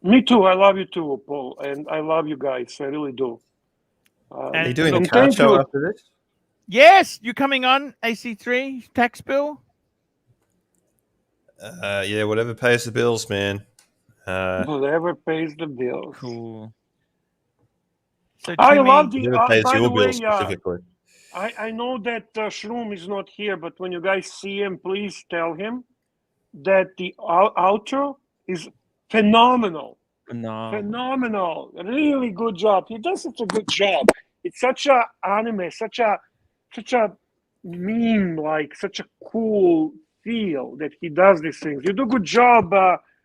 Speaker 5: Me too. I love you too, Paul, and I love you guys. I really do.
Speaker 1: And
Speaker 8: Are you doing
Speaker 1: look,
Speaker 8: the card
Speaker 5: thank
Speaker 8: show
Speaker 5: you.
Speaker 8: after this?
Speaker 1: Yes, you coming on AC3 tax bill?
Speaker 8: Yeah, whatever pays the bills, man.
Speaker 5: Whatever pays the bills.
Speaker 6: Cool.
Speaker 7: So
Speaker 5: I
Speaker 7: Timmy,
Speaker 5: love the.
Speaker 8: Whoever pays
Speaker 5: By the
Speaker 8: your
Speaker 5: way,
Speaker 8: bill specifically.
Speaker 5: I know that Shroom is not here, but when you guys see him, please tell him that the outro is phenomenal.
Speaker 6: No.
Speaker 5: Phenomenal. Really good job. He does such a good job. It's such a anime, such a meme, like such a cool feel that he does these things. You do a good job,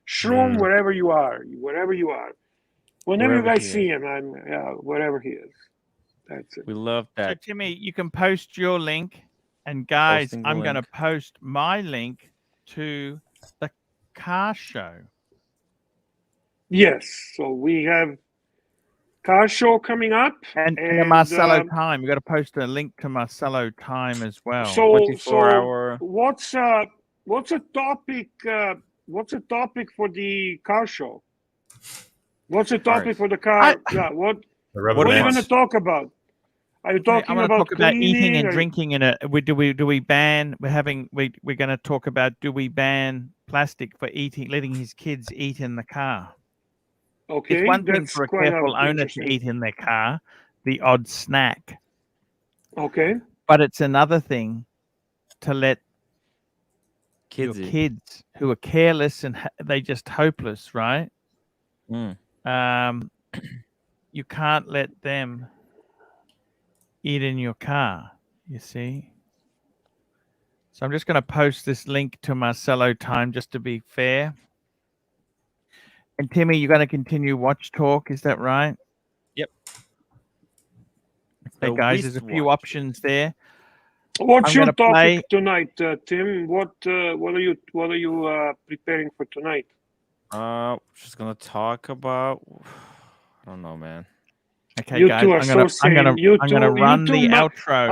Speaker 5: Shroom, wherever you are. Wherever you are. Whenever
Speaker 6: Wherever
Speaker 5: you guys
Speaker 6: he
Speaker 5: see him, wherever he is. That's it.
Speaker 6: We love
Speaker 7: so
Speaker 6: that.
Speaker 7: Timmy, you can post your link, and guys,
Speaker 6: Posting the
Speaker 7: I'm going to
Speaker 6: link.
Speaker 7: post my link to the car show.
Speaker 5: Yes. So we have car show coming up,
Speaker 7: And the Marcelo time. We've got to post a link to Marcelo time as well.
Speaker 5: So
Speaker 6: 24-hour.
Speaker 5: what's a topic? What's a topic for the car show? What's a topic for the car? What are you going to talk about? Are you talking
Speaker 7: I
Speaker 5: about
Speaker 7: talk about eating
Speaker 5: cleaning
Speaker 7: and
Speaker 5: or-
Speaker 7: drinking in a. Do we ban? We're going to talk about, do we ban plastic for eating, letting his kids eat in the car?
Speaker 5: Okay,
Speaker 7: It's one thing
Speaker 5: that's
Speaker 7: for a
Speaker 5: quite
Speaker 7: careful owner to
Speaker 5: interesting.
Speaker 7: eat in their car, the odd snack,
Speaker 5: Okay.
Speaker 7: but it's another thing to let
Speaker 6: Kids.
Speaker 7: your kids who are careless and they just hopeless, right?
Speaker 6: Mm.
Speaker 7: You can't let them eat in your car, you see. So I'm just going to post this link to Marcelo time just to be fair. And Timmy, you're going to continue Watch Talk, is that right?
Speaker 6: Yep.
Speaker 7: Okay, guys, there's a few options there.
Speaker 5: What's
Speaker 7: I'm
Speaker 5: your
Speaker 7: gonna
Speaker 5: topic
Speaker 7: play-
Speaker 5: tonight, Tim? What are you preparing for tonight?
Speaker 6: Just gonna talk about. I don't know, man.
Speaker 7: Okay,
Speaker 5: You
Speaker 7: guys,
Speaker 5: two are
Speaker 7: I'm gonna,
Speaker 5: so
Speaker 7: I'm gonna,
Speaker 5: same. You
Speaker 7: I'm gonna
Speaker 5: two- you
Speaker 7: run
Speaker 5: two
Speaker 7: the
Speaker 5: ma-
Speaker 7: outro.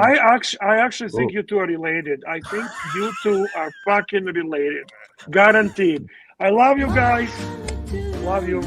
Speaker 5: I actually think you two are related. I think you two are fucking related. Guaranteed. I love you guys. Love you.